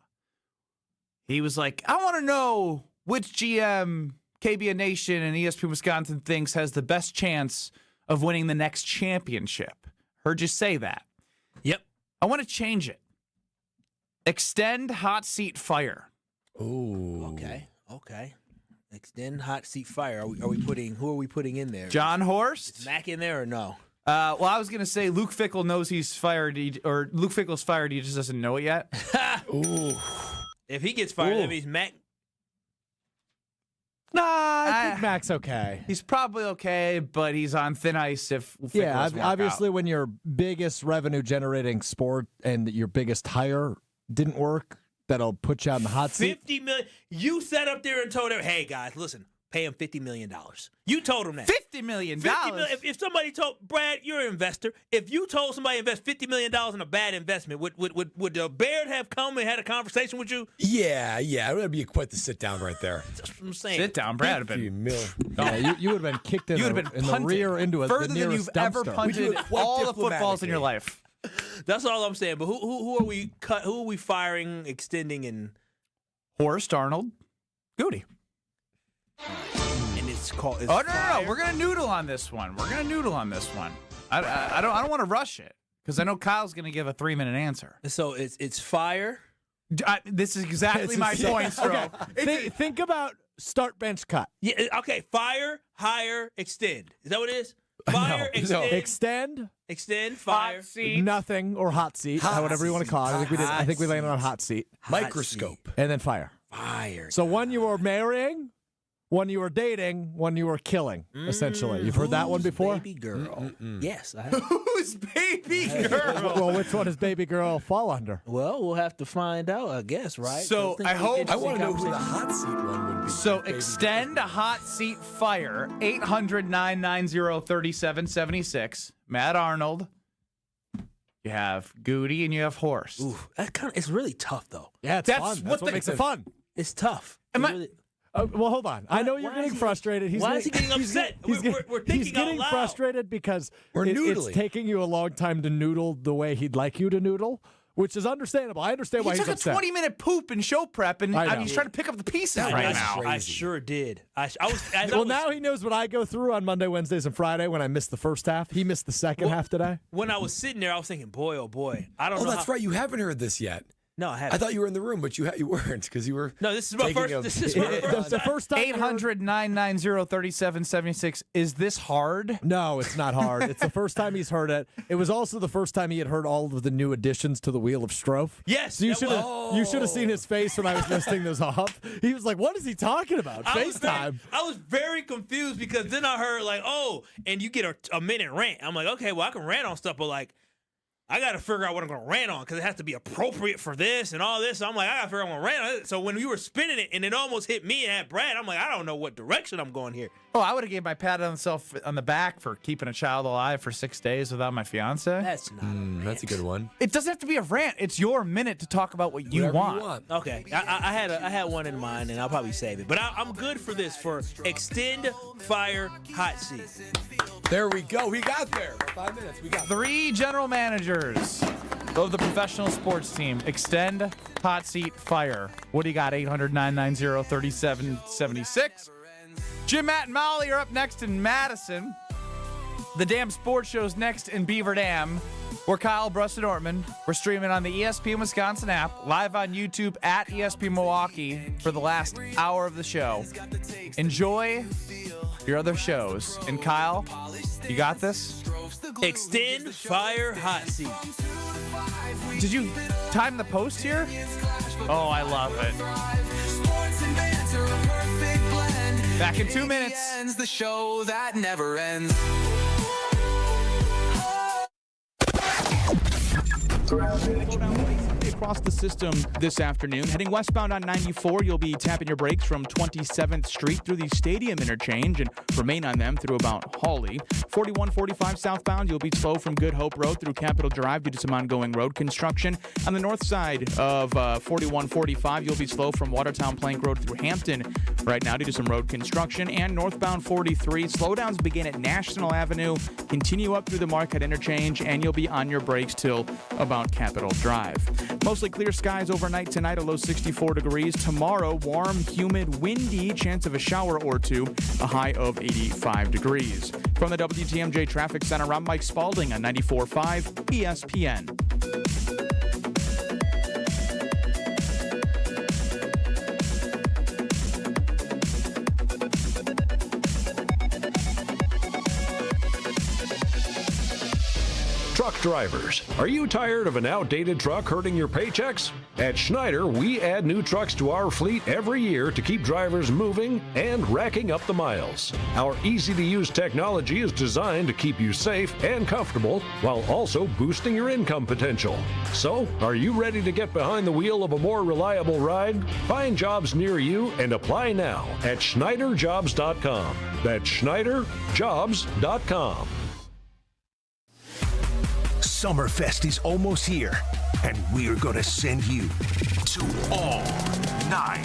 He was like, I want to know which GM KBN Nation and ESPN Wisconsin thinks has the best chance of winning the next championship. Heard you say that. Yep. I want to change it. Extend hot seat fire. Ooh. Okay. Extend hot seat fire. Who are we putting in there? John Horst? Is Mac in there or no? Well, I was going to say Luke Fickell knows he's fired, or Luke Fickell's fired, he just doesn't know it yet. Ooh. If he gets fired, that means Mac. Nah, I think Mac's okay. He's probably okay, but he's on thin ice if Fickell's obviously when your biggest revenue-generating sport and your biggest hire didn't work, that'll put you on the hot seat. $50 million. You sat up there and told him, hey, guys, listen, Pay him $50 million. You told him that. $50 million? If somebody told Brad, you're an investor. If you told somebody to invest $50 million in a bad investment, would the Baird have come and had a conversation with you? Yeah. It would be quite the sit down right there. That's what I'm saying. Sit down, Brad. Yeah, you would have been kicked in the rear into further the than nearest you've ever dumpster. punted all the footballs in your life. That's all I'm saying. But who are we Who are we firing, extending, and Horst, Arnold, Goody. And it's called. No. We're gonna noodle on this one. I don't want to rush it because I know Kyle's gonna give a 3-minute answer. So it's fire. This is exactly my point, Stro. Okay. Think about start, bench, cut. Yeah. Okay. Fire, hire, extend. Is that what it is? Fire, extend, fire. Hot seat. Nothing, or hot seat, whatever you want to call it. I think we landed on hot seat. Microscope. And then fire. So one you were marrying, one you were dating, one you were killing, essentially. You've heard that one before? Baby girl. Yes. Who's baby girl? Well, which one does baby girl fall under? Well, we'll have to find out, I guess, right? So I want to know who the hot seat one would be. So extend a hot seat fire, 800-990-3776. Matt Arnold. You have Goody and you have Horst. Ooh, it's really tough, though. Yeah, it's fun. That's what makes it fun. It's tough. Well, hold on. I know you're getting frustrated. Why is he getting upset? We're thinking he's getting out loud. frustrated because We're it's noodling. taking you a long time to noodle the way he'd like you to noodle, which is understandable. I understand why He he's took upset. a 20-minute poop in show prep, and I know. he's trying to pick up the pieces That right was now. crazy. I sure did. Now he knows what I go through on Monday, Wednesdays, and Friday when I miss the first half. He missed the second half today. When I was sitting there, I was thinking, boy, oh boy. I don't know. Oh, that's right. You haven't heard this yet. No, I haven't. I thought you were in the room, but you weren't because you were. No, this is my first. This is my first. The first time. 800-990-3776. Is this hard? No, it's not hard. It's the first time he's heard it. It was also the first time he had heard all of the new additions to the Wheel of Stro. Yes. So you should have seen his face when I was listing those off. He was like, "What is he talking about? FaceTime." I was very confused because then I heard like, "Oh, and you get a minute rant." I'm like, "Okay, well I can rant on stuff, but like." I got to figure out what I'm going to rant on because it has to be appropriate for this and all this. So I'm like, I got to figure out what I'm going to rant on. So when you were spinning it and it almost hit me and had Brad, I'm like, I don't know what direction I'm going here. Oh, I would have gave my pat on myself on the back for keeping a child alive for 6 days without my fiance. That's not That's a good one. It doesn't have to be a rant. It's your minute to talk about what you want. Okay, I had one in mind and I'll probably save it. But I'm good for this, for extend, fire, hot seat. There we go. We got there. 5 minutes. We got 3 general managers of the professional sports team. Extend, hot seat, fire. What do you got? 800-990-3776. Jim, Matt, and Molly are up next in Madison. The Damn Sports Show's next in Beaver Dam. We're Kyle, Brust, and Nortman. We're streaming on the ESPN Wisconsin app, live on YouTube at ESPN Milwaukee for the last hour of the show. Enjoy your other shows. And Kyle, you got this? Extend, fire, hot seat. Did you time the post here? Oh, I love it. Back in 2 minutes. The show that never ends. Across the system this afternoon. Heading westbound on 94, you'll be tapping your brakes from 27th Street through the Stadium interchange and remain on them through about Hawley. 4145 southbound, you'll be slow from Good Hope Road through Capitol Drive due to some ongoing road construction. On the north side of 4145, you'll be slow from Watertown Plank Road through Hampton right now due to some road construction. And northbound 43, slowdowns begin at National Avenue, continue up through the Marquette interchange, and you'll be on your brakes till about Capitol Drive. Mostly clear skies overnight tonight, a low 64 degrees. Tomorrow, warm, humid, windy, chance of a shower or two, a high of 85 degrees. From the WTMJ Traffic Center, I'm Mike Spalding on 94.5 ESPN. Truck drivers, are you tired of an outdated truck hurting your paychecks? At Schneider, we add new trucks to our fleet every year to keep drivers moving and racking up the miles. Our easy-to-use technology is designed to keep you safe and comfortable while also boosting your income potential. So, are you ready to get behind the wheel of a more reliable ride? Find jobs near you and apply now at SchneiderJobs.com. That's SchneiderJobs.com. Summerfest is almost here, and we're going to send you to all 9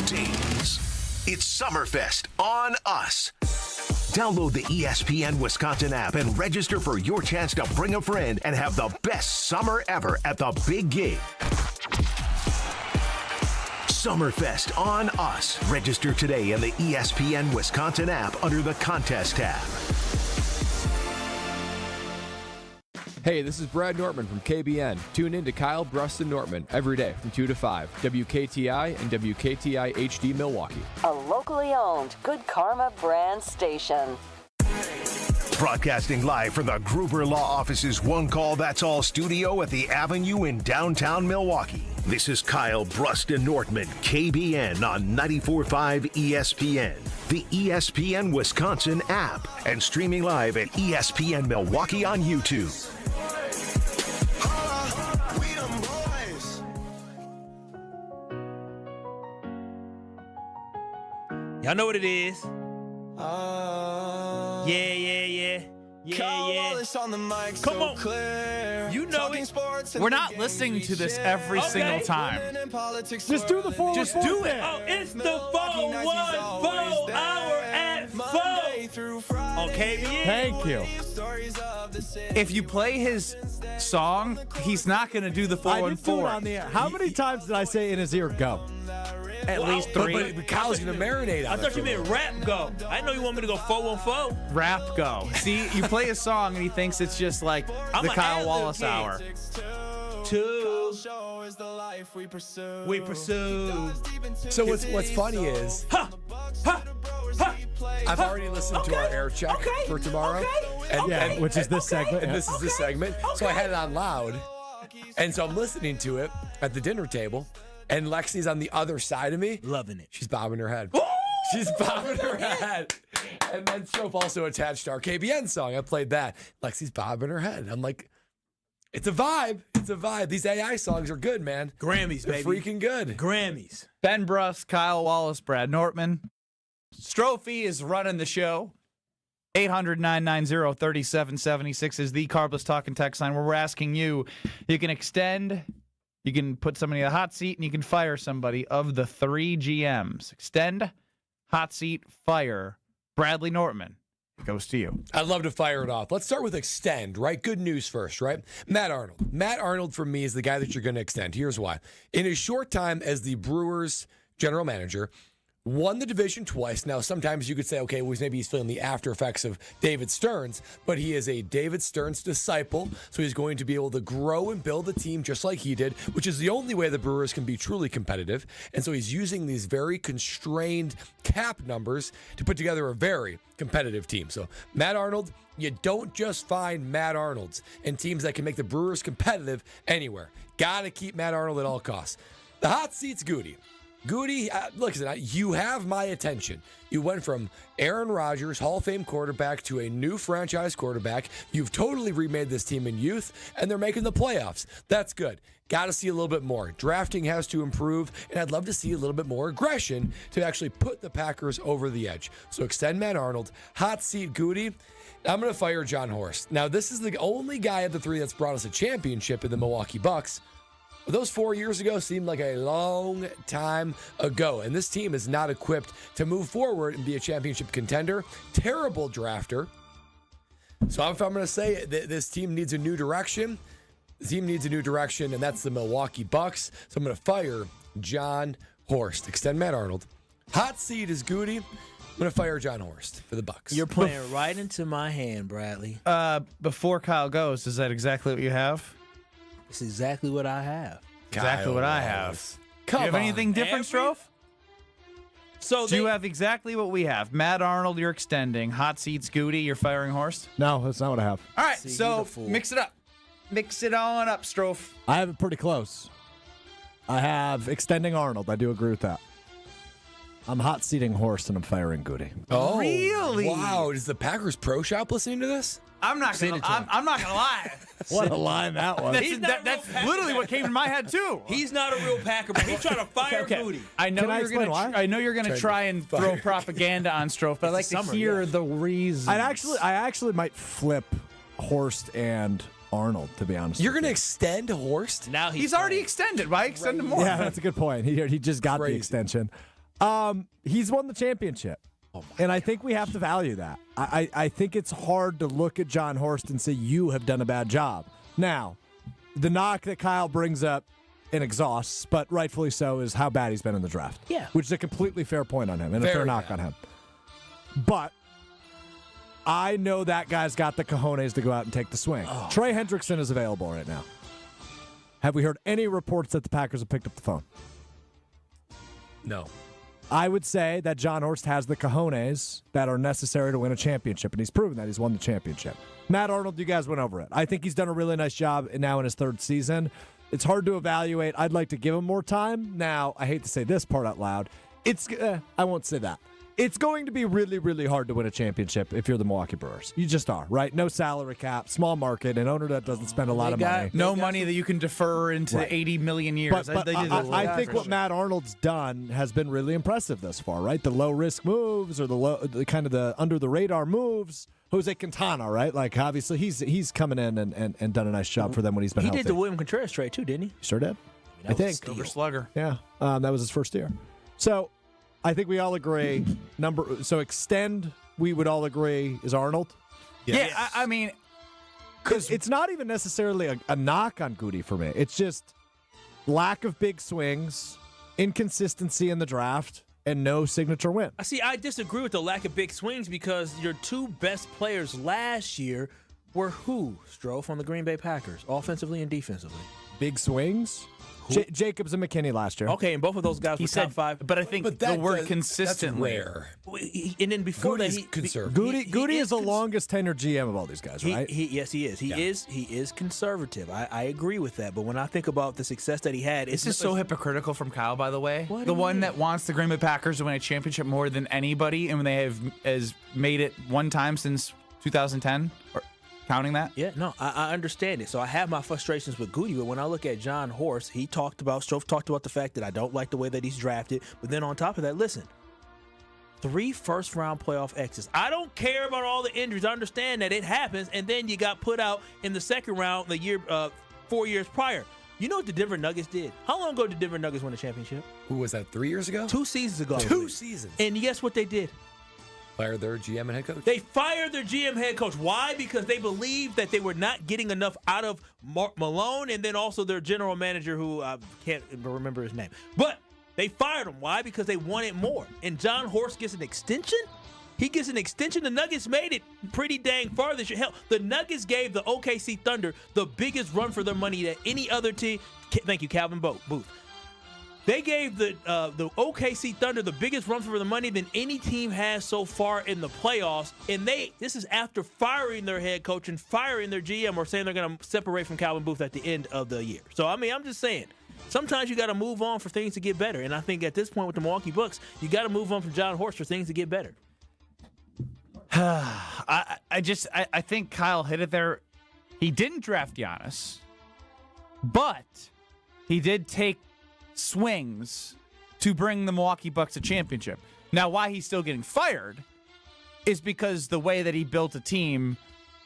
days. It's Summerfest on us. Download the ESPN Wisconsin app and register for your chance to bring a friend and have the best summer ever at the big gig. Summerfest on us. Register today in the ESPN Wisconsin app under the contest tab. Hey, this is Brad Nortman from KBN. Tune in to Kyle, Brust, and Nortman every day from 2 to 5. WKTI and WKTI HD Milwaukee. A locally owned Good Karma brand station. Broadcasting live from the Gruber Law Office's One Call That's All studio at the Avenue in downtown Milwaukee. This is Kyle, Brust, and Nortman, KBN on 94.5 ESPN, the ESPN Wisconsin app, and streaming live at ESPN Milwaukee on YouTube. Y'all know what it is. Yeah. Come on. You know it. We're not listening to this every single time. Just do the 414. Just do it. Oh, it's the 414 hour at 4 on KBN. Thank you. If you play his song, he's not going to do the I did do it 414. on the air. How many times did I say in his ear, go? At least 3. But Kyle's going to marinate on I it. thought you meant rap go. I know you want me to go 414. Rap go. See, you play a song and he thinks it's just like I'm the a Kyle ad-lib Wallace kid. hour. We pursue. So what's funny is I've already listened to our air check for tomorrow. And which is this segment. And this is this segment. So I had it on loud. And so I'm listening to it at the dinner table. And Lexi's on the other side of me. Loving it. She's bobbing her head. She's bobbing her head. And then Stro also attached our KBN song. I played that. Lexi's bobbing her head. I'm like, it's a vibe. It's a vibe. These AI songs are good, man. Grammys, They're baby. freaking good. Grammys. Ben Brust, Kyle Wallace, Brad Nortman. Strophy is running the show. 800-990-3776 is the Carbless Talk and Text line where we're asking you, you can extend, you can put somebody in the hot seat, and you can fire somebody of the 3 GMs. Extend, hot seat, fire. Bradley Nortman, it goes to you. I'd love to fire it off. Let's start with extend, right? Good news first, right? Matt Arnold. Matt Arnold, for me, is the guy that you're going to extend. Here's why. In his short time as the Brewers general manager, won the division twice. Now, sometimes you could say, okay, well, maybe he's feeling the after effects of David Stearns, but he is a David Stearns disciple, so he's going to be able to grow and build a team just like he did, which is the only way the Brewers can be truly competitive. And so he's using these very constrained cap numbers to put together a very competitive team. So Matt Arnold, you don't just find Matt Arnolds and teams that can make the Brewers competitive anywhere. Got to keep Matt Arnold at all costs. The hot seat's Goody. Goody, listen, you have my attention. You went from Aaron Rodgers, Hall of Fame quarterback, to a new franchise quarterback. You've totally remade this team in youth, and they're making the playoffs. That's good. Got to see a little bit more. Drafting has to improve, and I'd love to see a little bit more aggression to actually put the Packers over the edge. So extend Matt Arnold. Hot seat Goody. I'm going to fire John Horst. Now, this is the only guy of the 3 that's brought us a championship in the Milwaukee Bucks. Those 4 years ago seemed like a long time ago, and this team is not equipped to move forward and be a championship contender. Terrible drafter. So if I'm going to say this team needs a new direction, the team needs a new direction, and that's the Milwaukee Bucks. So I'm going to fire John Horst. Extend Matt Arnold. Hot seat is Goody. I'm going to fire John Horst for the Bucks. You're playing right into my hand, Bradley. Before Kyle goes, is that exactly what you have? It's exactly what I have. Exactly what I have. Do you have anything different, Strofe? So do you have exactly what we have? Matt Arnold, you're extending. Hot seats, Goody, you're firing Horst? No, that's not what I have. All right, so mix it up. Mix it on up, Strofe. I have it pretty close. I have extending Arnold. I do agree with that. I'm hot seating Horst and I'm firing Goody. Oh, really? Wow. Is the Packers Pro Shop listening to this? I'm not gonna lie. What a line that was. That's literally what came in my head too. He's not a real Packer, but he's trying to fire Goody. I know Can I you're explain why? I know you're gonna try and throw propaganda on Strofe, but I'd like to hear the reason. I actually might flip Horst and Arnold, to be honest. You're going to extend Horst? Now he's already extended. Why extend him more? Yeah, that's a good point. He just got the extension. He's won the championship. And I think we have to value that. I think it's hard to look at John Horst and say, you have done a bad job. Now, the knock that Kyle brings up and exhausts, but rightfully so, is how bad he's been in the draft. Yeah. Which is a completely fair point on him and a fair knock on him. But I know that guy's got the cojones to go out and take the swing. Trey Hendrickson is available right now. Have we heard any reports that the Packers have picked up the phone? No. I would say that John Horst has the cojones that are necessary to win a championship, and he's proven that he's won the championship. Matt Arnold, you guys went over it. I think he's done a really nice job now in his third season. It's hard to evaluate. I'd like to give him more time. Now, I hate to say this part out loud. I won't say that. It's going to be really, really hard to win a championship if you're the Milwaukee Brewers. You just are, right? No salary cap, small market, an owner that doesn't spend a lot of money. No money that you can defer into 80 million years. But I think what Matt Arnold's done has been really impressive thus far, right? The low-risk moves or the kind of the under-the-radar moves. Jose Quintana, right? Like, obviously, he's coming in and done a nice job for them when he's been healthy. He did the William Contreras trade, too, didn't he? Sure did. I think. Silver Slugger. Yeah. That was his first year. So I think we all agree. Extend, we would all agree, is Arnold. Yeah, I mean, because it's not even necessarily a knock on Goody for me. It's just lack of big swings, inconsistency in the draft, and no signature win. I disagree with the lack of big swings because your two best players last year were who, Strofe, on the Green Bay Packers, offensively and defensively? Big swings? Jacobs and McKinney last year. Okay, and both of those guys were top five. But I think the word consistently. That's rare. And then before Goody's that, conservative. Goody is the longest tenured GM of all these guys, right? Yes, he is. He is conservative. I agree with that. But when I think about the success that he had, This is so hypocritical from Kyle, by the way. What The do you one mean? that wants the Green Bay Packers to win a championship more than anybody, and when they has made it one time since 2010, or counting that. Yeah, no, I understand it. So I have my frustrations with Goody, but when I look at John Horst, Strofe talked about the fact that I don't like the way that he's drafted. But then on top of that, listen, 3 first-round playoff exits. I don't care about all the injuries. I understand that it happens, and then you got put out in the second round the year 4 years prior. You know what the Denver Nuggets did? How long ago did Denver Nuggets win a championship? Who was that, 3 years ago? 2 seasons ago. 2 seasons. And guess what they did? Fired their GM and head coach? They fired their GM head coach. Why? Because they believed that they were not getting enough out of Malone and then also their general manager, who I can't remember his name. But they fired him. Why? Because they wanted more. And John Horst gets an extension? He gets an extension. The Nuggets made it pretty dang far this year. Hell, the Nuggets gave the OKC Thunder the biggest run for their money that any other team. Thank you, Calvin Booth. They gave the OKC Thunder the biggest run for the money than any team has so far in the playoffs. And this is after firing their head coach and firing their GM, or saying they're going to separate from Calvin Booth at the end of the year. So, I mean, I'm just saying, sometimes you got to move on for things to get better. And I think at this point with the Milwaukee Bucks, you got to move on from John Horst for things to get better. I think Kyle hit it there. He didn't draft Giannis, but he did take swings to bring the Milwaukee Bucks a championship. Now, why he's still getting fired is because the way that he built a team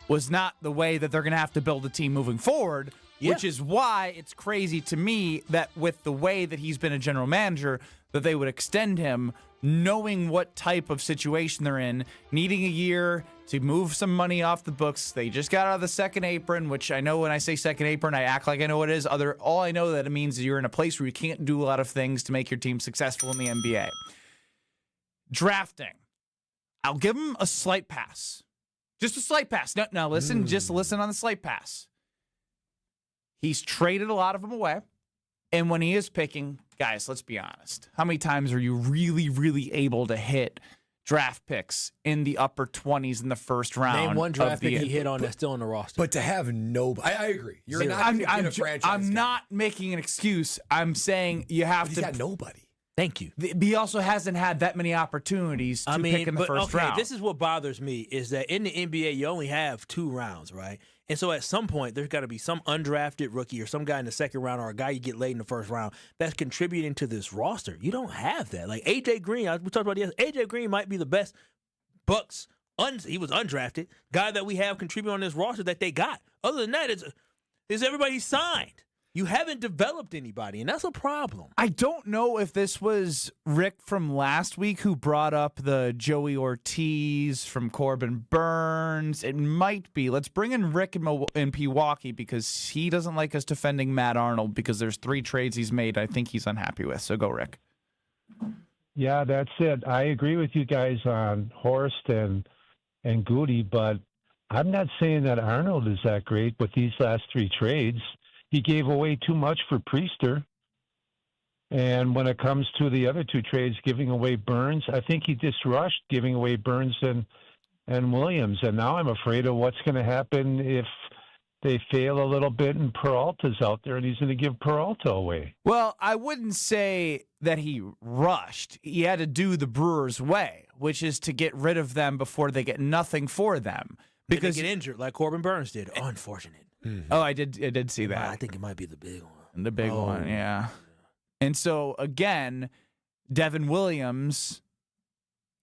was not the way that they're going to have to build a team moving forward, which is why it's crazy to me that with the way that he's been a general manager, that they would extend him, knowing what type of situation they're in, needing a year to move some money off the books. They just got out of the second apron, which I know when I say second apron, I act like I know what it is. All I know that it means is you're in a place where you can't do a lot of things to make your team successful in the NBA. Drafting. I'll give him a slight pass. Just a slight pass. No, listen, just listen on the slight pass. He's traded a lot of them away. And when he is picking, guys, let's be honest. How many times are you really, really able to hit draft picks in the upper 20s in the first round. Name one draft of the pick he hit on that's still on the roster. But to have nobody, I agree. You're not going to get a franchise I'm guy. not making an excuse. I'm saying you have But to. he's got nobody. Thank you. He also hasn't had that many opportunities to pick in the first round. This is what bothers me is that in the NBA you only have 2 rounds, right? And so at some point there's got to be some undrafted rookie or some guy in the second round or a guy you get late in the first round that's contributing to this roster. You don't have that. Like AJ Green, we talked about this. AJ Green might be the best Bucks. He was undrafted guy that we have contributing on this roster that they got. Other than that, is everybody signed. You haven't developed anybody, and that's a problem. I don't know if this was Rick from last week who brought up the Joey Ortiz from Corbin Burns. It might be. Let's bring in Rick in Pewaukee because he doesn't like us defending Matt Arnold because there's 3 trades he's made I think he's unhappy with. So go, Rick. Yeah, that's it. I agree with you guys on Horst and Goody, but I'm not saying that Arnold is that great with these last 3 trades. He gave away too much for Priester. And when it comes to the other 2 trades, giving away Burns, I think he just rushed giving away Burns and Williams. And now I'm afraid of what's going to happen if they fail a little bit and Peralta's out there and he's going to give Peralta away. Well, I wouldn't say that he rushed. He had to do the Brewers' way, which is to get rid of them before they get nothing for them. Because they get injured like Corbin Burns did. Unfortunate. Mm-hmm. Oh, I did see that. I think it might be the big one. The big one, yeah. And so, again, Devin Williams,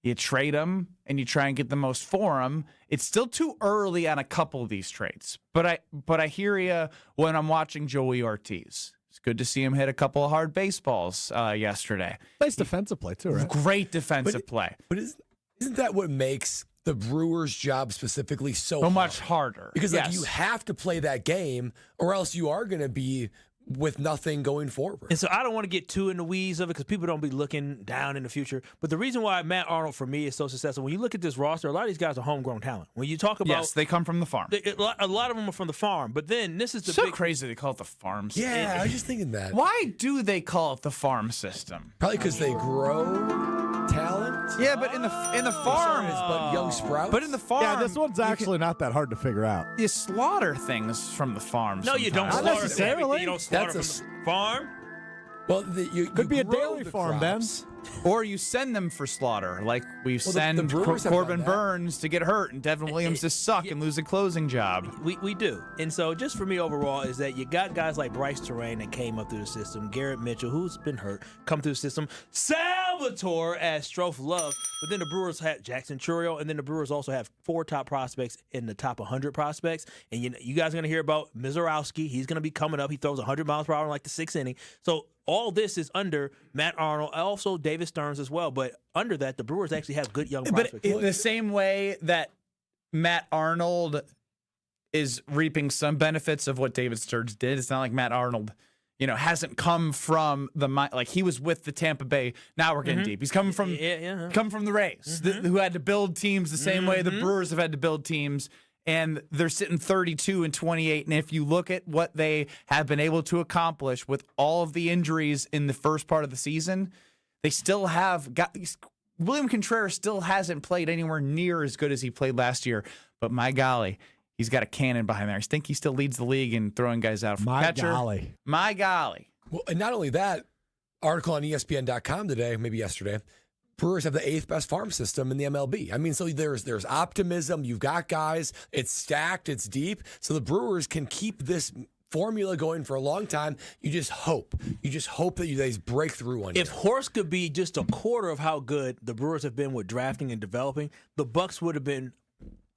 you trade him and you try and get the most for him. It's still too early on a couple of these trades. But I hear you when I'm watching Joey Ortiz. It's good to see him hit a couple of hard baseballs yesterday. Nice defensive play, too, right? Great defensive play. But isn't that what makes the Brewers' job specifically so much harder? Because you have to play that game or else you are going to be with nothing going forward. And so I don't want to get too in the weeds of it because people don't be looking down in the future. But the reason why Matt Arnold, for me, is so successful, when you look at this roster, a lot of these guys are homegrown talent. When you talk about... Yes, they come from the farm. A lot of them are from the farm. But then this is the so crazy they call it the farm system. Yeah, I was just thinking that. Why do they call it the farm system? Probably because they grow talent. Yeah, but in the farm, but young sprouts. But in the farm, yeah, this one's actually not that hard to figure out. You slaughter things from the farm. No, you don't. Not Slaughter necessarily. You don't slaughter from the farm. Well, you could be a grow dairy the farm, crops. Ben. Or you send them for slaughter, like we send the Brewers have Corbin done that. Burns to get hurt and Devin Williams to suck and lose a closing job. We do. And so just for me overall is that you got guys like Bryce Terrain that came up through the system, Garrett Mitchell, who's been hurt, come through the system, Salvatore as Stro love, but then the Brewers have Jackson Churio, and then the Brewers also have 4 top prospects in the top 100 prospects. And you guys are going to hear about Mizorowski. He's going to be coming up. He throws 100 miles per hour in like the 6th inning. So all this is under Matt Arnold, also David Stearns as well. But under that, the Brewers actually have good young prospects. But in the same way that Matt Arnold is reaping some benefits of what David Stearns did, it's not like Matt Arnold, hasn't come from like he was with the Tampa Bay. Now we're getting deep. He's coming from the Rays, who had to build teams the same way the Brewers have had to build teams. And they're sitting 32-28. And if you look at what they have been able to accomplish with all of the injuries in the first part of the season, they still have got William Contreras still hasn't played anywhere near as good as he played last year. But my golly, he's got a cannon behind there. I think he still leads the league in throwing guys out from catcher. My golly. Well, and not only that, article on ESPN.com today, maybe yesterday, Brewers have the 8th best farm system in the MLB. I mean, so there's optimism. You've got guys. It's stacked. It's deep. So the Brewers can keep this formula going for a long time. You just hope. You just hope that you guys break through one. If Horst could be just a quarter of how good the Brewers have been with drafting and developing, the Bucks would have been.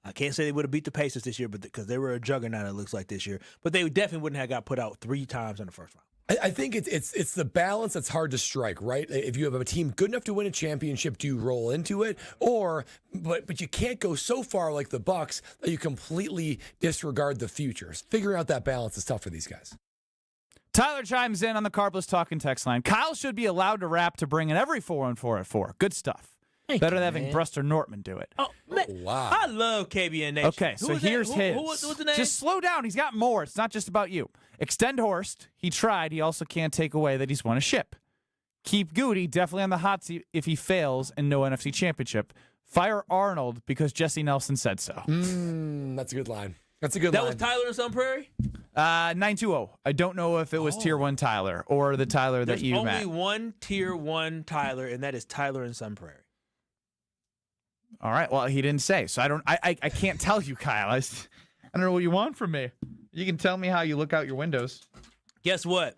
I can't say they would have beat the Pacers this year, but because they were a juggernaut, it looks like this year. But they definitely wouldn't have got put out 3 times in the first round. I think it's the balance that's hard to strike, right? If you have a team good enough to win a championship, do you roll into it? But you can't go so far like the Bucks that you completely disregard the futures. Figuring out that balance is tough for these guys. Tyler chimes in on the Carbless Talking text line. Kyle should be allowed to rap to bring in every 4-on-4 at 4. Good stuff. Better than having Brust or Nortman do it. Oh, man. Wow. I love KBN Nation. Okay, so here's his. What's the name? Just slow down. He's got more. It's not just about you. Extend Horst. He tried. He also can't take away that he's won a ship. Keep Goody definitely on the hot seat if he fails and no NFC championship. Fire Arnold because Jesse Nelson said so. That's a good line. That's a good That line. was Tyler in Sun Prairie? 920. I don't know if it was Tier 1 Tyler or the Tyler that you met. There's only one Tier 1 Tyler, and that is Tyler in Sun Prairie. All right. Well, he didn't say, so I can't tell you, Kyle. I don't know what you want from me. You can tell me how you look out your windows. Guess what?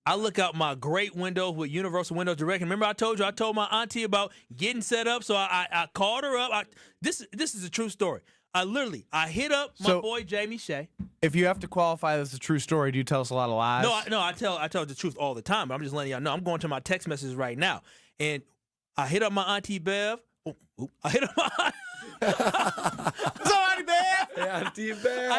I look out my great windows with Universal Windows Direct. And remember, I told my auntie about getting set up, so I called her up. This is a true story. I hit up my boy Jamie Shea. If you have to qualify this as a true story, do you tell us a lot of lies? No, I tell the truth all the time. But I'm just letting y'all know. I'm going to my text messages right now, and I hit up my auntie Bev. I hit up my Auntie Bev. Yeah, Auntie Bev.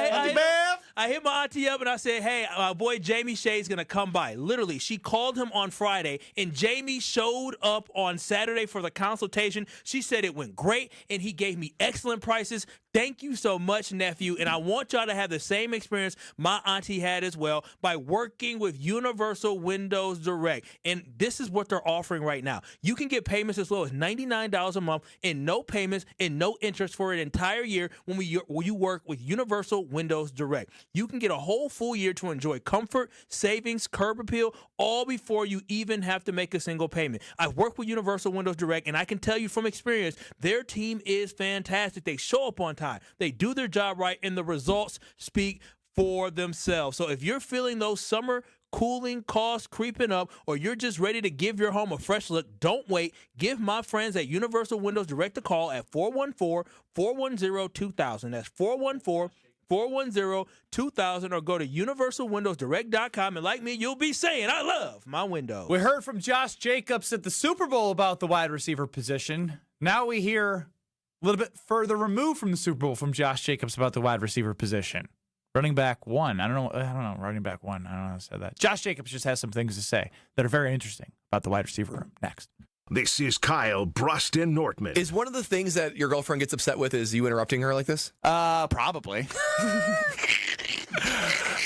I hit my auntie up and I said, hey, my boy Jamie Shea's going to come by. Literally, she called him on Friday, and Jamie showed up on Saturday for the consultation. She said it went great, and he gave me excellent prices. Thank you so much, nephew. And I want y'all to have the same experience my auntie had as well by working with Universal Windows Direct. And this is what they're offering right now. You can get payments as low as $99 a month and no payments and no interest for an entire year when you work with Universal Windows Direct. You can get a whole full year to enjoy comfort, savings, curb appeal, all before you even have to make a single payment. I've worked with Universal Windows Direct, and I can tell you from experience, their team is fantastic. They show up on time. They do their job right, and the results speak for themselves. So if you're feeling those summer cooling costs creeping up, or you're just ready to give your home a fresh look, don't wait. Give my friends at Universal Windows Direct a call at 414-410-2000. That's 414-410-2000, or go to universalwindowsdirect.com, and like me, you'll be saying, I love my window. We heard from Josh Jacobs at the Super Bowl about the wide receiver position. Now we hear a little bit further removed from the Super Bowl from Josh Jacobs about the wide receiver position. Running back one. I don't know. Running back one. I don't know how to say that. Josh Jacobs just has some things to say that are very interesting about the wide receiver room. Next. This is Kyle, Brust, and Nortman. Is one of the things that your girlfriend gets upset with is you interrupting her like this? Probably.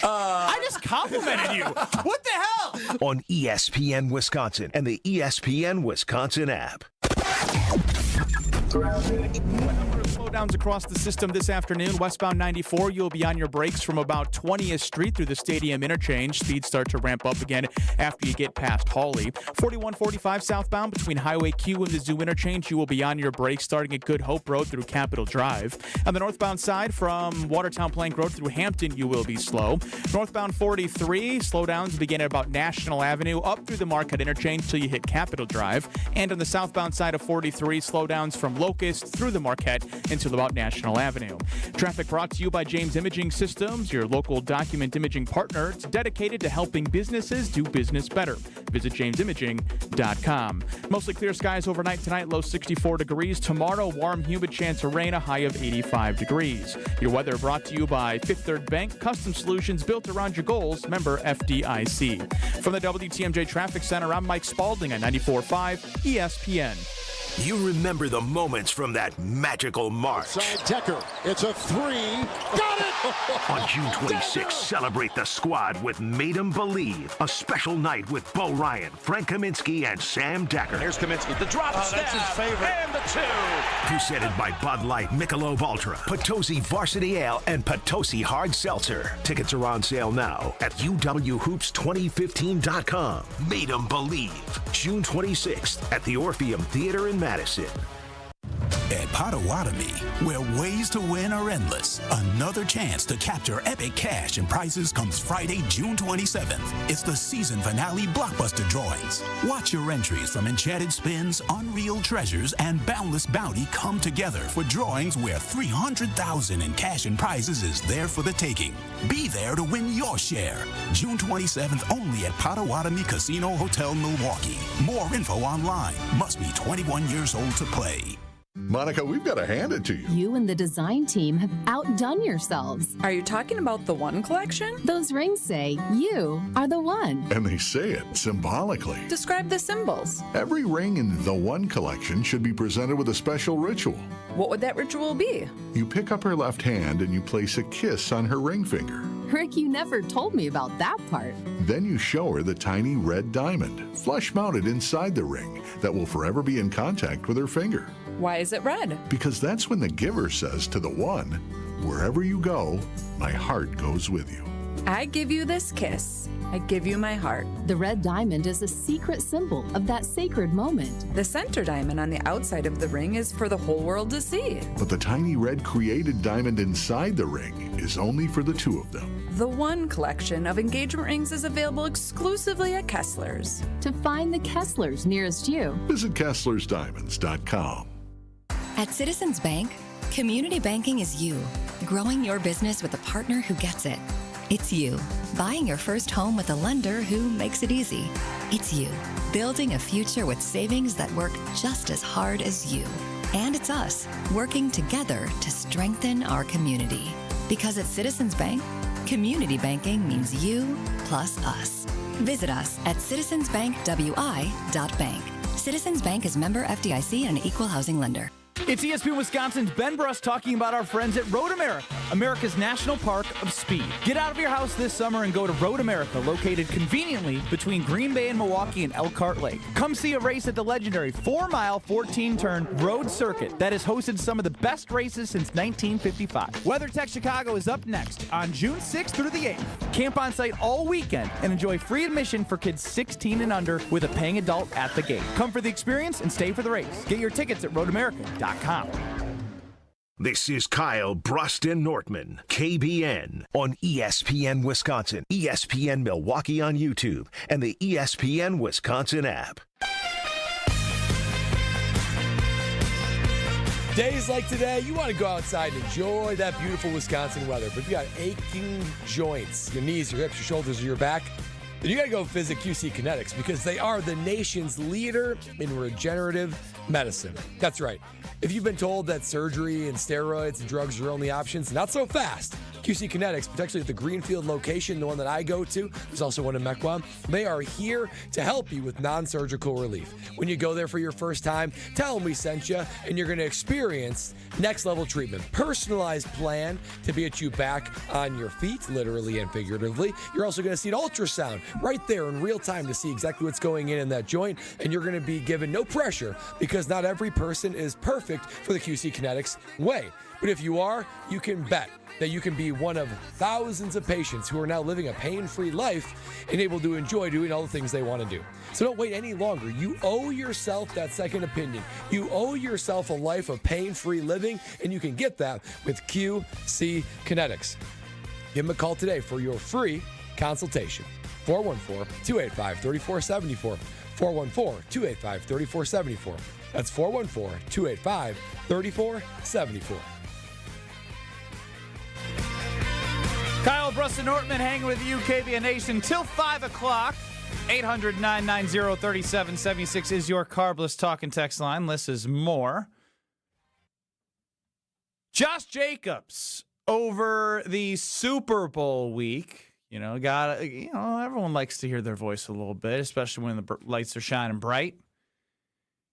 I just complimented you. What the hell? On ESPN Wisconsin and the ESPN Wisconsin app. Slowdowns across the system this afternoon. Westbound 94, you'll be on your brakes from about 20th Street through the Stadium Interchange. Speeds start to ramp up again after you get past Hawley. 4145 southbound between Highway Q and the Zoo Interchange, you will be on your brakes starting at Good Hope Road through Capitol Drive. On the northbound side from Watertown Plank Road through Hampton, you will be slow. Northbound 43, slowdowns begin at about National Avenue up through the Marquette Interchange till you hit Capitol Drive. And on the southbound side of 43, slowdowns from Locust through the Marquette until about National Avenue. Traffic brought to you by James Imaging Systems, your local document imaging partner. It's dedicated to helping businesses do business better. Visit jamesimaging.com. Mostly clear skies overnight tonight, low 64 degrees. Tomorrow, warm, humid, chance of rain, a high of 85 degrees. Your weather brought to you by Fifth Third Bank, custom solutions built around your goals. Member FDIC. From the WTMJ Traffic Center, I'm Mike Spalding on 94.5 ESPN. You remember the moments from that magical March. Side Decker. It's a three. Got it! On June 26th, celebrate the squad with Made 'em Believe. A special night with Bo Ryan, Frank Kaminsky, and Sam Decker. Here's Kaminsky. The drop step. That's his favorite. And the two. Presented by Bud Light, Michelob Ultra, Potosi Varsity Ale, and Potosi Hard Seltzer. Tickets are on sale now at UWHoops2015.com. Made 'em Believe. June 26th at the Orpheum Theater in Madison. At Potawatomi, where ways to win are endless, another chance to capture epic cash and prizes comes Friday, June 27th. It's the season finale blockbuster drawings. Watch your entries from Enchanted Spins, Unreal Treasures, and Boundless Bounty come together for drawings where $300,000 in cash and prizes is there for the taking. Be there to win your share. June 27th only at Potawatomi Casino Hotel, Milwaukee. More info online. Must be 21 years old to play. Monica, we've got to hand it to you. You and the design team have outdone yourselves. Are you talking about the One collection? Those rings say you are the one. And they say it symbolically. Describe the symbols. Every ring in the One collection should be presented with a special ritual. What would that ritual be? You pick up her left hand and you place a kiss on her ring finger. Rick, you never told me about that part. Then you show her the tiny red diamond, flush mounted inside the ring, that will forever be in contact with her finger. Why is it red? Because that's when the giver says to the one, wherever you go, my heart goes with you. I give you this kiss. I give you my heart. The red diamond is a secret symbol of that sacred moment. The center diamond on the outside of the ring is for the whole world to see. But the tiny red created diamond inside the ring is only for the two of them. The One collection of engagement rings is available exclusively at Kessler's. To find the Kesslers nearest you, visit KesslersDiamonds.com. At Citizens Bank, community banking is you, growing your business with a partner who gets it. It's you, buying your first home with a lender who makes it easy. It's you, building a future with savings that work just as hard as you. And it's us, working together to strengthen our community. Because at Citizens Bank, community banking means you plus us. Visit us at citizensbankwi.bank. Citizens Bank is member FDIC and an equal housing lender. It's ESPN Wisconsin's Ben Brust talking about our friends at Road America, America's National Park of Speed. Get out of your house this summer and go to Road America, located conveniently between Green Bay and Milwaukee and Elkhart Lake. Come see a race at the legendary 4-mile, 14-turn road circuit that has hosted some of the best races since 1955. WeatherTech Chicago is up next on June 6th through the 8th. Camp on site all weekend and enjoy free admission for kids 16 and under with a paying adult at the gate. Come for the experience and stay for the race. Get your tickets at roadamerica.com. This is Kyle, Brust, and Nortman, KBN, on ESPN Wisconsin, ESPN Milwaukee on YouTube, and the ESPN Wisconsin app. Days like today, you want to go outside and enjoy that beautiful Wisconsin weather, but if you got aching joints, your knees, your hips, your shoulders, or your back, then you got to go visit QC Kinetics because they are the nation's leader in regenerative medicine. That's right. If you've been told that surgery and steroids and drugs are your only options, not so fast. QC Kinetics, particularly at the Greenfield location, the one that I go to, there's also one in Mequon. They are here to help you with non-surgical relief. When you go there for your first time, tell them we sent you, and you're going to experience next-level treatment. Personalized plan to get you back on your feet, literally and figuratively. You're also going to see an ultrasound right there in real time to see exactly what's going in that joint, and you're going to be given no pressure because not every person is perfect for the QC Kinetics way. But if you are, you can bet that you can be one of thousands of patients who are now living a pain-free life and able to enjoy doing all the things they want to do. So don't wait any longer. You owe yourself that second opinion. You owe yourself a life of pain-free living, and you can get that with QC Kinetics. Give them a call today for your free consultation. 414-285-3474. 414-285-3474. That's 414-285-3474. Kyle, Brust, and Nortman hanging with you, KBN Nation, till 5 o'clock. 800-990-3776 is your carbless talk and text line. Less is more. Josh Jacobs over the Super Bowl week. Everyone likes to hear their voice a little bit, especially when the lights are shining bright.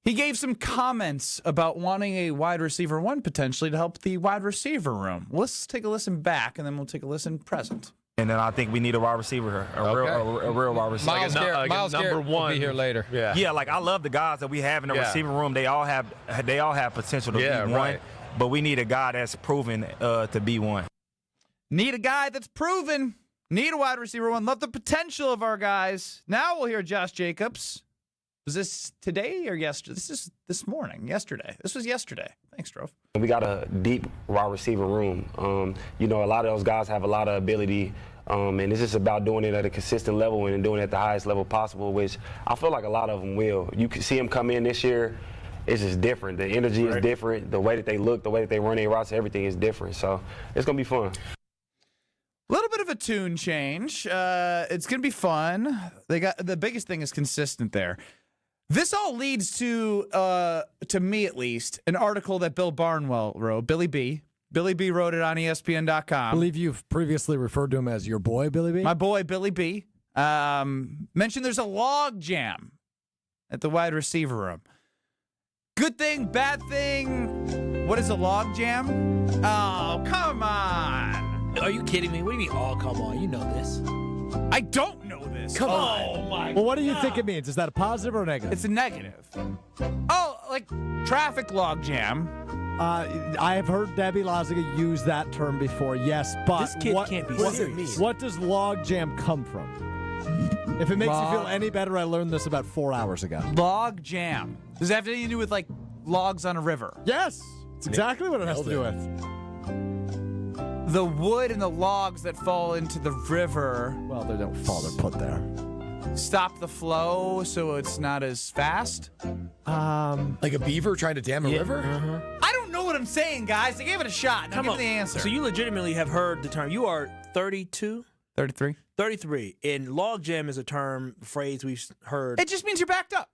He gave some comments about wanting a wide receiver one potentially to help the wide receiver room. Let's take a listen back, and then we'll take a listen present. And then I think we need a wide receiver, a real wide receiver. Miles Garrett number one will be here later. Yeah, like I love the guys that we have in the receiver room. They all have potential to be one, right. But we need a guy that's proven to be one. Need a guy that's proven. Need a wide receiver one. Love the potential of our guys. Now we'll hear Josh Jacobs. Was this today or yesterday? This is this morning. Yesterday. This was yesterday. Thanks, Stro. We got a deep wide receiver room. A lot of those guys have a lot of ability, and it's just about doing it at a consistent level and doing it at the highest level possible, which I feel like a lot of them will. You can see them come in this year. It's just different. The energy is different. The way that they look, the way that they run their routes, everything is different. So it's going to be fun. A little bit of a tune change. It's going to be fun. The biggest thing is consistent there. This all leads to me at least, an article that Bill Barnwell wrote. Billy B. Billy B wrote it on ESPN.com. I believe you've previously referred to him as your boy, Billy B. My boy, Billy B. Mentioned there's a log jam at the wide receiver room. Good thing, bad thing. What is a log jam? Oh, come on. Are you kidding me? What do you mean, oh, come on? You know this. I don't know this. Come on. Oh, my God. Well, what do you think it means? Is that a positive or a negative? It's a negative. Oh, like traffic log jam. I have heard Debbie Loziga use that term before, yes, but This kid can't be what serious. What does log jam come from? If it makes you feel any better, I learned this about 4 hours ago. Log jam. Does it have anything to do with like logs on a river? Yes, it's exactly what it has to do with. The wood and the logs that fall into the river. Well, they don't fall; they're put there. Stop the flow so it's not as fast. Like a beaver trying to dam a river? I don't know what I'm saying, guys. I gave it a shot. Now give me the answer. So you legitimately have heard the term. You are 32? 33. 33. And log jam is a term, phrase we've heard. It just means you're backed up.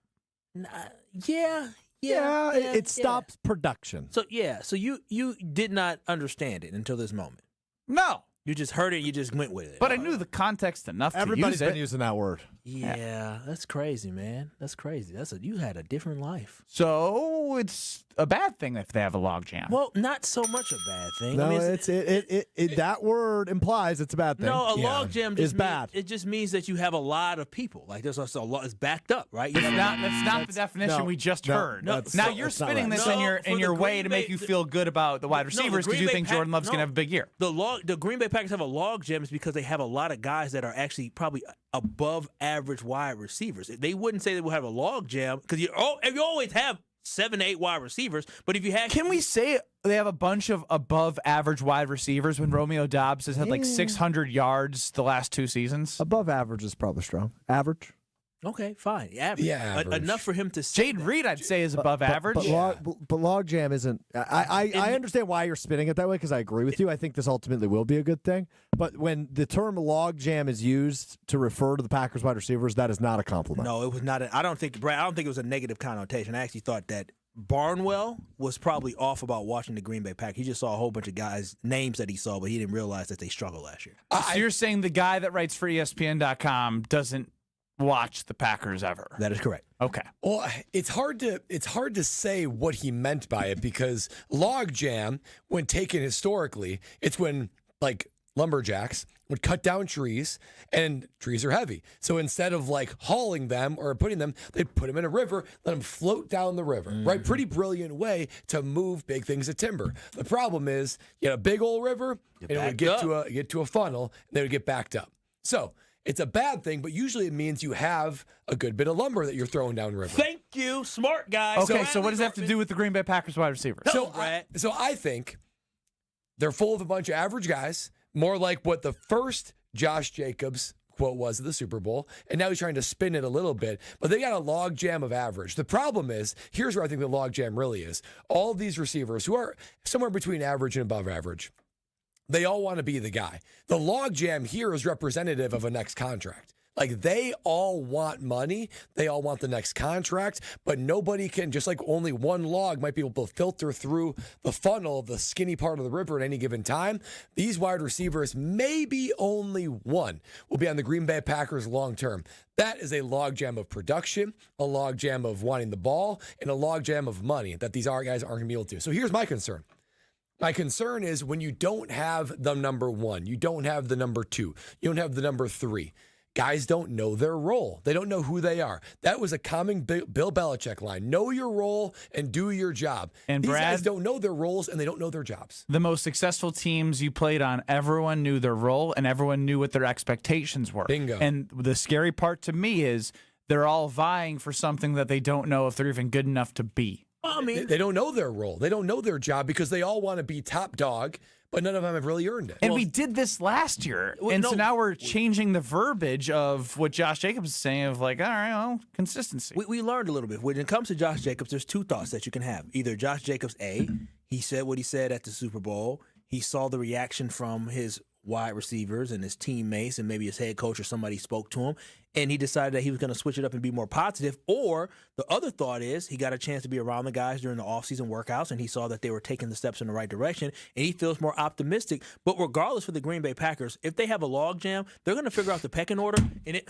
Yeah. It stops production. So you did not understand it until this moment. No. You just heard it, you just went with it. But I knew the context enough Everybody's to use been using that word. Yeah, that's crazy, man. That's crazy. You had a different life. So it's a bad thing if they have a log jam. Well, not so much a bad thing. No, I mean, it that word implies it's a bad thing. No, a log jam is just bad. It just means that you have a lot of people. Like there's also a lot. It's backed up, right? That's not the definition we just heard. Now you're spinning this in your way to make you feel good about the wide receivers because you think Jordan Love's going to have a big year. The Green Bay Packers have a log jam is because they have a lot of guys that are actually probably above average wide receivers. They wouldn't say they would have a log jam because you always have 7 to 8 wide receivers. But if you have, can we say they have a bunch of above average wide receivers when Romeo Doubs has had like 600 yards the last 2 seasons? Above average is probably strong. Average. Okay, fine. Average. Yeah, average. Enough for him to say Jaden Reed, I'd say, is above average. But log jam isn't. I understand why you're spinning it that way because I agree with you. I think this ultimately will be a good thing. But when the term log jam is used to refer to the Packers wide receivers, that is not a compliment. No, it was not. I don't think it was a negative connotation. I actually thought that Barnwell was probably off about watching the Green Bay Packers. He just saw a whole bunch of guys' names that he saw, but he didn't realize that they struggled last year. So you're saying the guy that writes for ESPN.com doesn't watch the Packers ever? That is correct. Okay. Well, it's hard to say what he meant by it because log jam, when taken historically, it's when like lumberjacks would cut down trees, and trees are heavy. So instead of like hauling them or putting them, they'd put them in a river, let them float down the river, right? Pretty brilliant way to move big things of timber. The problem is you had a big old river, and it would get to a funnel, and they would get backed up. So it's a bad thing, but usually it means you have a good bit of lumber that you're throwing down river. Thank you, smart guy. Okay, so what does that have to do with the Green Bay Packers wide receivers? So I think they're full of a bunch of average guys, more like what the first Josh Jacobs quote was at the Super Bowl, and now he's trying to spin it a little bit, but they got a log jam of average. The problem is, here's where I think the log jam really is. All of these receivers who are somewhere between average and above average, they all want to be the guy. The log jam here is representative of a next contract. Like they all want money. They all want the next contract, but nobody can, just like only one log might be able to filter through the funnel of the skinny part of the river at any given time. These wide receivers, maybe only one, will be on the Green Bay Packers long term. That is a log jam of production, a log jam of wanting the ball, and a log jam of money that these guys aren't going to be able to do. So here's my concern. My concern is when you don't have the number 1, you don't have the number 2, you don't have the number 3. Guys don't know their role. They don't know who they are. That was a common Bill Belichick line. Know your role and do your job. And these Brad, guys don't know their roles and they don't know their jobs. The most successful teams you played on, everyone knew their role and everyone knew what their expectations were. Bingo. And the scary part to me is they're all vying for something that they don't know if they're even good enough to be. I mean, they don't know their role. They don't know their job because they all want to be top dog, but none of them have really earned it. And we did this last year. So now we're changing the verbiage of what Josh Jacobs is saying of like, all right, well, consistency. We learned a little bit. When it comes to Josh Jacobs, there's 2 thoughts that you can have. Either Josh Jacobs, he said what he said at the Super Bowl. He saw the reaction from his wide receivers and his teammates and maybe his head coach or somebody spoke to him, and he decided that he was going to switch it up and be more positive. Or the other thought is he got a chance to be around the guys during the offseason workouts, and he saw that they were taking the steps in the right direction, and he feels more optimistic. But regardless for the Green Bay Packers, if they have a log jam, they're going to figure out the pecking order, and it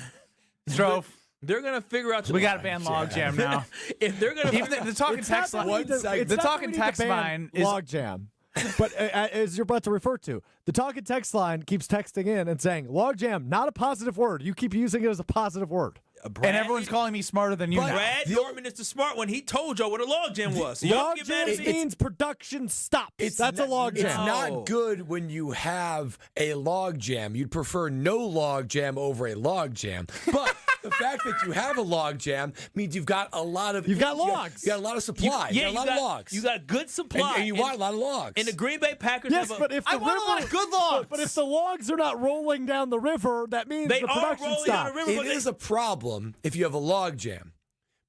Stro. They're going to figure out. We got to ban log jam now. If they're going to, even the talking text line, the talking text line is log jam. But as you're about to refer to, the talking text line keeps texting in and saying, log jam, not a positive word. You keep using it as a positive word. And everyone's calling me smarter than you now. Brad Nortman is the smart one. He told y'all what a log jam was. So log jam means production stops. That's a log jam. It's not good when you have a log jam. You'd prefer no log jam over a log jam. But the fact that you have a log jam means you've got a lot of... You've got logs. You got a lot of supply. You got a lot of logs. You got good supply. And you want a lot of logs. And the Green Bay Packers Yes, but if the want a lot of good logs. But if the logs are not rolling down the river, that means They the are production rolling down the stops. river. It is a problem if you have a log jam.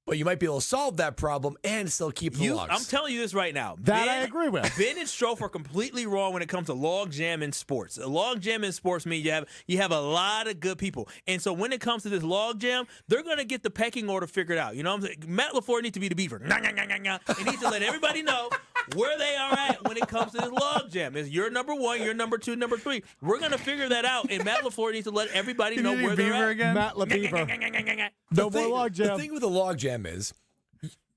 But you might be able to solve that problem and still keep the logs. I'm telling you this right now. That I agree with. Ben and Stro are completely wrong when it comes to log jam in sports. A log jam in sports means you have a lot of good people. And so when it comes to this log jam, they're going to get the pecking order figured out. You know what I'm saying? Matt LaFleur needs to be the beaver. He needs to let everybody know where they are at when it comes to this log jam. Is you're number 1, you're number 2, number 3. We're going to figure that out, and Matt LaFleur needs to let everybody know where they're at. Again? Matt LaBeaver. No more log jam. The thing with a log jam is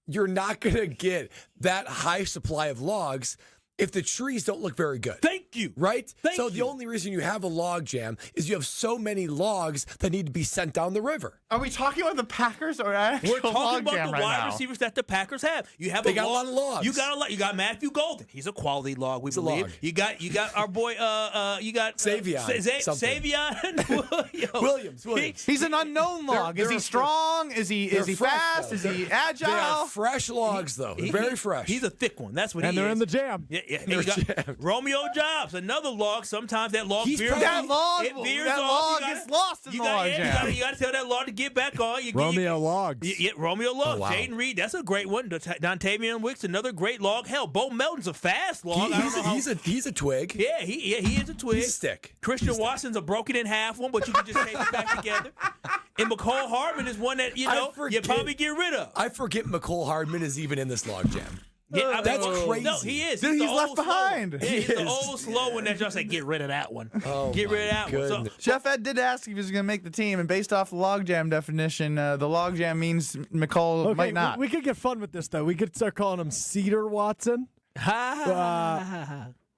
you're not going to get that high supply of logs if the trees don't look very good. Thank you. Right? Thank so you. the only reason you have a log jam is you have so many logs that need to be sent down the river. Are we talking about the Packers or actual We're talking log about jam the right wide now? receivers that the Packers have. They got a lot of logs. You got a lot. You got Matthew Golden. He's a quality log. We believe. log. You got our boy. You got Savion. Savion Williams. He's an unknown log. Is he strong? Is he fast? Though. Is he agile? They are fresh logs, though. They're very fresh. He's a thick one. That's what And he is. they're in the jam. Yeah. And you got Romeo Jobs, another log. Sometimes that log veers off. That log You gets lost in the log jam. You got to tell that log to get back on. Romeo logs. Yeah, Romeo logs. Oh, wow. Jaden Reed, that's a great one. Dontavian Wicks, another great log. Hell, Bo Melton's a fast log. He's a twig. Yeah, he is a twig. He's a stick. Christian Watson's a broken in half one, but you can just tape it back together. And McCall Hardman is one that you probably get rid of. I forget McCall Hardman is even in this log jam. Yeah, That's crazy. No, he is. Dude, he's left behind. Yeah, he's the old slow one that just say, get rid of that one. Get rid of that one. So, Chef Ed did ask if he was going to make the team, and based off the log jam definition, the log jam means McCall might not. We could get fun with this, though. We could start calling him Cedar Watson.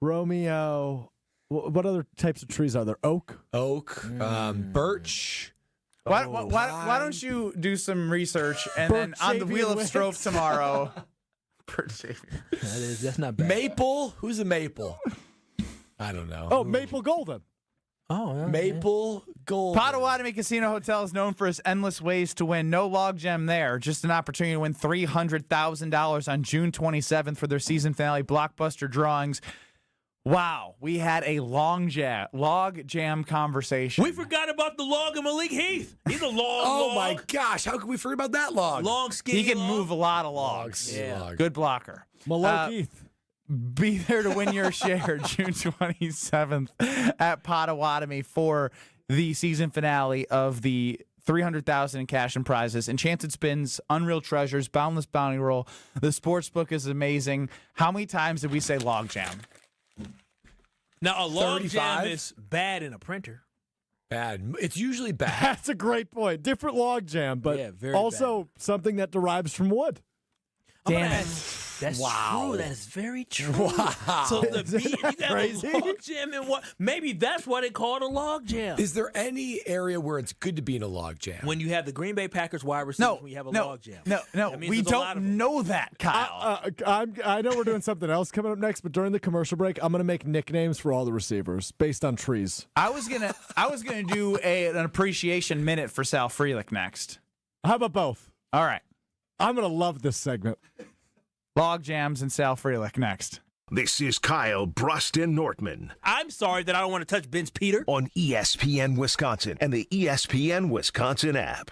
Romeo. What other types of trees are there? Oak? Birch. Why don't you do some research and then on the Wheel of Stro tomorrow? That's not bad. Maple? Who's a maple? I don't know. Oh, Maple Golden. Oh, yeah. Maple Golden. Potawatomi Casino Hotel is known for its endless ways to win. No log jam there. Just an opportunity to win $300,000 on June 27th for their season finale blockbuster drawings. Wow, we had a log jam conversation. we forgot about the log of Malik Heath. He's a long Oh, log. my gosh. How could we forget about that log? Long, skinny He can log. move a lot of logs. Yeah. Good blocker. Malone Heath. Be there to win your share June 27th at Potawatomi for the season finale of the $300,000 in cash and prizes, Enchanted Spins, Unreal Treasures, Boundless Bounty Roll. The sportsbook is amazing. How many times did we say log jam? Now, a log 35? jam is bad in a printer. Bad. It's usually bad. That's a great point. Different log jam, but Yeah, very also something that derives from wood. Damn it. That's Wow. true. That is very true. Wow. So the beat, you got crazy? a log jam and what? Maybe that's why they call it a log jam. Is there any area where it's good to be in a log jam? When you have the Green Bay Packers wide receivers, when you have a log jam. No, That means we there's a lot of don't them. know that, Kyle. I know we're doing something else coming up next, but during the commercial break, I'm going to make nicknames for all the receivers based on trees. I was gonna do an appreciation minute for Sal Frelick next. How about both? All right, I'm going to love this segment. log jams and Sal Frelick next. This is Kyle, Brust, and Nortman I'm sorry that I don't want to touch Ben's Peter. on ESPN Wisconsin and the ESPN Wisconsin app.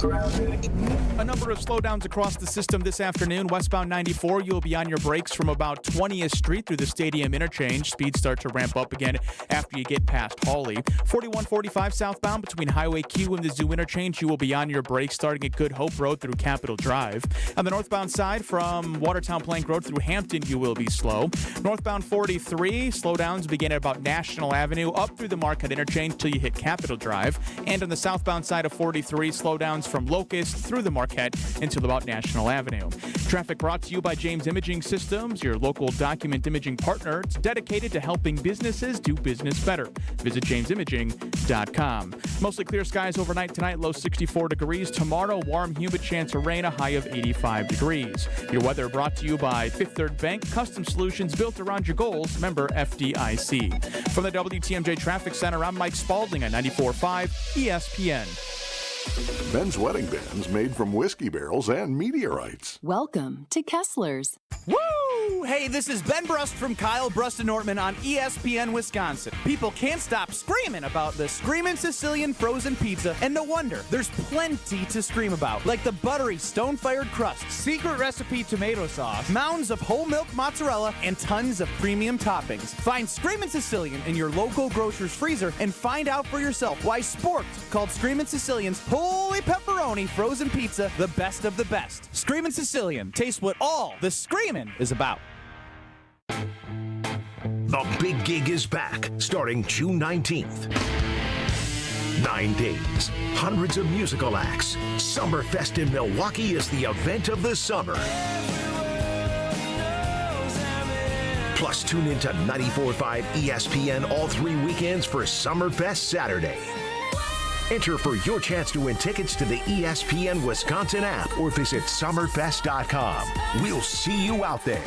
A number of slowdowns across the system this afternoon. Westbound 94, you'll be on your brakes from about 20th Street through the Stadium Interchange. Speeds start to ramp up again after you get past Hawley. 4145 southbound between Highway Q and the Zoo Interchange, you will be on your brakes starting at Good Hope Road through Capitol Drive. On the northbound side from Watertown Plank Road through Hampton, you will be slow. Northbound 43, slowdowns begin at about National Avenue up through the Marquette Interchange till you hit Capitol Drive. And on the southbound side of 43, slowdowns from Locust through the Marquette until about National Avenue. Traffic brought to you by James Imaging Systems, your local document imaging partner. It's dedicated to helping businesses do business better. Visit jamesimaging.com. Mostly clear skies overnight tonight, low 64 degrees. Tomorrow, warm, humid chance of rain, a high of 85 degrees. Your weather brought to you by Fifth Third Bank, custom solutions built around your goals. Member FDIC. From the WTMJ Traffic Center, I'm Mike Spalding on 94.5 ESPN. Men's wedding bands made from whiskey barrels and meteorites. Welcome to Kessler's. Woo! Hey, this is Ben Brust from Kyle, Brust, and Nortman on ESPN Wisconsin. People can't stop screaming about the Screamin' Sicilian frozen pizza, and no wonder. There's plenty to scream about, like the buttery stone-fired crust, secret recipe tomato sauce, mounds of whole milk mozzarella, and tons of premium toppings. Find Screamin' Sicilian in your local grocer's freezer and find out for yourself why Sport called Screamin' Sicilian's Holy Pepperoni frozen pizza the best of the best. Screamin' Sicilian. Taste what all the screamin' is about. The big gig is back, starting June 19th. 9 days, hundreds of musical acts. Summerfest in Milwaukee is the event of the summer. Plus, tune into 94.5 ESPN all 3 weekends for Summerfest Saturday. Enter for your chance to win tickets to the ESPN Wisconsin app or visit summerfest.com. We'll see you out there.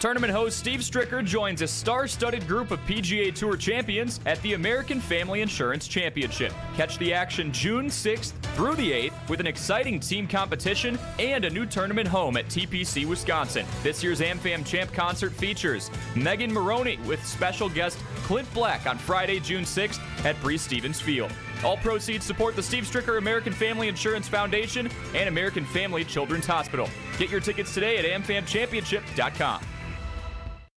Tournament host Steve Stricker joins a star-studded group of PGA Tour champions at the American Family Insurance Championship. Catch the action June 6th through the 8th with an exciting team competition and a new tournament home at TPC Wisconsin. This year's AmFam Champ concert features Megan Maroney with special guest Clint Black on Friday, June 6th at Bree Stevens Field. All proceeds support the Steve Stricker American Family Insurance Foundation and American Family Children's Hospital. Get your tickets today at amfamchampionship.com.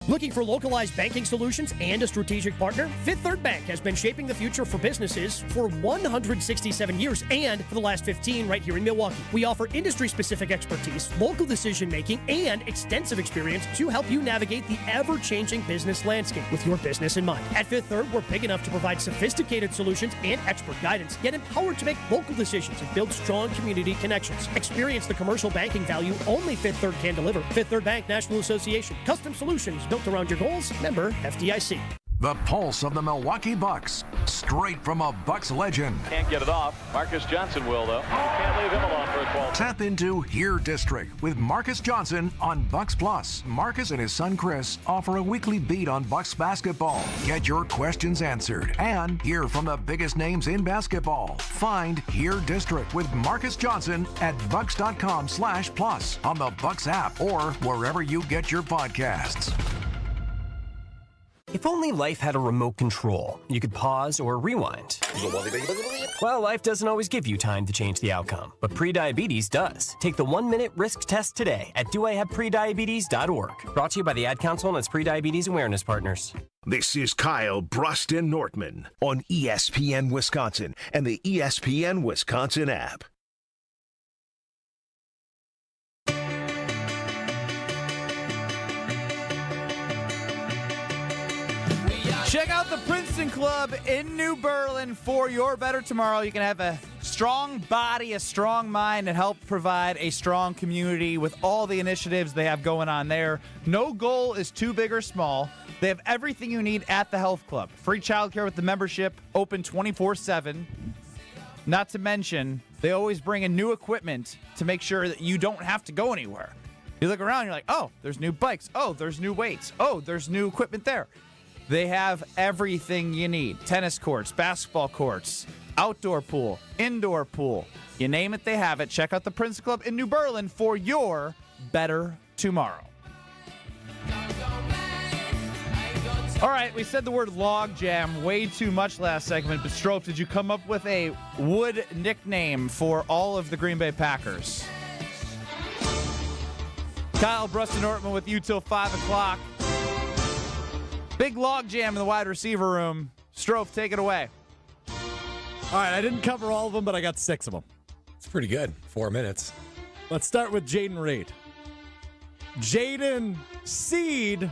Looking for localized banking solutions and a strategic partner? Fifth Third Bank has been shaping the future for businesses for 167 years and for the last 15 right here in Milwaukee. We offer industry-specific expertise, local decision-making, and extensive experience to help you navigate the ever-changing business landscape with your business in mind. At Fifth Third, we're big enough to provide sophisticated solutions and expert guidance, yet empowered to make local decisions and build strong community connections. Experience the commercial banking value only Fifth Third can deliver. Fifth Third Bank National Association. Custom solutions built around your goals. Member FDIC. The pulse of the Milwaukee Bucks, straight from a Bucks legend. Can't get it off. Marcus Johnson will, though. Can't leave him alone for a 12. Tap into Here District with Marcus Johnson on Bucks Plus. Marcus and his son Chris offer a weekly beat on Bucks basketball. Get your questions answered and hear from the biggest names in basketball. Find Here District with Marcus Johnson at bucks.com/plus on the Bucks app or wherever you get your podcasts. If only life had a remote control, you could pause or rewind. Well, life doesn't always give you time to change the outcome, but prediabetes does. Take the 1-minute risk test today at doihaveprediabetes.org. Brought to you by the Ad Council and its prediabetes awareness partners. This is Kyle, Brust, and Nortman on ESPN Wisconsin and the ESPN Wisconsin app. Check out the Princeton Club in New Berlin for your better tomorrow. You can have a strong body, a strong mind, and help provide a strong community with all the initiatives they have going on there. No goal is too big or small. They have everything you need at the health club. Free childcare with the membership, open 24/7. Not to mention, they always bring in new equipment to make sure that you don't have to go anywhere. You look around, you're like, oh, there's new bikes. Oh, there's new weights. Oh, there's new equipment there. They have everything you need. Tennis courts, basketball courts, outdoor pool, indoor pool. You name it, they have it. Check out the Princeton Club in New Berlin for your better tomorrow. All right, we said the word log jam way too much last segment, but Stro, did you come up with a wood nickname for all of the Green Bay Packers? Kyle, Brust, and Nortman with you till 5 o'clock. Big log jam in the wide receiver room. Strofe, take it away. All right, I didn't cover all of them, but I got 6 of them. It's pretty good. 4 minutes. Let's start with Jaden Reed. Jaden Seed.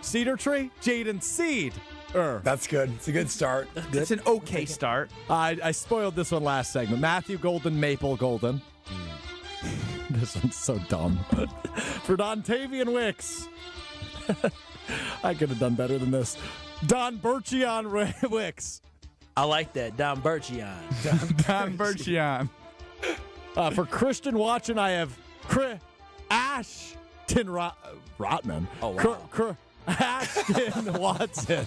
Cedar tree? Jaden Seed. That's good. It's a good start. It's an okay start. I spoiled this one last segment. Matthew Golden, Maple Golden. This one's so dumb. For Dontavian Wicks. I could have done better than this. Don Berchion Wicks. I like that. Don Berchion. Don Berchion. For Christian Watson, I have Ashton Rotman. Oh, wow. Ashton Watson.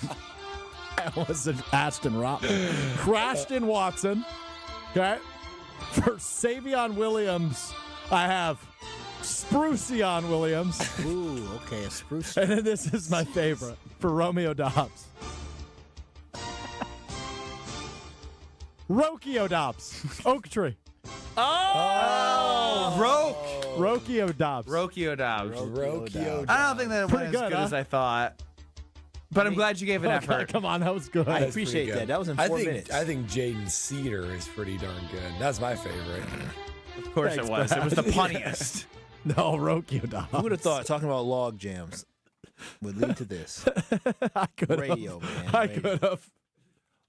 That wasn't Ashton Rotman. Crashton Watson. Okay. For Savion Williams, I have Spruceon Williams. Ooh, okay, a spruce. And then this is my favorite. For Romeo Dobbs. Rokio Dobbs. Oak Tree. Rokio Dobbs. Rokio Dobbs. Rokio. I don't think that went as good as I thought. But I'm glad you gave an effort. Come on, that was good. I appreciate that. That was in 4 minutes. I think Jaden Cedar is pretty darn good. That's my favorite. Of course it was. It was the punniest. No, Rokio Dobbs. Who would have thought talking about log jams would lead to this? I could Radio, man. I could have.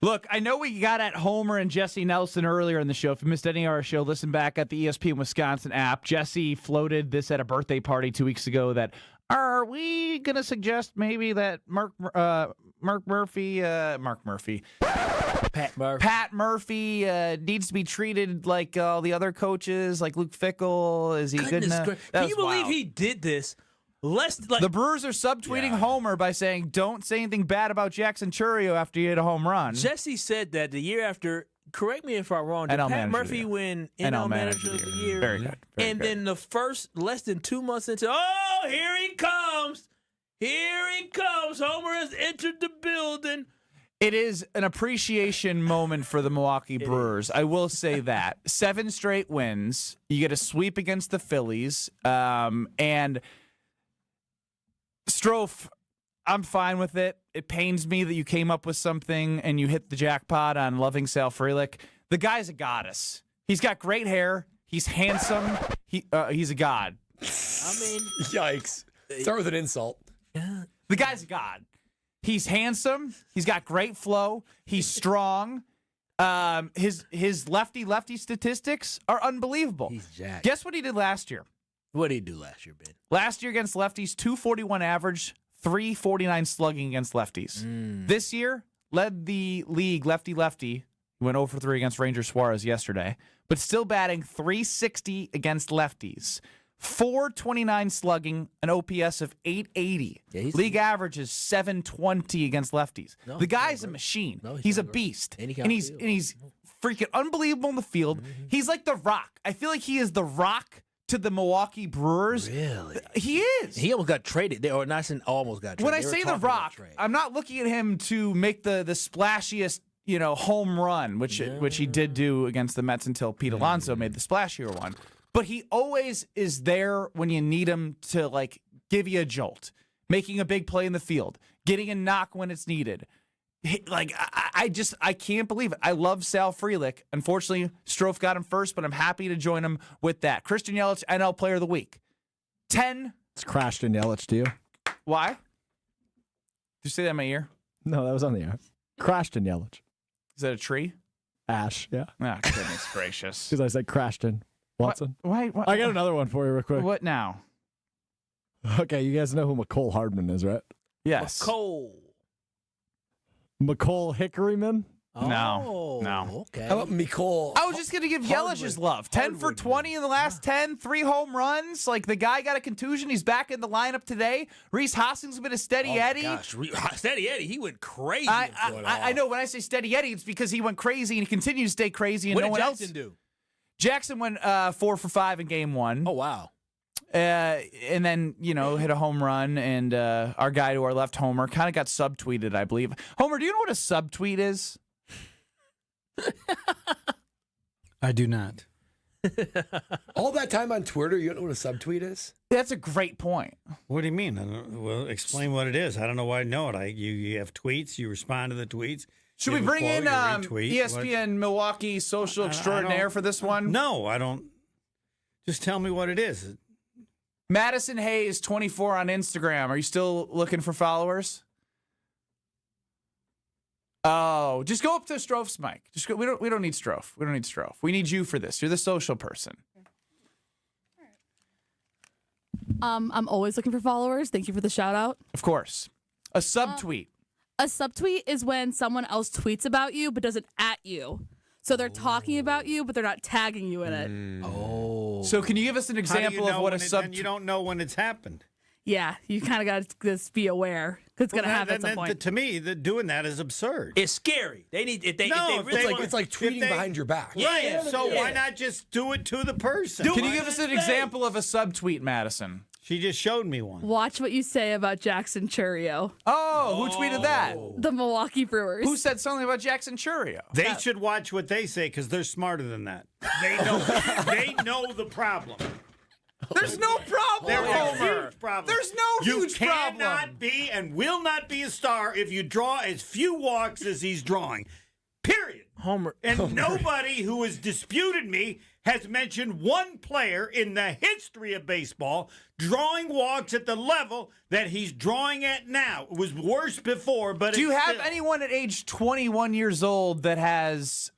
Look, I know we got at Homer and Jesse Nelson earlier in the show. If you missed any of our show, listen back at the ESPN Wisconsin app. Jesse floated this at a birthday party 2 weeks ago that, are we going to suggest maybe that Pat Murphy needs to be treated like all the other coaches, like Luke Fickell? Is he good enough? Can you believe he did this? The Brewers are subtweeting Homer by saying, don't say anything bad about Jackson Chourio after you hit a home run. Jesse said that the year after, correct me if I'm wrong, did Pat Murphy win NL Manager of the Year? Very good. And then the first less than 2 months into, oh, here he comes. Here he comes. Homer has entered the building. It is an appreciation moment for the Milwaukee Brewers. I will say that. 7 straight wins. You get a sweep against the Phillies. And Strofe, I'm fine with it. It pains me that you came up with something and you hit the jackpot on loving Sal Frelick. The guy's a goddess. He's got great hair. He's handsome. He's a god. I mean, yikes. Start with an insult. Yeah. The guy's a god. He's handsome. He's got great flow. He's strong. His lefty statistics are unbelievable. He's jacked. Guess what he did last year? What did he do last year, Ben? Last year against lefties, 241 average, 349 slugging against lefties. This year, led the league lefty. Went 0 for 3 against Ranger Suarez yesterday, but still batting 360 against lefties. 429 slugging, an OPS of 880. Yeah, league average is 720 against lefties. No, the guy's a machine. No, he's a beast. And he's freaking unbelievable in the field. He's like the Rock. I feel like he is the Rock to the Milwaukee Brewers. Really? He is. He almost got traded. Or not almost got traded. When I say the Rock, I'm not looking at him to make the splashiest, home run, which he did do against the Mets until Pete Alonso made the splashier one. But he always is there when you need him to, give you a jolt, making a big play in the field, getting a knock when it's needed. I can't believe it. I love Sal Frelick. Unfortunately, Strofe got him first, but I'm happy to join him with that. Christian Yelich, NL Player of the Week. 10. It's Christian Yelich to you. Why? Did you say that in my ear? No, that was on the air. Christian Yelich. Is that a tree? Ash, yeah. Oh, goodness gracious. Because I said Christian Watson. Why? I got another one for you real quick. What now? Okay, you guys know who McCole Hardman is, right? Yes. McCole Hickoryman? No. Okay. How about McCole? I was just going to give Yelich's love. 10 for 20 in the last 10, 3 home runs. The guy got a contusion. He's back in the lineup today. Reese Hoskins has been a steady Eddie. Gosh, steady Eddie, he went crazy. I know when I say steady Eddie, it's because he went crazy and he continues to stay crazy. And what no did one Jackson else do? Jackson went 4 for 5 in game 1. Oh, wow. And then, hit a home run, and our guy to our left, Homer, kind of got subtweeted, I believe. Homer, do you know what a subtweet is? I do not. All that time on Twitter, you don't know what a subtweet is? That's a great point. What do you mean? Well, explain what it is. I don't know why I know it. You have tweets, you respond to the tweets. Should we bring in ESPN Milwaukee social extraordinaire for this one? No, I don't. Just tell me what it is. Madison Hayes, 24 on Instagram. Are you still looking for followers? Oh, just go up to Strof's mic. Just go. We don't need Strof. We don't need Strof. We need you for this. You're the social person. I'm always looking for followers. Thank you for the shout out. Of course. A subtweet. A subtweet is when someone else tweets about you but doesn't at you. So they're talking about you, but they're not tagging you in it. Oh. So can you give us an How do you example of know what a when it- sub? and you don't know when it's happened. Yeah, you kind of got to just be aware because it's going to happen at some point. To me, doing that is absurd. It's scary. They need if they No, if they really It's like tweeting behind your back. Right. So why not just do it to the person? Can you give us an example of a subtweet, Madison? She just showed me one. Watch what you say about Jackson Churrio. Oh, who tweeted that? The Milwaukee Brewers. Who said something about Jackson Churrio? They should watch what they say because they're smarter than that. They know. They know the problem. There's no problem, There's Homer. a huge problem. There's no huge problem. You cannot be and will not be a star if you draw as few walks as he's drawing. Period. Homer. And nobody who has disputed me has mentioned one player in the history of baseball drawing walks at the level that he's drawing at now. It was worse before, but Do you it's have still. anyone at age 21 years old that has,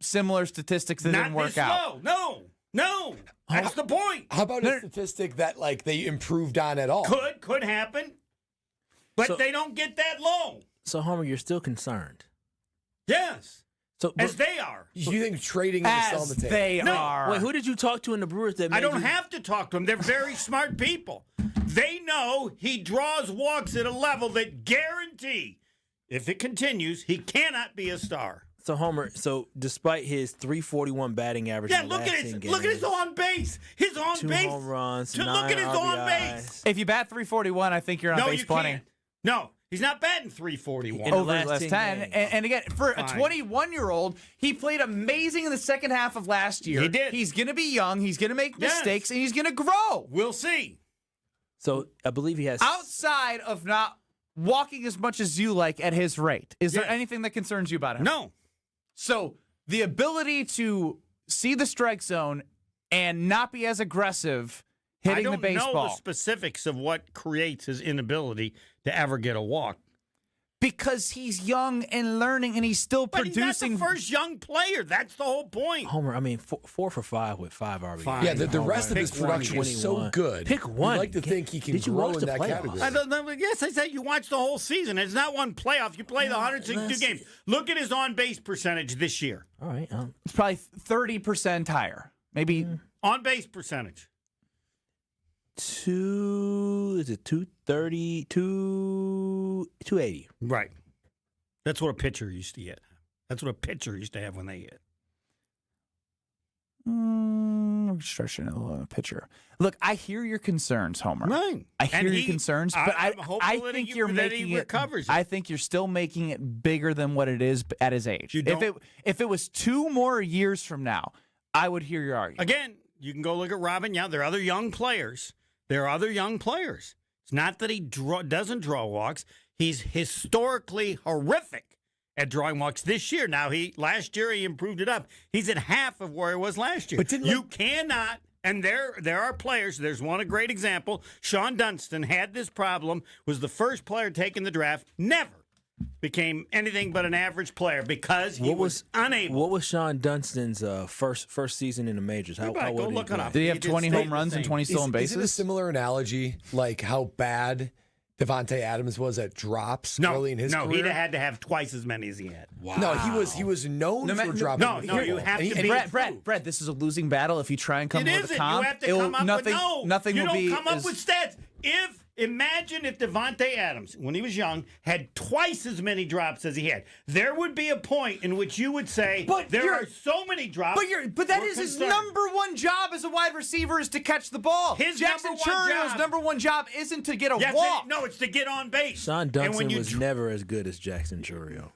similar statistics that Not didn't work this out? low. No. That's the point. How about a statistic that they improved on at all? Could happen, but they don't get that low. So, Homer, you're still concerned. Yes. So, As they are. You think trading is still on the table? They are. Wait, who did you talk to in the Brewers that made I don't you... have to talk to them. They're very smart people. They know he draws walks at a level that guarantee, if it continues, he cannot be a star. So, Homer, despite his .341 batting average, Yeah, in the look at last his 10 look at his games, on base. His on 2 base. home runs, Look 9 at his on RBIs. base. If you bat 341, I think you're on No, base you plenty. can't. No, he's not batting 341. In the Over last last 10 10. games. And again, for a Fine. 21-year-old, he played amazing in the second half of last year. He did. He's going to be young. He's going to make Yes. mistakes, and he's going to grow. We'll see. So, I believe he has... Outside of not walking as much as you like at his rate, is there anything that concerns you about him? No. So the ability to see the strike zone and not be as aggressive hitting the I don't baseball. know the specifics of what creates his inability to ever get a walk. Because he's young and learning, and he's still But producing. he's not the first young player. That's the whole point. Homer, I mean, 4 for 5 with 5 RBIs. Fine. Yeah, the rest of his Pick one. production is so 21. good. Pick one. You'd like to think he can Did you grow watch in the that playoffs? category. Yes, I said you watch the whole season. It's not one playoff. You play the 162 games. Look at his on-base percentage this year. All right. It's probably 30% higher. Maybe. On-base percentage. 230, 280. Right. That's what a pitcher used to get. That's what a pitcher used to have when they hit. I'm stretching a pitcher. Look, I hear your concerns, Homer. Right. I hear your concerns, but I hopeful think that you're that making he it. recovers. I think you're still making it bigger than what it is at his age. You don't- If it was 2 more years from now, I would hear your argument. Again, you can go look at Robin Yount. There are other young players. It's not that he doesn't draw walks. He's historically horrific at drawing walks this year. Now, last year he improved it up. He's at half of where he was last year. But you cannot, and there are players. There's one a great example. Sean Dunston had this problem, was the first player taken the draft, never became anything but an average player because he was unable. What was Sean Dunstan's first season in the majors? How Go would look it up. Did he have 20 home runs and 20 stolen Is bases? it a similar analogy, like how bad Devontae Adams was at drops early in his career? No, he'd have had to have twice as many as he had. Wow. No, he was known for dropping. No, you have to be. Brett, this is a losing battle. If you try and come It up with isn't. a comp, You have to come up nothing, with nothing you will be. don't come up with stats. Imagine if Devontae Adams, when he was young, had twice as many drops as he had. There would be a point in which you would say, there are so many drops. But that we're is his concerned. number one job as a wide receiver is to catch the ball. His Jackson number one Churrio's job- number one job isn't to get a Yes, walk. no, it's to get on base. Sean And Dunston when you was never as good as Jackson Churrio.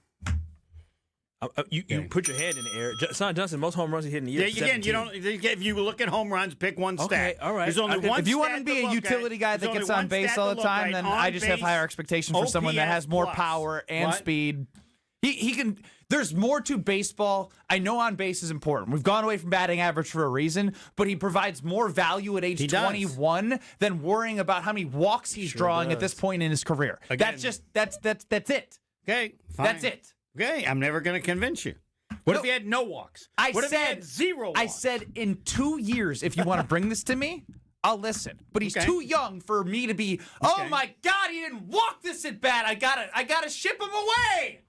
You put your head in the air. Sean Dunston, most home runs he hit in the year. Yeah, again, 17. if you look at home runs, pick one stat. Okay, all right. There's only one If you want to stat be a look utility at. guy There's that only gets one on base stat all to the look time, at. then On I just have base, higher expectations for someone that has more OPS power and What? speed. He can. There's more to baseball. I know on base is important. We've gone away from batting average for a reason, but he provides more value at age He does. 21 than worrying about how many walks he's drawing at this point in his career. Again- That's it. Okay, fine. That's it. Okay, I'm never going to convince you. What if he had no walks? What if he had 0 walks? I said in 2 years, if you want to bring this to me, I'll listen. But he's too young for me to be, oh my God, he didn't walk this at bat. I gotta ship him away.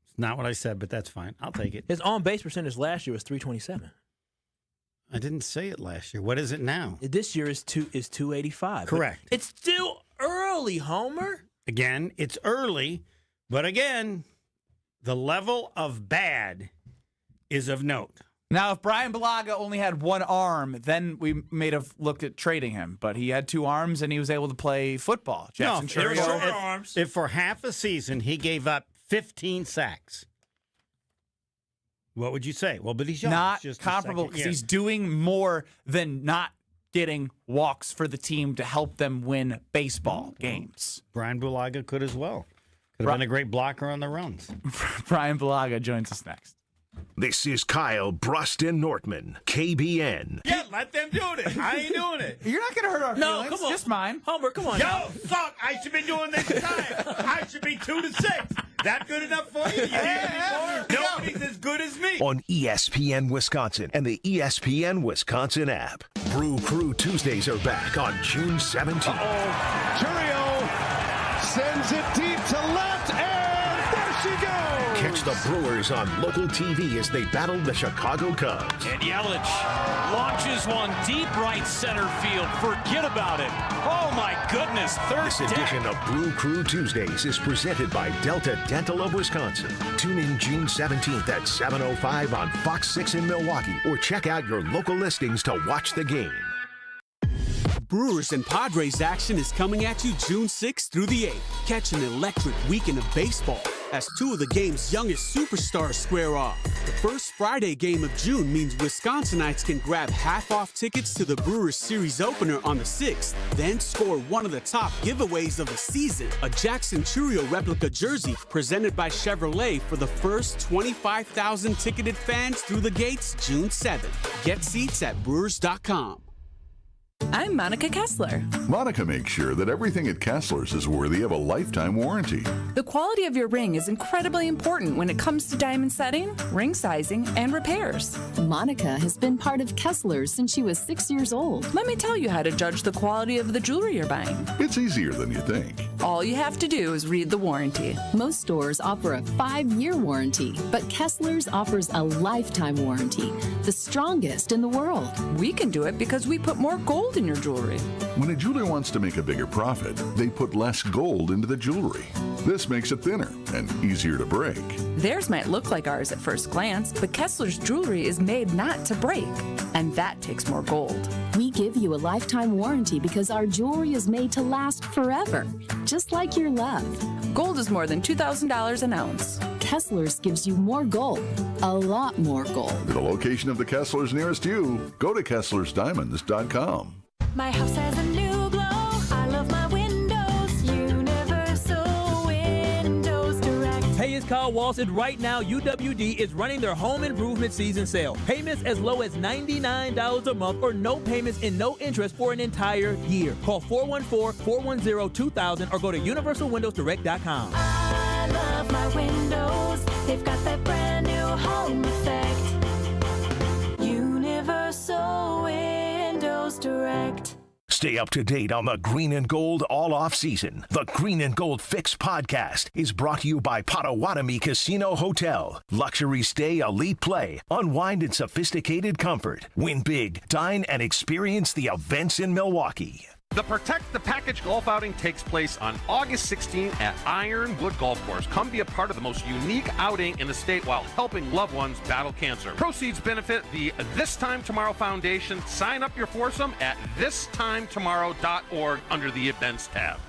It's not what I said, but that's fine. I'll take it. His on-base percentage last year was .327. I didn't say it last year. What is it now? This year is 285. Correct. It's still early, Homer. Again, it's early, but again, the level of bad is of note. Now, if Brian Balaga only had one arm, then we may have looked at trading him. But he had 2 arms, and he was able to play football. Jackson Chourio. If for half a season he gave up 15 sacks, what would you say? Well, but he's young. Not It's just comparable because he's doing more than not getting walks for the team to help them win baseball games. Brian Balaga could as well. Could have been a great blocker on the runs. Brian Balaga joins us next. This is Kyle, Brust, and Nortman, KBN. Yeah, let them do it. I ain't doing it. You're not going to hurt our feelings. Come on. Just mine. Homer, come on. Yo, fuck, I should be doing this time. I should be 2 to 6. That good enough for you? You need any more? Nobody's as good as me. On ESPN Wisconsin and the ESPN Wisconsin app. Brew Crew Tuesdays are back on June 17th. Chourio sends it deep to left, and there she goes. Catch the Brewers on local TV as they battle the Chicago Cubs. And Yelich launches one deep right center field. Forget about it. Oh, my goodness. This edition of Brew Crew Tuesdays is presented by Delta Dental of Wisconsin. Tune in June 17th at 7:05 on Fox 6 in Milwaukee or check out your local listings to watch the game. Brewers and Padres action is coming at you June 6th through the 8th. Catch an electric weekend of baseball as 2 of the game's youngest superstars square off. The first Friday game of June means Wisconsinites can grab half-off tickets to the Brewers series opener on the 6th, then score one of the top giveaways of the season, a Jackson Chourio replica jersey presented by Chevrolet for the first 25,000 ticketed fans through the gates June 7th. Get seats at Brewers.com. I'm Monica Kessler. Monica makes sure that everything at Kessler's is worthy of a lifetime warranty. The quality of your ring is incredibly important when it comes to diamond setting, ring sizing, and repairs. Monica has been part of Kessler's since she was 6 years old. Let me tell you how to judge the quality of the jewelry you're buying. It's easier than you think. All you have to do is read the warranty. Most stores offer a 5-year warranty, but Kessler's offers a lifetime warranty, the strongest in the world. We can do it because we put more gold in your jewelry. When a jeweler wants to make a bigger profit, they put less gold into the jewelry. This makes it thinner and easier to break. Theirs might look like ours at first glance, but Kessler's jewelry is made not to break, and that takes more gold. We give you a lifetime warranty because our jewelry is made to last forever, just like your love. Gold is more than $2,000 an ounce. Kessler's gives you more gold, a lot more gold. For the location of the Kessler's nearest you, go to KesslersDiamonds.com. My house has a new glow. I love my windows. Universal Windows Direct. Hey, it's Kyle Walsh, and right now UWD is running their home improvement season sale. Payments as low as $99 a month or no payments and no interest for an entire year. Call 414-410-2000 or go to universalwindowsdirect.com. I love my windows. They've got that brand new home effect. Universal Windows Direct. Stay up to date on the Green and Gold all off season. The Green and Gold Fix podcast is brought to you by Potawatomi Casino Hotel. Luxury stay, elite play, unwind in sophisticated comfort. Win big, dine, and experience the events in Milwaukee. The Protect the Package golf outing takes place on August 16 at Ironwood Golf Course. Come be a part of the most unique outing in the state while helping loved ones battle cancer. Proceeds benefit the This Time Tomorrow Foundation. Sign up your foursome at thistimetomorrow.org under the Events tab.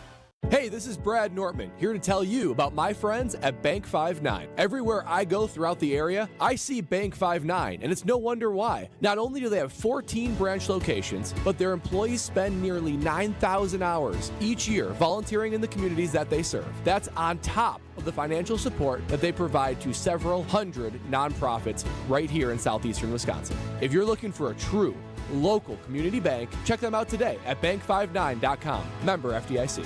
Hey, this is Brad Nortman, here to tell you about my friends at Bank 5-9. Everywhere I go throughout the area, I see Bank 5-9, and it's no wonder why. Not only do they have 14 branch locations, but their employees spend nearly 9,000 hours each year volunteering in the communities that they serve. That's on top of the financial support that they provide to several hundred nonprofits right here in southeastern Wisconsin. If you're looking for a true local community bank, check them out today at bank59.com. Member FDIC.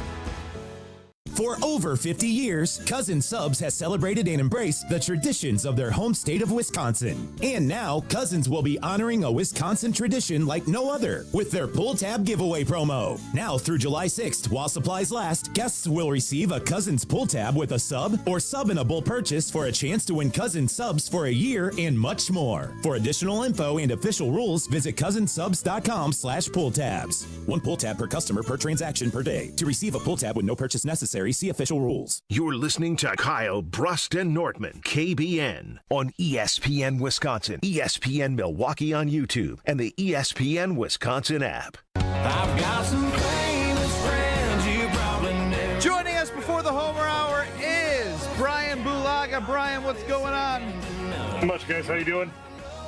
For over 50 years, Cousins Subs has celebrated and embraced the traditions of their home state of Wisconsin. And now, Cousins will be honoring a Wisconsin tradition like no other with their pull tab giveaway promo. Now through July 6th, while supplies last, guests will receive a Cousins pull tab with a sub or sub-inable purchase for a chance to win Cousins Subs for a year and much more. For additional info and official rules, visit cousinsubs.com/pull tabs. One pull tab per customer per transaction per day. To receive a pull tab with no purchase necessary, see official rules. You're listening to Kyle, Brust, and Nortman, KBN, on ESPN Wisconsin, ESPN Milwaukee on YouTube, and the ESPN Wisconsin app. I've got some famous friends you probably know. Joining us before the Homer Hour is Brian Bulaga. Brian, what's going on? Not much, guys. How you doing?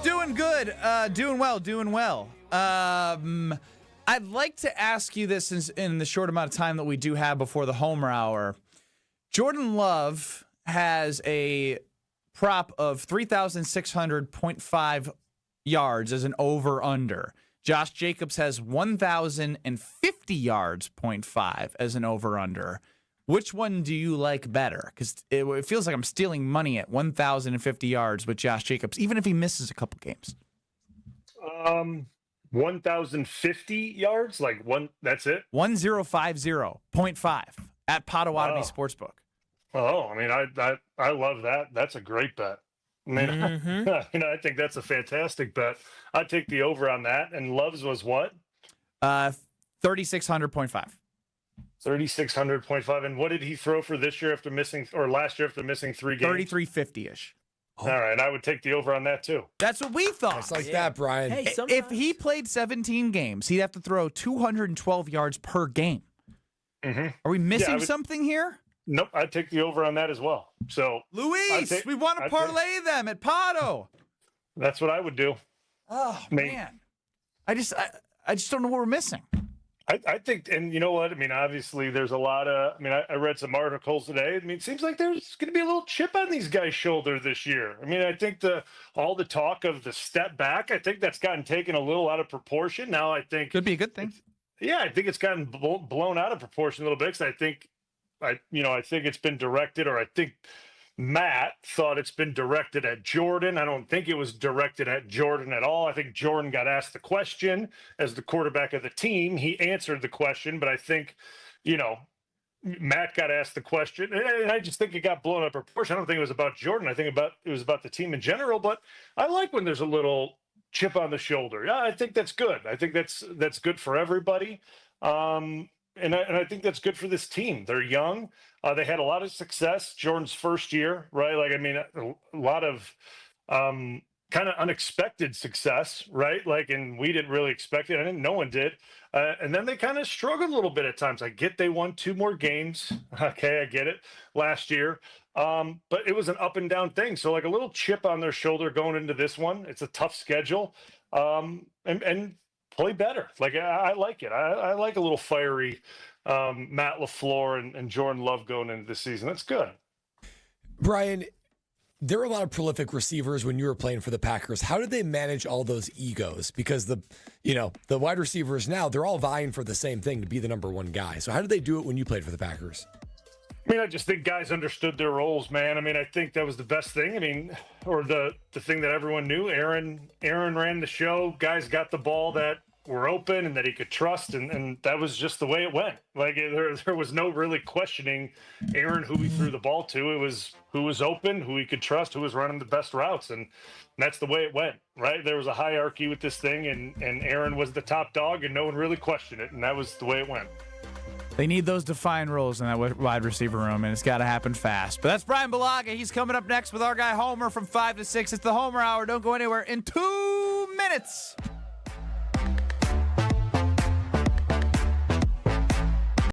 Doing good. Doing well. I'd like to ask you this in the short amount of time that we do have before the Homer Hour. Jordan Love has a prop of 3,600.5 yards as an over-under. Josh Jacobs has 1,050 yards, 0.5 as an over-under. Which one do you like better? Because it feels like I'm stealing money at 1,050 yards with Josh Jacobs, even if he misses a couple games. 1,050 yards? Like one, that's it? 1,050.5 at Potawatomi Sportsbook. Oh, I mean, I love that. That's a great bet. I mean, I think that's a fantastic bet. I'd take the over on that. And Love's was what? 3,600.5. 3,600.5. And what did he throw for this year after missing, or last year after missing 3 games? 3,350-ish. All right, I would take the over on that too. That's what we thought. Just like that, Brian. Hey, if he played 17 games, he'd have to throw 212 yards per game. Mm-hmm. Are we missing something here? Nope, I'd take the over on that as well. So, Luis, we want to parlay them at Pato. That's what I would do. Oh, man. I just don't know what we're missing. I think, and you know what? I mean, obviously, there's a lot of, I mean, I read some articles today. I mean, it seems like there's going to be a little chip on these guys' shoulder this year. I mean, I think all the talk of the step back, I think that's gotten taken a little out of proportion. Now, I think. Could be a good thing. Yeah, I think it's gotten blown out of proportion a little bit because I think it's been directed, or I think Matt thought it's been directed at Jordan. I don't think it was directed at Jordan at all. I think Jordan got asked the question as the quarterback of the team. He answered the question, but I think, Matt got asked the question, and I just think it got blown up proportion. I don't think it was about Jordan. I think it was about the team in general, but I like when there's a little chip on the shoulder. Yeah, I think that's good. I think that's good for everybody. And I think that's good for this team. They're young. They had a lot of success Jordan's first year, right? Like, I mean, a lot of kind of unexpected success, right? Like, and we didn't really expect it. No one did. And then they kind of struggled a little bit at times. I get they won 2 more games. Okay, I get it. Last year. But it was an up and down thing. So like a little chip on their shoulder going into this one. It's a tough schedule. And play better. Like, I like it. I like a little fiery Matt LaFleur and Jordan Love going into this season. That's good. Brian, there were a lot of prolific receivers when you were playing for the Packers. How did they manage all those egos? Because the wide receivers now, they're all vying for the same thing, to be the number one guy. So how did they do it when you played for the Packers? I mean, I just think guys understood their roles, man. I mean, I think that was the best thing. I mean, or the thing that everyone knew. Aaron ran the show. Guys got the ball that were open and that he could trust, and that was just the way it went. Like, there was no really questioning Aaron who he threw the ball to. It was who was open, who he could trust, who was running the best routes, and that's the way it went, right? There was a hierarchy with this thing, and Aaron was the top dog, and no one really questioned it, and that was the way it went. They need those defined roles in that wide receiver room, and it's got to happen fast. But that's Brian Bulaga. He's coming up next with our guy Homer from 5 to 6. It's the Homer Hour. Don't go anywhere. In 2 minutes,